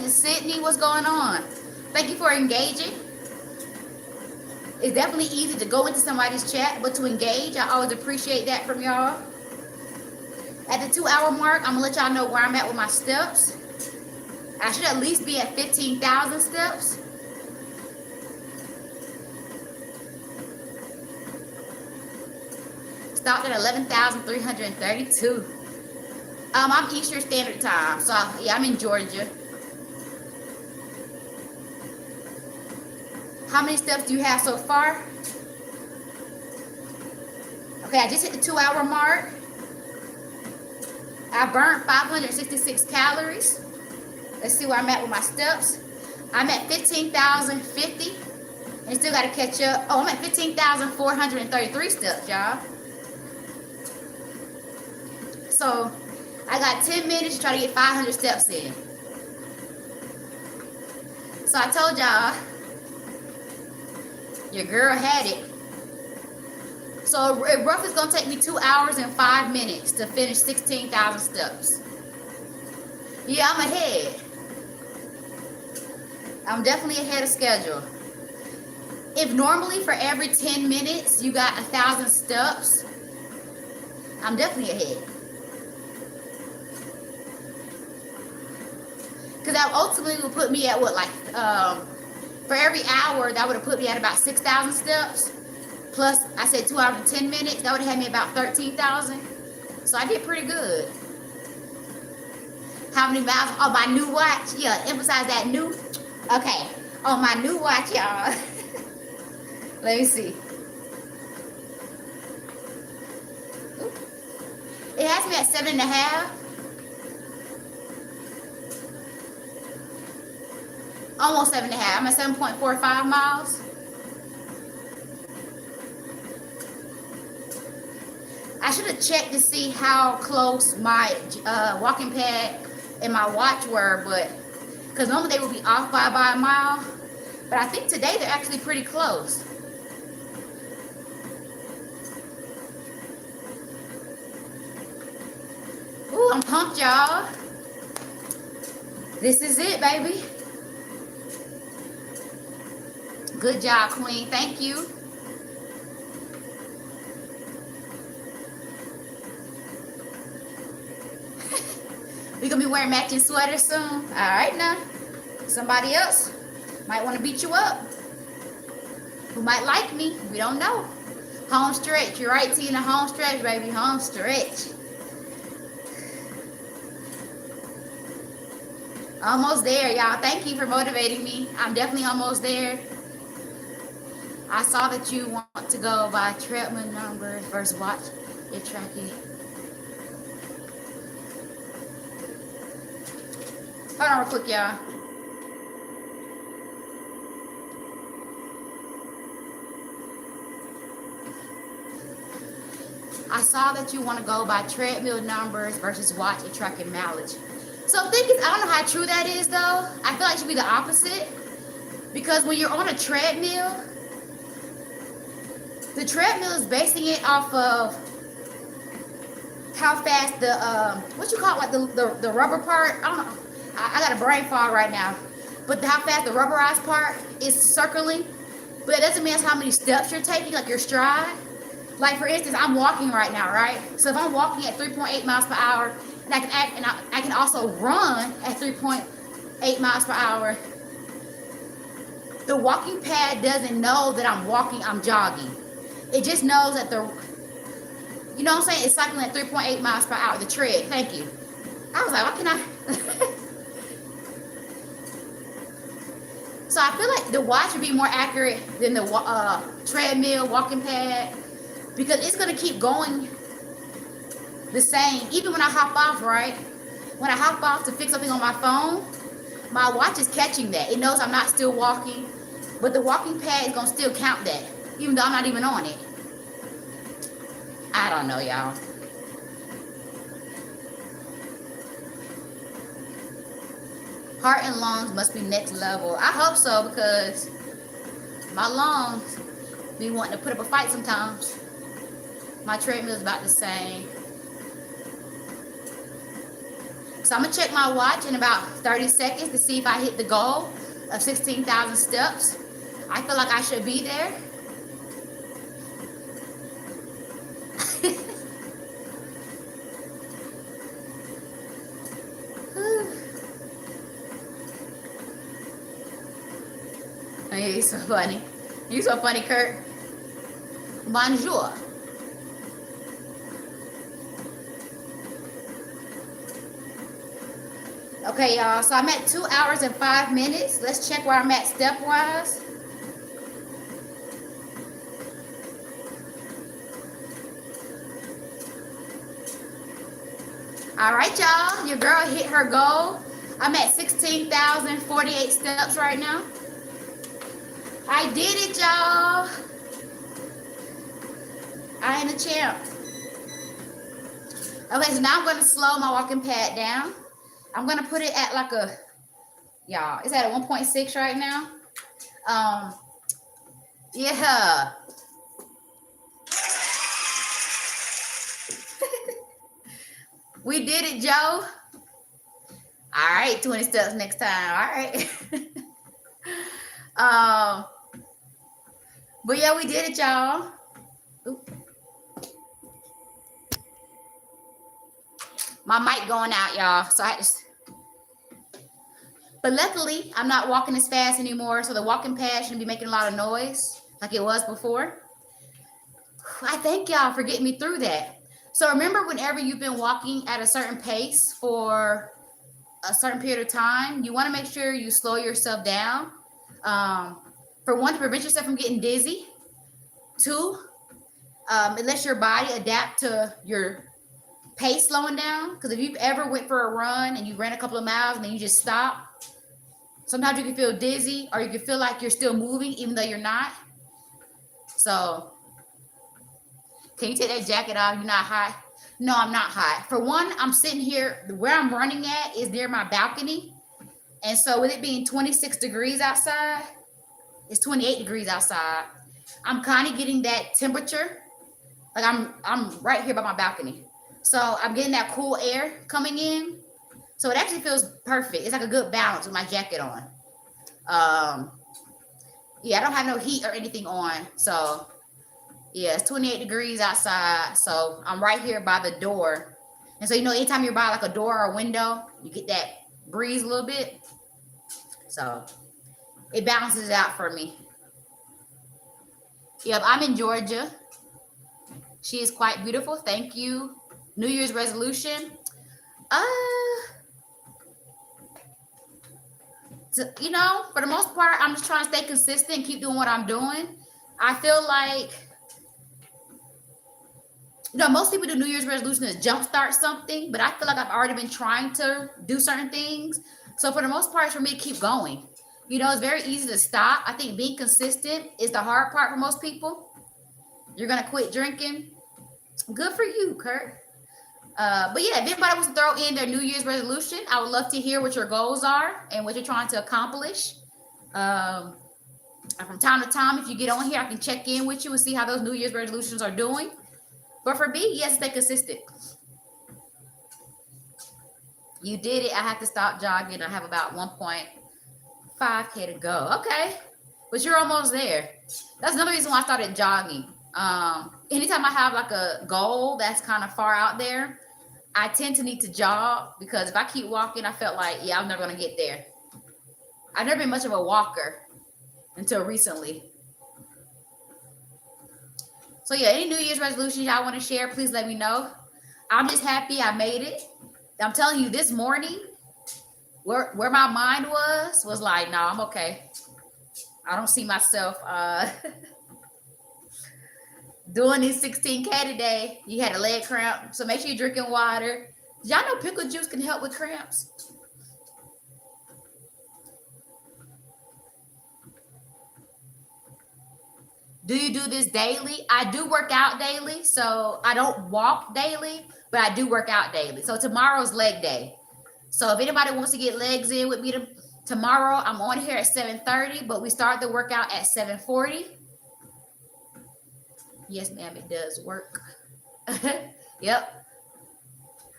this is Sydney. What's going on? Thank you for engaging. It's definitely easy to go into somebody's chat, but to engage, I always appreciate that from y'all. At the 2 hour mark, I'm gonna let y'all know where I'm at with my steps. I should at least be at 15,000 steps. Stopped at 11,332. I'm Eastern Standard Time, so yeah, I'm in Georgia. How many steps do you have so far? Okay, I just hit the 2 hour mark. I burnt 566 calories. Let's see where I'm at with my steps. I'm at 15,050 and still got to catch up. Oh, I'm at 15,433 steps, y'all. So I got 10 minutes to try to get 500 steps in. So I told y'all, your girl had it. So it roughly is going to take me 2 hours and 5 minutes to finish 16,000 steps. Yeah, I'm ahead. I'm definitely ahead of schedule. If normally for every 10 minutes you got 1,000 steps, I'm definitely ahead. Because that ultimately would put me at what, like, for every hour, that would have put me at about 6,000 steps. Plus, I said 2 hours and 10 minutes, that would have had me about 13,000. So I did pretty good. How many miles on my new watch? Yeah, emphasize that new. Okay, on my new watch, y'all. Let me see. It has me at 7.5. Almost 7.5. I'm at 7.45 miles. I should have checked to see how close my walking pad and my watch were, but because normally they would be off by a mile, but I think today they're actually pretty close. Ooh, I'm pumped, y'all. This is it, baby. Good job, Queen. Thank you. We gonna be wearing matching sweaters soon. All right, now. Somebody else might want to beat you up. Who might like me? We don't know. Home stretch. You're right, Tina. Home stretch, baby. Home stretch. Almost there, y'all. Thank you for motivating me. I'm definitely almost there. I saw that you want to go by treadmill numbers versus watch your tracking. Hold on real quick, y'all. I saw that you want to go by treadmill numbers versus watch and tracking mileage. So I don't know how true that is though. I feel like it should be the opposite. Because when you're on a treadmill, the treadmill is basing it off of how fast the what you call it, like the rubber part. I don't know. I got a brain fog right now. But how fast the rubberized part is circling. But it doesn't mean how many steps you're taking, like your stride. Like for instance, I'm walking right now, right? So if I'm walking at 3.8 miles per hour, and I can also run at 3.8 miles per hour, the walking pad doesn't know that I'm walking, I'm jogging. It just knows that you know what I'm saying? It's cycling at 3.8 miles per hour, the tread. Thank you. I was like, why can I? So I feel like the watch would be more accurate than the treadmill, walking pad, because it's going to keep going the same. Even when I hop off, right? When I hop off to fix something on my phone, my watch is catching that. It knows I'm not still walking, but the walking pad is going to still count that, even though I'm not even on it. I don't know, y'all. Heart and lungs must be next level. I hope so, because my lungs be wanting to put up a fight sometimes. My treadmill is about the same. So I'm going to check my watch in about 30 seconds to see if I hit the goal of 16,000 steps. I feel like I should be there. You're so funny. You're so funny, Kurt. Bonjour. Okay, y'all. So I'm at 2 hours and 5 minutes. Let's check where I'm at step-wise. All right, y'all. Your girl hit her goal. I'm at 16,048 steps right now. I did it, y'all. I am the champ. Okay, so now I'm going to slow my walking pad down. I'm going to put it at like a, y'all, it's at a 1.6 right now. Yeah. We did it, Joe. All right, 20 steps next time. All right. But yeah, we did it, y'all. My mic going out, y'all. So but luckily, I'm not walking as fast anymore, so the walking pad shouldn't be making a lot of noise like it was before. I thank y'all for getting me through that. So remember, whenever you've been walking at a certain pace for a certain period of time, you want to make sure you slow yourself down. For one, to prevent yourself from getting dizzy. Two, it lets your body adapt to your pace slowing down. Because if you've ever went for a run and you ran a couple of miles and then you just stop, sometimes you can feel dizzy, or you can feel like you're still moving even though you're not. So can you take that jacket off? You're not hot? No, I'm not hot. For one, I'm sitting here. Where I'm running at is near my balcony. And so with it being 26 degrees outside, it's 28 degrees outside. I'm kind of getting that temperature. Like I'm right here by my balcony. So I'm getting that cool air coming in. So it actually feels perfect. It's like a good balance with my jacket on. Yeah, I don't have no heat or anything on. So yeah, it's 28 degrees outside. So I'm right here by the door. And so, you know, anytime you're by like a door or a window, you get that breeze a little bit. So it balances it out for me. Yep, I'm in Georgia. She is quite beautiful. Thank you. New Year's resolution. You know, for the most part, I'm just trying to stay consistent, keep doing what I'm doing. I feel like, you know, most people do New Year's resolution to jumpstart something, but I feel like I've already been trying to do certain things. So for the most part, for me to keep going. You know, it's very easy to stop. I think being consistent is the hard part for most people. You're gonna quit drinking. Good for you, Kurt. But yeah, if anybody wants to throw in their New Year's resolution, I would love to hear what your goals are and what you're trying to accomplish. Um, from time to time, if you get on here, I can check in with you and see how those New Year's resolutions are doing. But for me, yes, stay consistent. You did it. I have to stop jogging. I have about 1.5K to go. Okay. But you're almost there. That's another reason why I started jogging. Anytime I have like a goal that's kind of far out there, I tend to need to jog because if I keep walking, I felt like, yeah, I'm never going to get there. I've never been much of a walker until recently. So yeah, any New Year's resolutions y'all want to share, please let me know. I'm just happy I made it. I'm telling you, this morning, where my mind was like, no, I'm okay. I don't see myself doing this 16K today. You had a leg cramp, so make sure you're drinking water. Y'all know pickle juice can help with cramps? Do you do this daily? I do work out daily, so I don't walk daily, but I do work out daily. So tomorrow's leg day. So if anybody wants to get legs in with me tomorrow, I'm on here at 7:30, but we start the workout at 7:40. Yes, ma'am, it does work. Yep.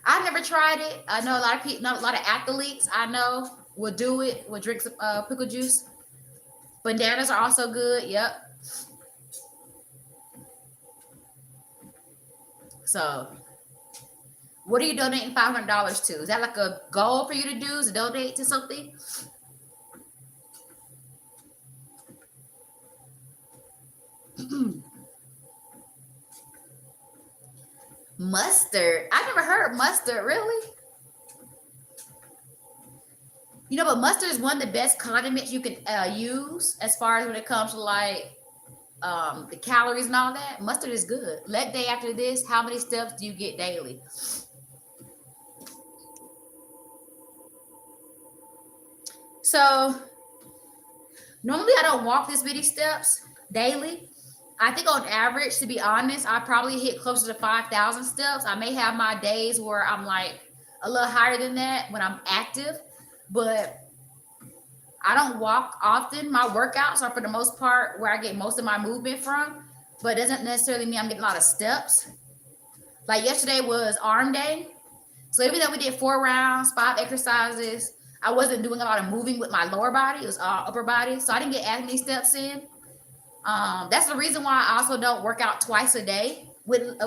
I've never tried it. I know a lot of people, a lot of athletes I know will do it, will drink some pickle juice. Bananas are also good. Yep. So, what are you donating $500 to? Is that like a goal for you to do? To donate to something? Mustard. I never heard of mustard, really. You know, but mustard is one of the best condiments you can use as far as when it comes to like the calories and all that. Mustard is good. Leg day after this, how many steps do you get daily? So normally I don't walk this many steps daily. I think on average, to be honest, I probably hit closer to 5,000 steps. I may have my days where I'm like a little higher than that when I'm active, but I don't walk often. My workouts are for the most part where I get most of my movement from, but it doesn't necessarily mean I'm getting a lot of steps. Like yesterday was arm day. So even though we did 4 rounds, 5 exercises, I wasn't doing a lot of moving with my lower body. It was all upper body. So I didn't get as many steps in. That's the reason why I also don't work out twice a day with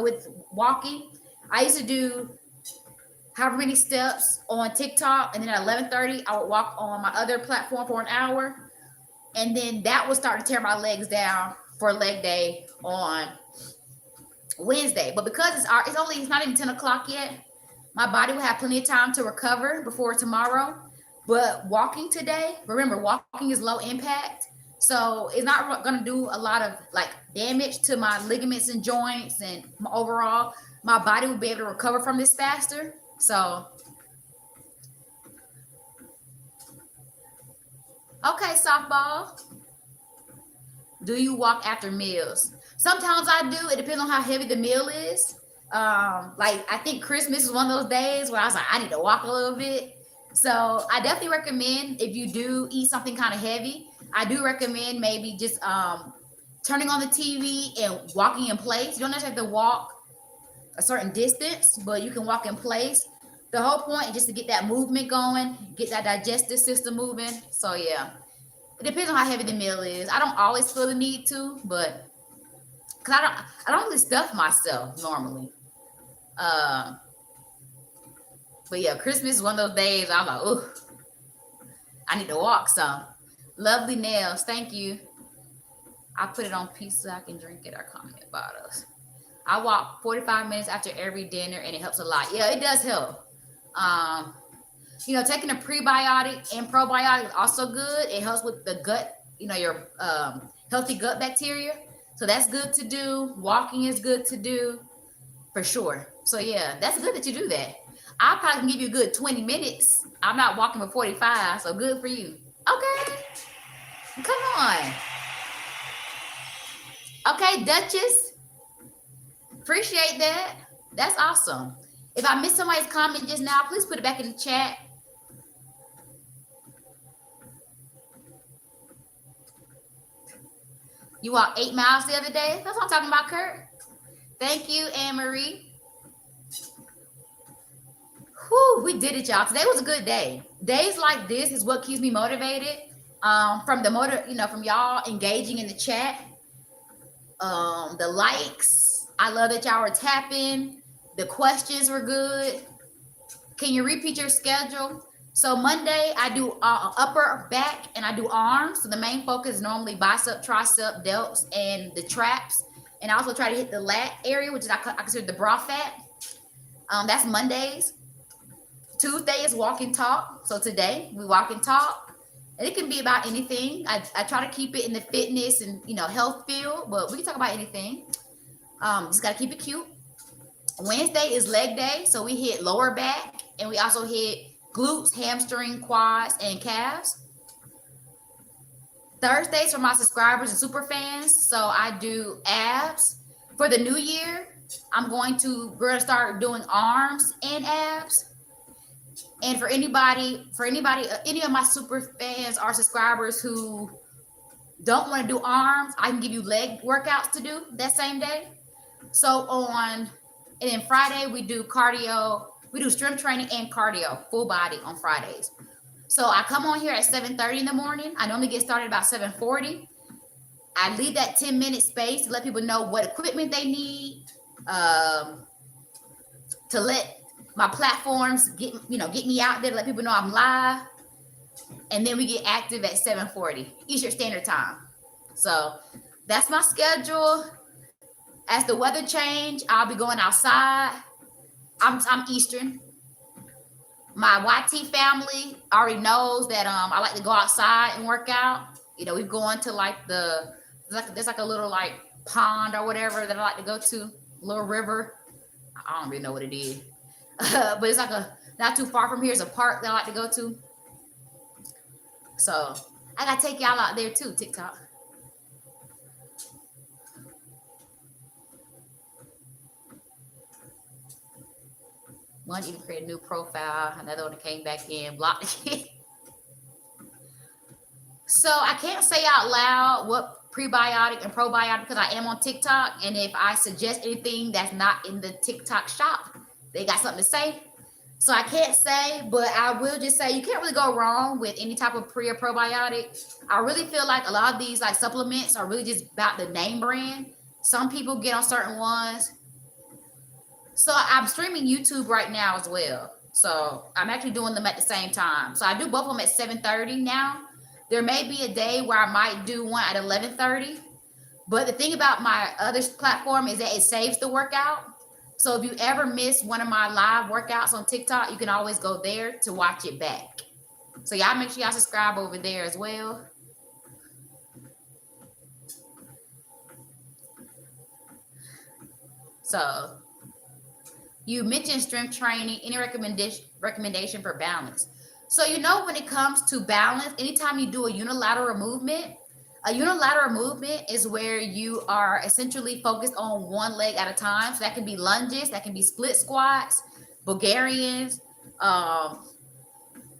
walking. I used to do however many steps on TikTok, and then at 11:30, I would walk on my other platform for an hour, and then that would start to tear my legs down for leg day on Wednesday. But because it's not even 10 o'clock yet, my body will have plenty of time to recover before tomorrow. But walking today, remember, walking is low impact. So it's not going to do a lot of like damage to my ligaments and joints, and overall, my body will be able to recover from this faster. So, okay, softball. Do you walk after meals? Sometimes I do. It depends on how heavy the meal is. Like I think Christmas is one of those days where I was like, I need to walk a little bit. So I definitely recommend if you do eat something kind of heavy, I do recommend maybe just turning on the TV and walking in place. You don't necessarily have to walk a certain distance, but you can walk in place. The whole point is just to get that movement going, get that digestive system moving. So yeah, it depends on how heavy the meal is. I don't always feel the need to, but because I don't really stuff myself normally. Uh, but yeah, Christmas is one of those days I'm like, oh, I need to walk some. Lovely nails, thank you. I put it on pieces so I can drink it or comment about us. I walk 45 minutes after every dinner, and it helps a lot. Yeah, it does help. Taking a prebiotic and probiotic is also good. It helps with the gut, your healthy gut bacteria. So that's good to do. Walking is good to do for sure. So yeah, that's good that you do that. I probably can give you a good 20 minutes. I'm not walking for 45, so good for you. Okay. Come on. Okay, Duchess. Appreciate that. That's awesome. If I missed somebody's comment just now, please put it back in the chat. You walked 8 miles the other day? That's what I'm talking about, Kurt. Thank you, Anne-Marie. Whew, we did it, y'all. Today was a good day. Days like this is what keeps me motivated. From the from y'all engaging in the chat. The likes. I love that y'all were tapping. The questions were good. Can you repeat your schedule? So Monday I do upper back and I do arms. So the main focus is normally bicep, tricep, delts, and the traps. And I also try to hit the lat area, which is I consider the bra fat. That's Mondays. Tuesday is walk and talk. So today we walk and talk. And it can be about anything. I try to keep it in the fitness and health field, but we can talk about anything. Just gotta keep it cute. Wednesday is leg day, so we hit lower back and we also hit glutes, hamstring, quads, and calves. Thursdays for my subscribers and super fans, so I do abs. For the new year, we're gonna start doing arms and abs. And for anybody, any of my super fans or subscribers who don't want to do arms, I can give you leg workouts to do that same day. So and then Friday we do cardio. We do strength training and cardio, full body on Fridays. So I come on here at 7:30 in the morning. I normally get started about 7:40. I leave that 10-minute space to let people know what equipment they need, to let my platforms get me out there to let people know I'm live. And then we get active at 7:40 Eastern Standard Time. So that's my schedule. As the weather change, I'll be going outside. I'm Eastern. My YT family already knows that I like to go outside and work out. We've gone to there's like a little like pond or whatever that I like to go to, a little river. I don't really know what it is. But it's like not too far from here is a park that I like to go to. So I gotta take y'all out there too, TikTok. One even create a new profile, another one came back in, blocked again. So I can't say out loud what prebiotic and probiotic because I am on TikTok, and if I suggest anything that's not in the TikTok shop, they got something to say. So I can't say, but I will just say you can't really go wrong with any type of pre or probiotic. I really feel like a lot of these like supplements are really just about the name brand. Some people get on certain ones. So I'm streaming YouTube right now as well. So I'm actually doing them at the same time. So I do both of them at 7:30 now. There may be a day where I might do one at 11:30. But the thing about my other platform is that it saves the workout. So if you ever miss one of my live workouts on TikTok, you can always go there to watch it back. So y'all make sure y'all subscribe over there as well. So you mentioned strength training, any recommendation for balance? So when it comes to balance, anytime you do a unilateral movement is where you are essentially focused on one leg at a time. So that can be lunges, that can be split squats, Bulgarians,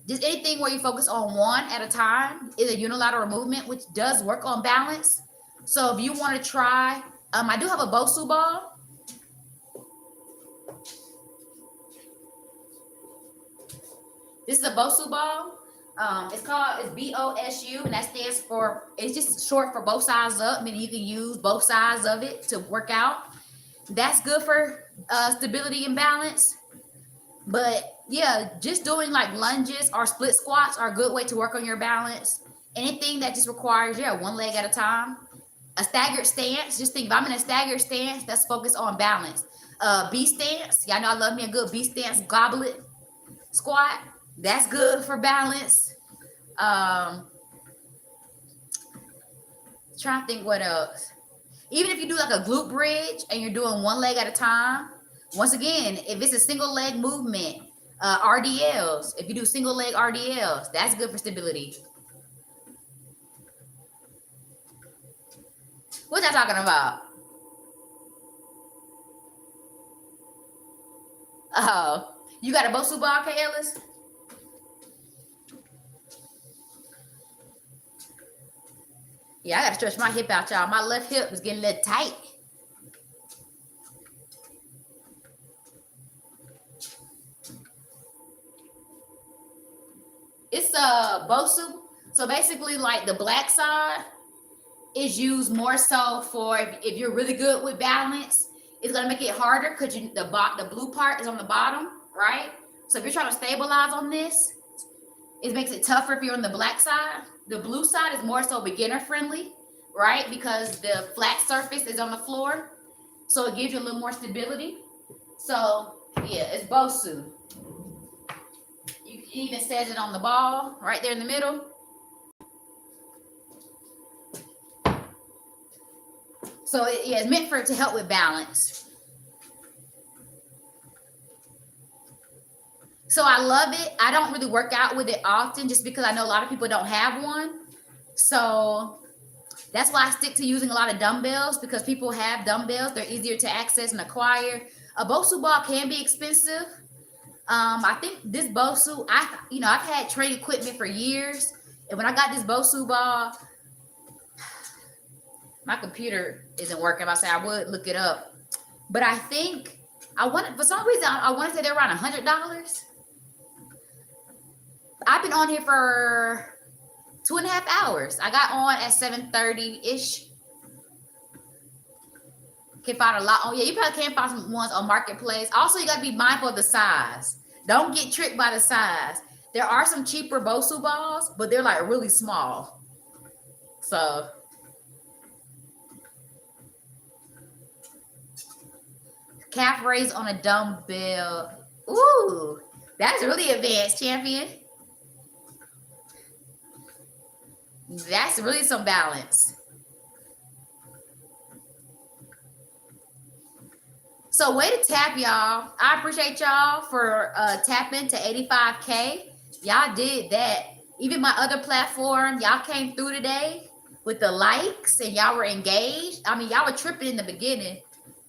just anything where you focus on one at a time is a unilateral movement, which does work on balance. So if you want to try, I do have a Bosu ball. This is a Bosu ball. It's BOSU, and that stands for, it's just short for both sides up, meaning you can use both sides of it to work out. That's good for stability and balance. But yeah, just doing like lunges or split squats are a good way to work on your balance. Anything that just requires, one leg at a time. A staggered stance, just think if I'm in a staggered stance, that's focused on balance. B stance, y'all know I love me a good B stance goblet squat. That's good for balance. Trying to think what else. Even if you do like a glute bridge and you're doing one leg at a time, once again, if it's a single leg movement, RDLs. If you do single leg RDLs, that's good for stability. What y'all talking about? Oh, you got a Bosu ball, K. Ellis? Yeah, I gotta stretch my hip out, y'all. My left hip is getting a little tight. It's a Bosu. So basically, like the black side is used more so for if you're really good with balance. It's gonna make it harder because the blue part is on the bottom, right? So if you're trying to stabilize on this, it makes it tougher if you're on the black side. The blue side is more so beginner friendly, right? Because the flat surface is on the floor, so it gives you a little more stability. So yeah, it's Bosu. It even says it on the ball right there in the middle. So yeah, it's meant for it to help with balance. So I love it. I don't really work out with it often just because I know a lot of people don't have one. So that's why I stick to using a lot of dumbbells, because people have dumbbells. They're easier to access and acquire. A Bosu ball can be expensive. I think this Bosu, I've had trade equipment for years. And when I got this Bosu ball, my computer isn't working. I say I would look it up. But I think for some reason, I want to say they're around $100. I've been on here for 2.5 hours. I got on at 7:30-ish. Can find a lot. Oh yeah, you probably can find some ones on Marketplace. Also, you got to be mindful of the size. Don't get tricked by the size. There are some cheaper Bosu balls, but they're like really small. So calf raise on a dumbbell. Ooh, that's really advanced, champion. That's really some balance. So way to tap, y'all. I appreciate y'all for tapping to 85K. Y'all did that. Even my other platform, y'all came through today with the likes and y'all were engaged. I mean, y'all were tripping in the beginning,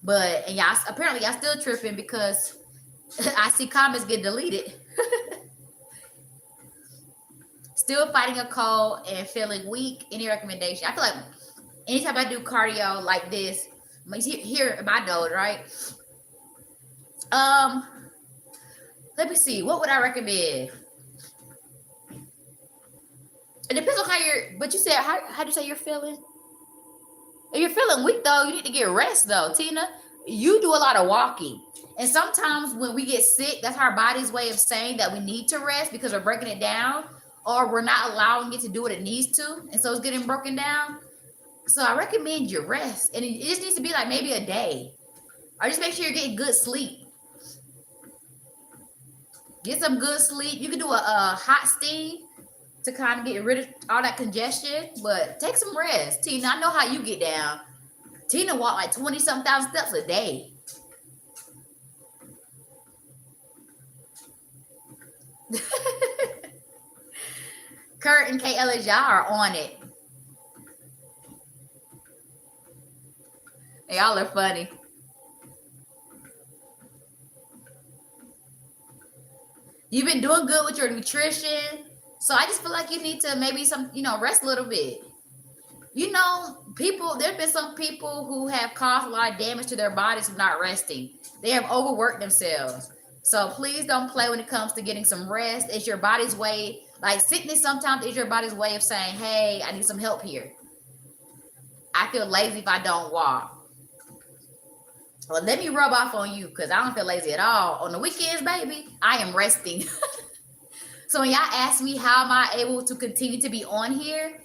but y'all apparently y'all still tripping because I see comments get deleted. Still fighting a cold and feeling weak. Any recommendation? I feel like anytime I do cardio like this, here in my nose, right? Let me see. What would I recommend? It depends on but you said, how do you say you're feeling? If you're feeling weak though, you need to get rest though, Tina. You do a lot of walking. And sometimes when we get sick, that's our body's way of saying that we need to rest because we're breaking it down, or we're not allowing it to do what it needs to. And so it's getting broken down. So I recommend you rest. And it just needs to be like maybe a day. Or just make sure you're getting good sleep. Get some good sleep. You can do a hot steam to kind of get rid of all that congestion, but take some rest. Tina, I know how you get down. Tina walked like 20-something thousand steps a day. Kurt and K. Ellis, y'all are on it. Y'all are funny. You've been doing good with your nutrition. So I just feel like you need to maybe rest a little bit. There've been some people who have caused a lot of damage to their bodies from not resting. They have overworked themselves. So please don't play when it comes to getting some rest. It's your body's way. Like sickness sometimes is your body's way of saying, hey, I need some help here. I feel lazy if I don't walk. Well, let me rub off on you because I don't feel lazy at all. On the weekends, baby, I am resting. So when y'all ask me how am I able to continue to be on here,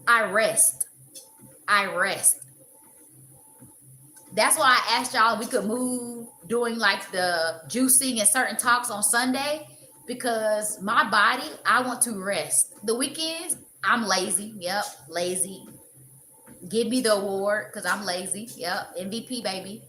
I rest. That's why I asked y'all if we could move doing like the juicing and certain talks on Sunday, because my body, I want to rest. The weekends, I'm lazy. Yep, lazy. Give me the award because I'm lazy. Yep, MVP, baby.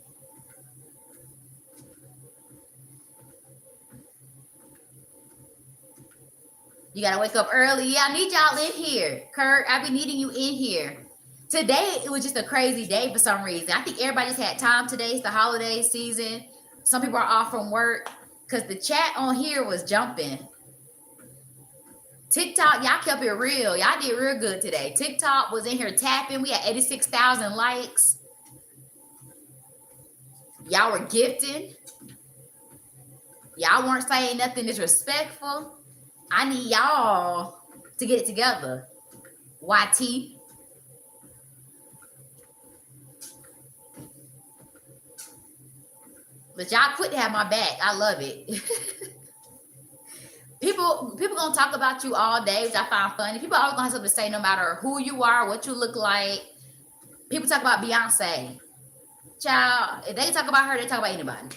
You gotta wake up early. Yeah, I need y'all in here. Kurt, I be needing you in here. Today, it was just a crazy day for some reason. I think everybody just had time today. It's the holiday season. Some people are off from work because the chat on here was jumping. TikTok, y'all kept it real. Y'all did real good today. TikTok was in here tapping. We had 86,000 likes. Y'all were gifting. Y'all weren't saying nothing disrespectful. I need y'all to get it together. YT. But y'all quit to have my back. I love it. People gonna talk about you all day, which I find funny. People always gonna have something to say no matter who you are, what you look like. People talk about Beyonce. Child, if they talk about her, they talk about anybody.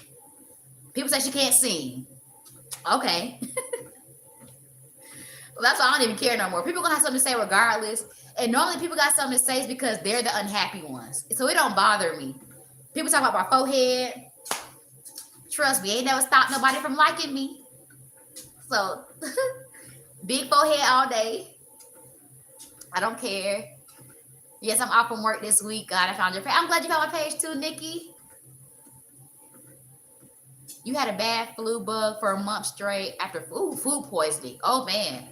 People say she can't sing. Okay. Well, that's why I don't even care no more. People gonna have something to say regardless. And normally people got something to say is because they're the unhappy ones. So it don't bother me. People talk about my forehead. Trust me, ain't never stopped nobody from liking me. So big forehead all day. I don't care. Yes, I'm off from work this week. God, I found your page. I'm glad you found my page too, Nikki. You had a bad flu bug for a month straight after food poisoning. Oh, man.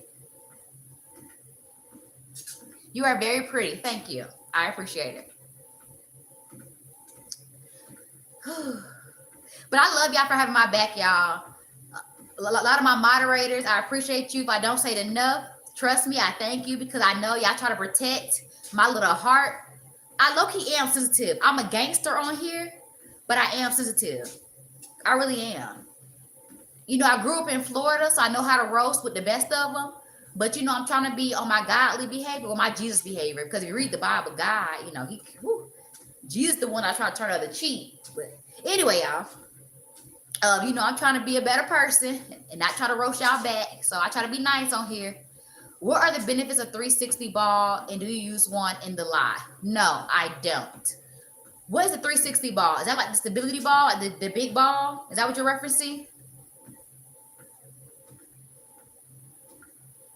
You are very pretty. Thank you. I appreciate it. But I love y'all for having my back, y'all. A lot of my moderators, I appreciate you. If I don't say it enough, trust me, I thank you because I know y'all try to protect my little heart. I low-key am sensitive. I'm a gangster on here, but I am sensitive. I really am. You know, I grew up in Florida, so I know how to roast with the best of them. But, you know, I'm trying to be on my godly behavior or my Jesus behavior. Because if you read the Bible, God, you know, Jesus the one I try to turn the other cheek. But anyway, y'all, you know, I'm trying to be a better person and not try to roast y'all back. So I try to be nice on here. What are the benefits of 360 ball, and do you use one in the live? No, I don't. What is the 360 ball? Is that like the stability ball, like the big ball? Is that what you're referencing?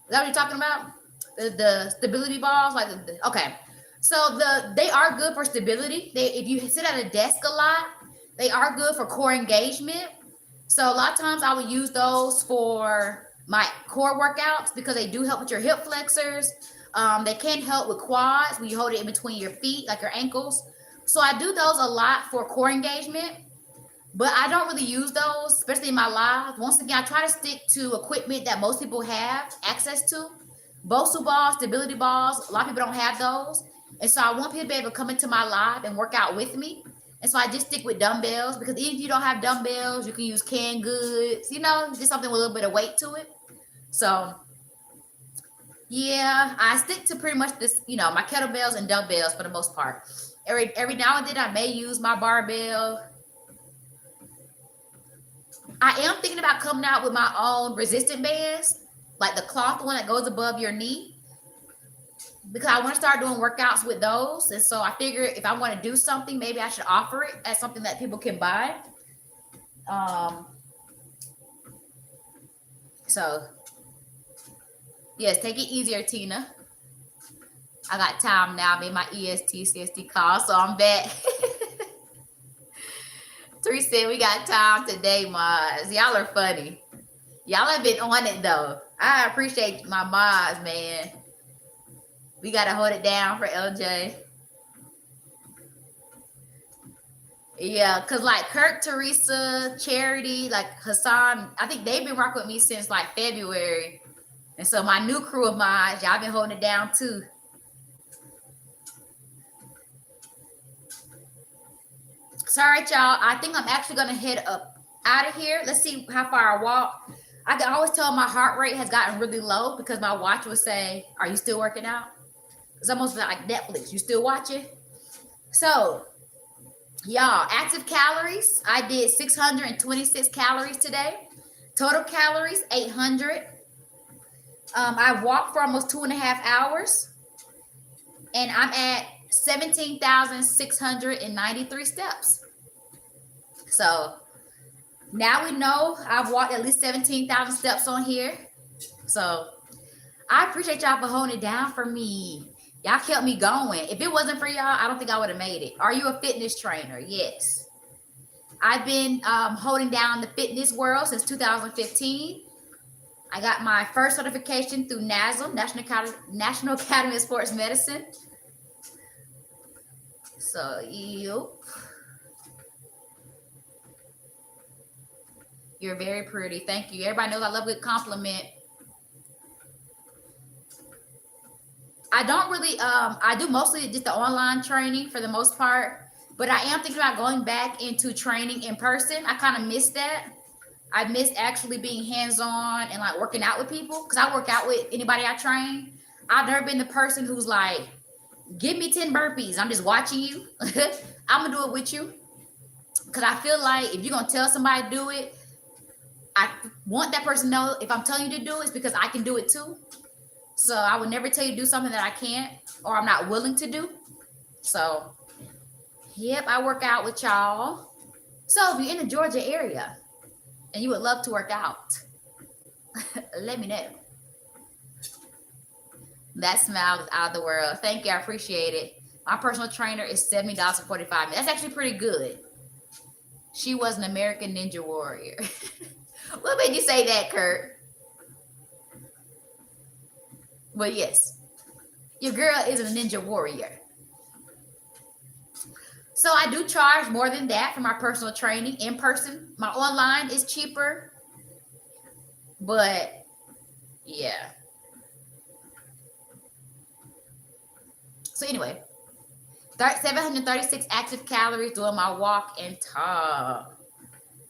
Is that what you're talking about? The stability balls, like okay. So they are good for stability. If you sit at a desk a lot, they are good for core engagement. So a lot of times I would use those for my core workouts because they do help with your hip flexors. They can help with quads when you hold it in between your feet, like your ankles. So I do those a lot for core engagement, but I don't really use those, especially in my live. Once again, I try to stick to equipment that most people have access to. Bosu balls, stability balls, a lot of people don't have those. And so I want people to be able to come into my live and work out with me. And so I just stick with dumbbells because even if you don't have dumbbells, you can use canned goods, you know, just something with a little bit of weight to it. So yeah, I stick to pretty much this, you know, my kettlebells and dumbbells for the most part. Every now and then I may use my barbell. I am thinking about coming out with my own resistant bands, like the cloth one that goes above your knee, because I want to start doing workouts with those. And so I figure if I want to do something, maybe I should offer it as something that people can buy. So yes, take it easier, Tina. I got time now. I made my EST, CST call, so I'm back. 3 said we got time today, mods. Y'all are funny. Y'all have been on it though. I appreciate my mods, man. We gotta hold it down for LJ. Yeah, cause like Kirk, Teresa, Charity, like Hassan, I think they've been rocking with me since like February. And so my new crew of mine, y'all been holding it down too. So, all right, y'all. I think I'm actually gonna head up out of here. Let's see how far I walk. I can always tell my heart rate has gotten really low because my watch would say, "Are you still working out?" It's almost like Netflix. You still watching? So, y'all, active calories. I did 626 calories today. Total calories 800. I walked for almost 2.5 hours, and I'm at 17,693 steps. So now we know I've walked at least 17,000 steps on here. So I appreciate y'all for holding it down for me. Y'all kept me going. If it wasn't for y'all, I don't think I would have made it. Are you a fitness trainer? Yes. I've been holding down the fitness world since 2015. I got my first certification through NASM, National Academy of Sports Medicine. So, yep. You're very pretty. Thank you. Everybody knows I love a good compliment. I don't really, I do mostly just the online training for the most part, but I am thinking about going back into training in person. I kind of missed that. I missed actually being hands-on and like working out with people because I work out with anybody I train. I've never been the person who's like, give me 10 burpees. I'm just watching you. I'm gonna do it with you. Because I feel like if you're gonna tell somebody to do it, I want that person to know if I'm telling you to do it, it's because I can do it too. So I would never tell you to do something that I can't or I'm not willing to do. So, yep, I work out with y'all. So if you're in the Georgia area and you would love to work out, let me know. That smile is out of the world. Thank you. I appreciate it. My personal trainer is $70.45. That's actually pretty good. She was an American Ninja Warrior. What made you say that, Kurt? Well, yes. Your girl is a Ninja Warrior. So I do charge more than that for my personal training in person. My online is cheaper. But, yeah. So anyway, 736 active calories doing my walk and talk.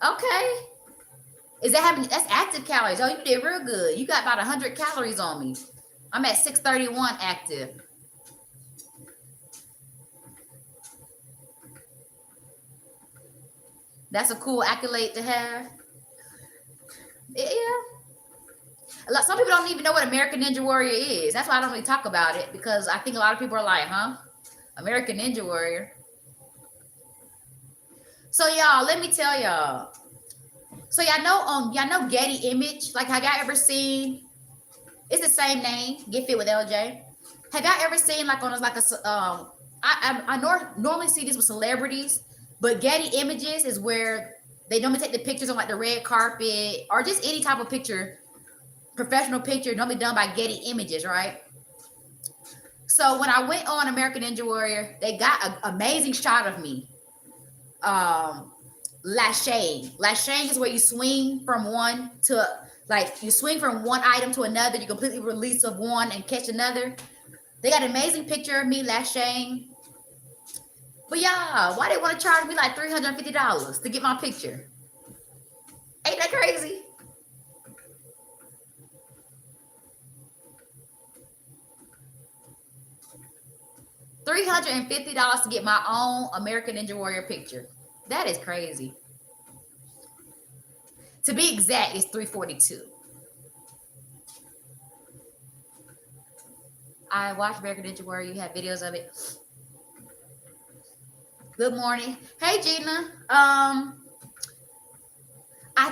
Okay. Is that having, that's active calories. Oh, you did real good. You got about 100 calories on me. I'm at 631 active. That's a cool accolade to have. Yeah. Some people don't even know what American Ninja Warrior is. That's why I don't really talk about it, because I think a lot of people are like, huh? American Ninja Warrior. So y'all, let me tell y'all. So y'all know Getty Image. Like, have y'all ever seen? It's the same name, Get Fit with LJ. Have y'all ever seen like on like a I normally see this with celebrities, but Getty Images is where they normally take the pictures on like the red carpet or just any type of picture, professional picture, normally done by Getty Images, right? So when I went on American Ninja Warrior, they got an amazing shot of me. Lashing. Lashing is where you swing from one to, like, you swing from one item to another. You completely release of one and catch another. They got an amazing picture of me lashing. But yeah, why they want to charge me like $350 to get my picture? Ain't that crazy? $350 to get my own American Ninja Warrior picture. That is crazy. To be exact, it's $342. I watched American Ninja Warrior. You have videos of it. Good morning. Hey, Gina. I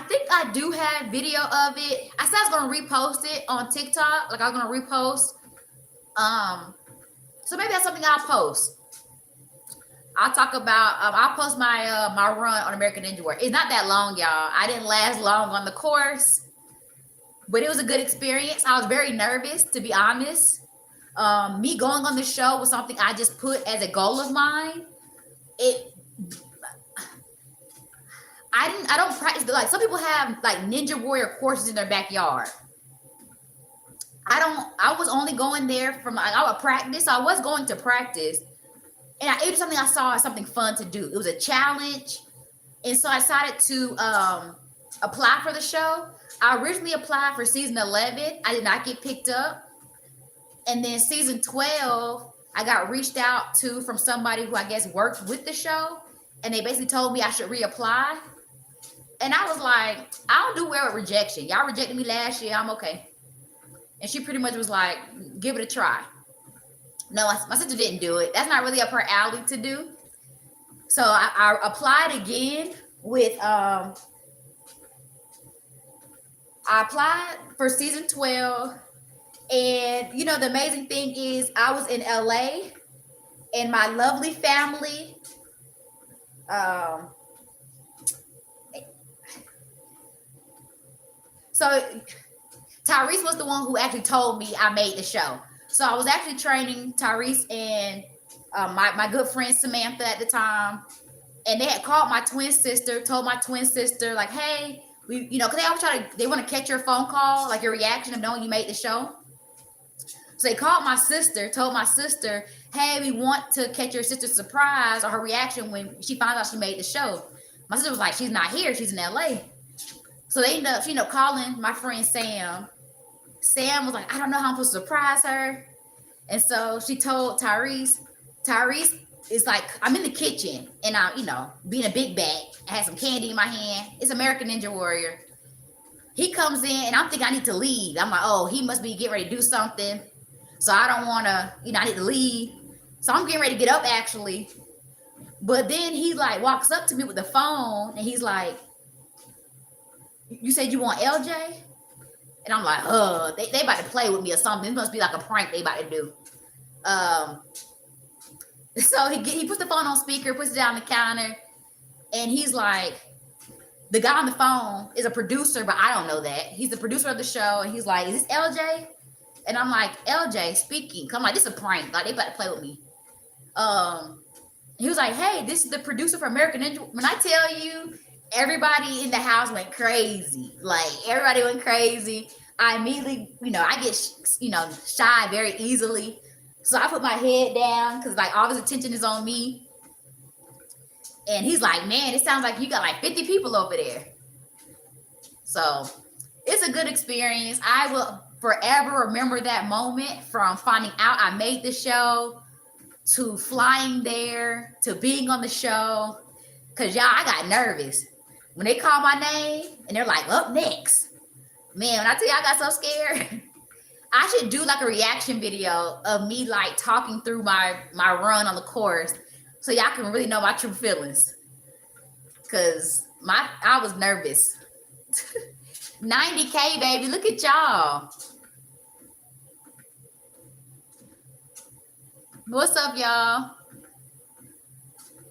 think I do have video of it. I said I was going to repost it on TikTok. Like, I was going to repost. So maybe that's something I'll post. I'll talk about, I'll post my my run on American Ninja Warrior. It's not that long, y'all. I didn't last long on the course, but it was a good experience. I was very nervous, to be honest. Me going on the show was something I just put as a goal of mine. I don't practice, like some people have like Ninja Warrior courses in their backyard. I was only going there from, like, I would practice. So I was going to practice. And it was something I saw as something fun to do. It was a challenge. And so I decided to apply for the show. I originally applied for season 11. I did not get picked up. And then season 12, I got reached out to from somebody who I guess worked with the show. And they basically told me I should reapply. And I was like, I don't do well with rejection. Y'all rejected me last year. I'm okay. And she pretty much was like, give it a try. No, my sister didn't do it. That's not really up her alley to do. So I applied again with, I applied for season 12. And you know, the amazing thing is I was in LA and my lovely family, um, so Tyrese was the one who actually told me I made the show. So I was actually training Tyrese and my good friend Samantha at the time. And they had called my twin sister, told my twin sister, like, hey, we, you know, because they always they want to catch your phone call, like your reaction of knowing you made the show. So they called my sister, told my sister, hey, we want to catch your sister's surprise or her reaction when she finds out she made the show. My sister was like, she's not here, she's in LA. So they ended up, calling my friend Sam. Sam was like, I don't know how I'm supposed to surprise her. And so she told Tyrese. Tyrese is like, I'm in the kitchen and I'm, being a big bag. I had some candy in my hand. It's American Ninja Warrior. He comes in and I'm thinking I need to leave. I'm like, oh, he must be getting ready to do something. So I don't want to, I need to leave. So I'm getting ready to get up actually. But then he like walks up to me with the phone and he's like, you said you want LJ? And I'm like, they about to play with me or something. This must be like a prank they about to do. So he puts the phone on speaker, puts it down on the counter, and he's like, the guy on the phone is a producer, but I don't know that. He's the producer of the show, and he's like, is this LJ? And I'm like, LJ speaking. I'm like, this is a prank. Like, they about to play with me. He was like, hey, this is the producer for American Ninja. When I tell you, everybody in the house went crazy. Like, everybody went crazy. I immediately, I get, shy very easily. So I put my head down because, like, all his attention is on me. And he's like, man, it sounds like you got like 50 people over there. So it's a good experience. I will forever remember that moment, from finding out I made the show to flying there to being on the show. Because, y'all, I got nervous. When they called my name and they're like, up next. Man, when I tell you I got so scared. I should do like a reaction video of me like talking through my run on the course so y'all can really know my true feelings. Cause I was nervous. 90K, baby. Look at y'all. What's up, y'all?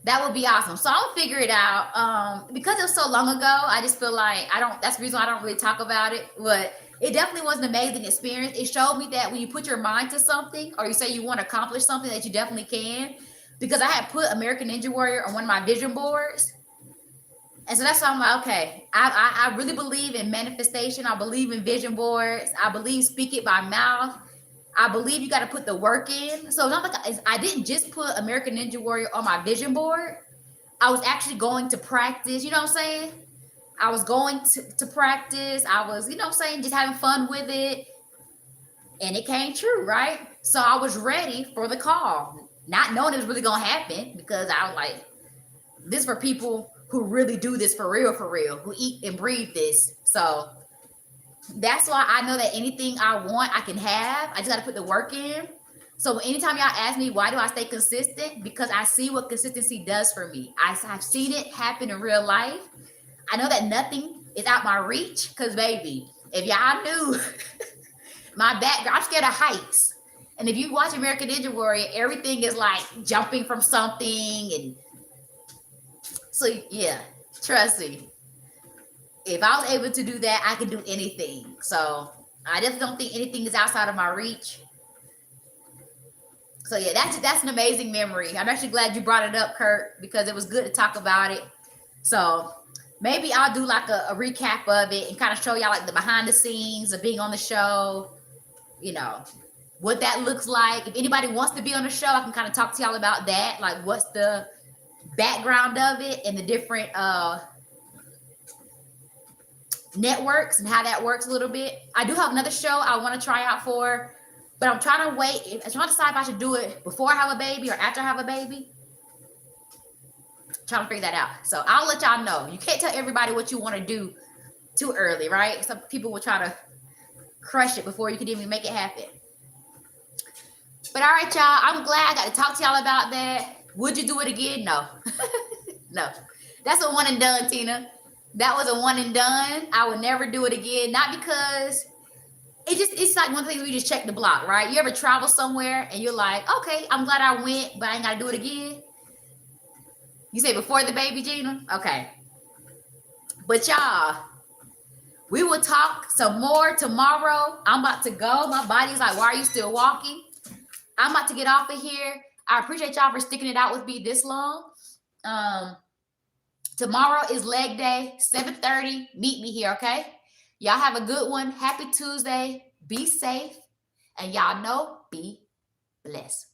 That would be awesome. So I'll figure it out. Because it was so long ago, I just feel like that's the reason why I don't really talk about it. But it definitely was an amazing experience. It showed me that when you put your mind to something, or you say you want to accomplish something, that you definitely can. Because I had put American Ninja Warrior on one of my vision boards. And so that's why I'm like, okay, I really believe in manifestation. I believe in vision boards. I believe speak it by mouth. I believe you got to put the work in. So it's not like I didn't just put American Ninja Warrior on my vision board. I was actually going to practice, you know what I'm saying? I was going to practice. I was, just having fun with it. And it came true, right? So I was ready for the call, not knowing it was really going to happen, because I was like, this is for people who really do this for real, who eat and breathe this. So that's why I know that anything I want, I can have. I just got to put the work in. So anytime y'all ask me, why do I stay consistent? Because I see what consistency does for me. I've seen it happen in real life. I know that nothing is out my reach, because, baby, if y'all knew my background, I'm scared of heights. And if you watch American Ninja Warrior, everything is like jumping from something. And so, yeah, trust me. If I was able to do that, I could do anything. So I just don't think anything is outside of my reach. So yeah, that's an amazing memory. I'm actually glad you brought it up, Kurt, because it was good to talk about it. So maybe I'll do like a recap of it and kind of show y'all like the behind the scenes of being on the show, what that looks like. If anybody wants to be on the show, I can kind of talk to y'all about that. Like, what's the background of it and the different networks and how that works a little bit. I do have another show I want to try out for, but I'm trying to wait. I'm trying to decide if I should do it before I have a baby or after I have a baby. Trying to figure that out. So I'll let y'all know. You can't tell everybody what you want to do too early, right? Some people will try to crush it before you can even make it happen. But all right, y'all. I'm glad I got to talk to y'all about that. Would you do it again? No. No. That's a one and done, Tina. That was a one and done. I would never do it again. Not because it's like one of the things we just check the block, right? You ever travel somewhere and you're like, okay, I'm glad I went, but I ain't gotta do it again. You say before the baby, Gina? Okay. But y'all, we will talk some more tomorrow. I'm about to go. My body's like, why are you still walking? I'm about to get off of here. I appreciate y'all for sticking it out with me this long. Tomorrow is leg day, 7:30. Meet me here, okay? Y'all have a good one. Happy Tuesday. Be safe. And y'all know, be blessed.